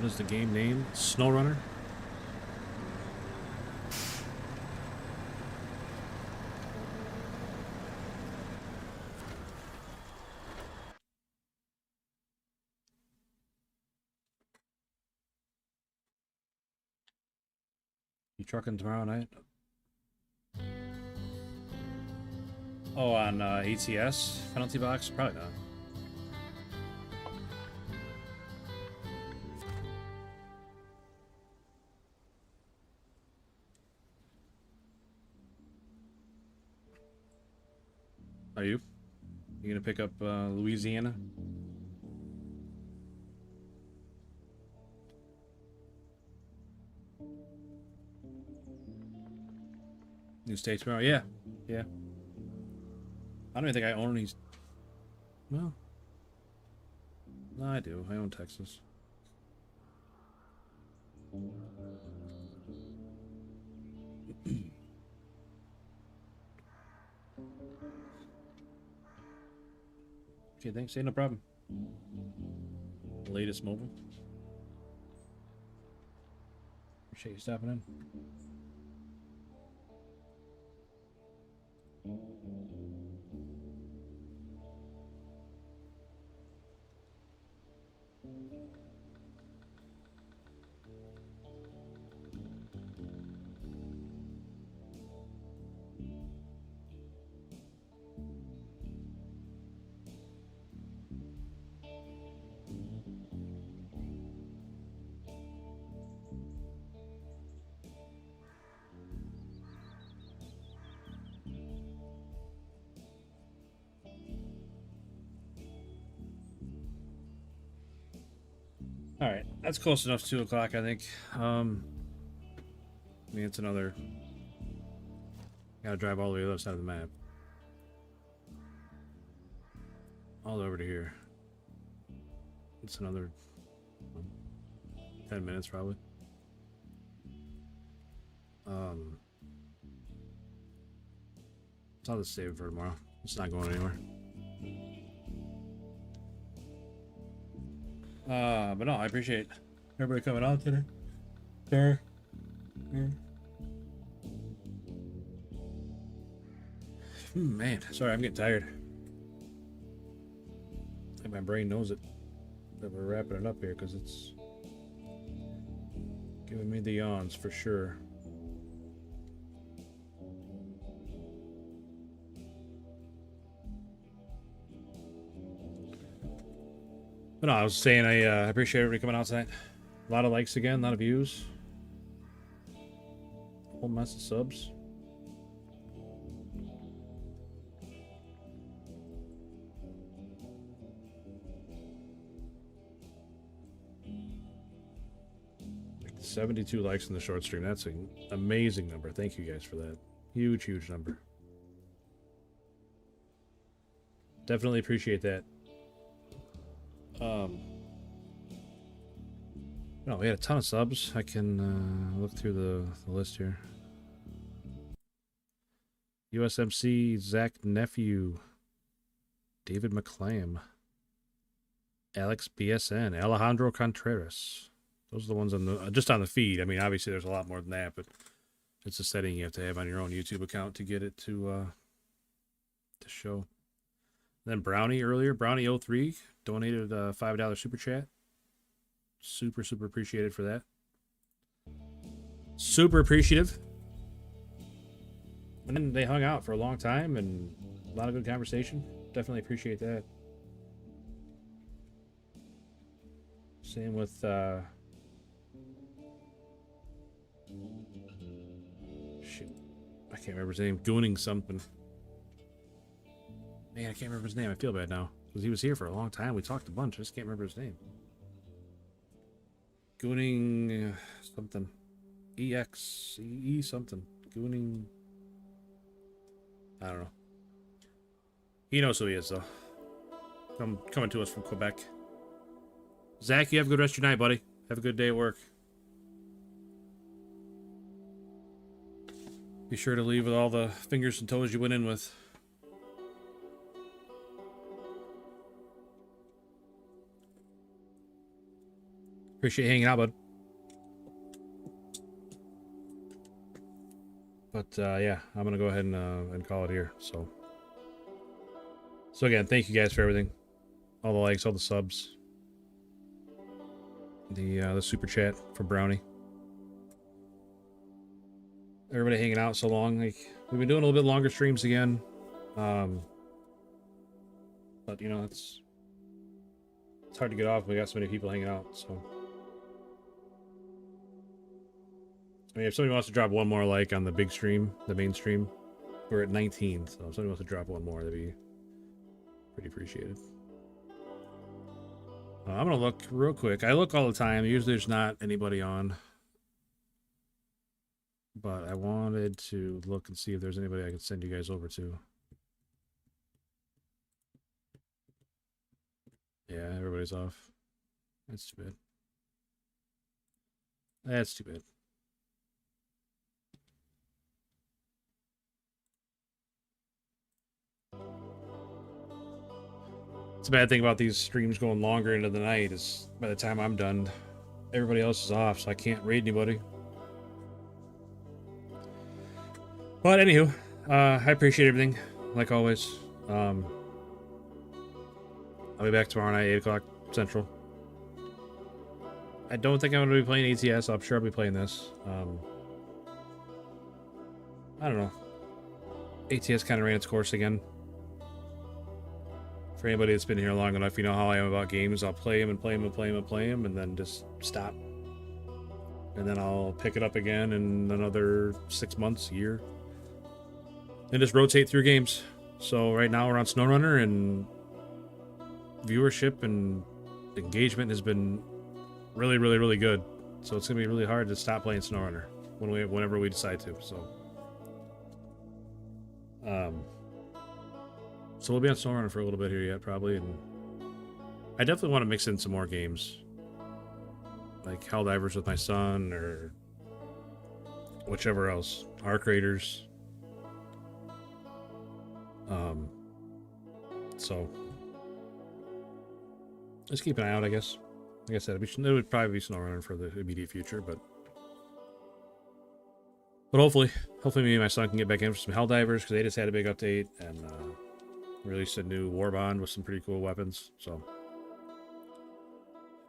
What is the game name? SnowRunner? You trucking tomorrow night? Oh, on ATS penalty box? Probably not. Are you? You gonna pick up Louisiana? New state tomorrow? Yeah. Yeah. I don't even think I own these. Well, no, I do. I own Texas. Okay, thanks. Ain't no problem. Latest mobile. Appreciate you stopping in. All right, that's close enough. 2 o'clock, I think. I mean, it's another. Gotta drive all the way to the other side of the map. All over to here. It's another 10 minutes probably. I'll just save it for tomorrow. It's not going anywhere. But no, I appreciate everybody coming out today. There. Man, sorry, I'm getting tired. I think my brain knows it. That we're wrapping it up here because it's giving me the yawns for sure. But no, I was saying I appreciate everybody coming out tonight. A lot of likes again, a lot of views. A whole mess of subs. Like 72 likes in the short stream. That's an amazing number. Thank you guys for that. Huge, huge number. Definitely appreciate that. No, we had a ton of subs. I can look through the list here. USMC, Zach Nephew, David McClam, Alex BSN, Alejandro Contreras. Those are the ones on the just on the feed. I mean, obviously there's a lot more than that, but it's a setting you have to have on your own YouTube account to get it to show. Then Brownie earlier, Brownie03 donated a $5 super chat. Super, super appreciated for that. Super appreciative. And then they hung out for a long time and a lot of good conversation. Definitely appreciate that. Same with shit. I can't remember his name. Gooning something. Man, I can't remember his name. I feel bad now. Because he was here for a long time. We talked a bunch. I just can't remember his name. Gooning something. EXE something. Gooning. I don't know. He knows who he is, though. Coming to us from Quebec. Zach, you have a good rest of your night, buddy. Have a good day at work. Be sure to leave with all the fingers and toes you went in with. Appreciate you hanging out, bud. But yeah, I'm gonna go ahead and call it here. So again, thank you guys for everything, all the likes, all the subs, the super chat from Brownie. Everybody hanging out so long. Like, we've been doing a little bit longer streams again. But you know, it's hard to get off. We got so many people hanging out, so I mean, if somebody wants to drop one more like on the big stream, the main stream, we're at 19, so if somebody wants to drop one more, that'd be pretty appreciated. I'm gonna look real quick. I look all the time. Usually there's not anybody on, but I wanted to look and see if there's anybody I could send you guys over to. Yeah, everybody's off. That's too bad. That's too bad. It's a bad thing about these streams going longer into the night is by the time I'm done, everybody else is off, so I can't raid anybody. But anywho, I appreciate everything, like always. I'll be back tomorrow night, 8 o'clock Central. I don't think I'm going to be playing ATS. I'm sure I'll be playing this. I don't know. ATS kind of ran its course again. For anybody that's been here long enough, you know how I am about games. I'll play them and play them and play them and play them, and then just stop. And then I'll pick it up again in another 6 months, year. And just rotate through games. So right now we're on SnowRunner, and viewership and engagement has been really, really, really good. So it's going to be really hard to stop playing SnowRunner whenever we decide to. So we'll be on SnowRunner for a little bit here yet, probably, and I definitely want to mix in some more games, like Helldivers with my son, or whichever else, Arc Raiders. So just keep an eye out, I guess. Like I said, it would probably be SnowRunner for the immediate future, but hopefully me and my son can get back in for some Helldivers, because they just had a big update and released a new Warbond with some pretty cool weapons. So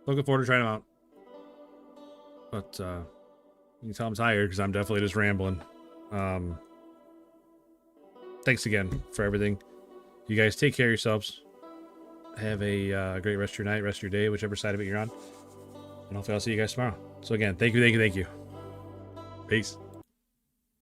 looking forward to trying them out. But you can tell I'm tired because I'm definitely just rambling. Thanks again for everything. You guys take care of yourselves. Have a great rest of your night, rest of your day, whichever side of it you're on. And hopefully I'll see you guys tomorrow. So again, thank you. Peace.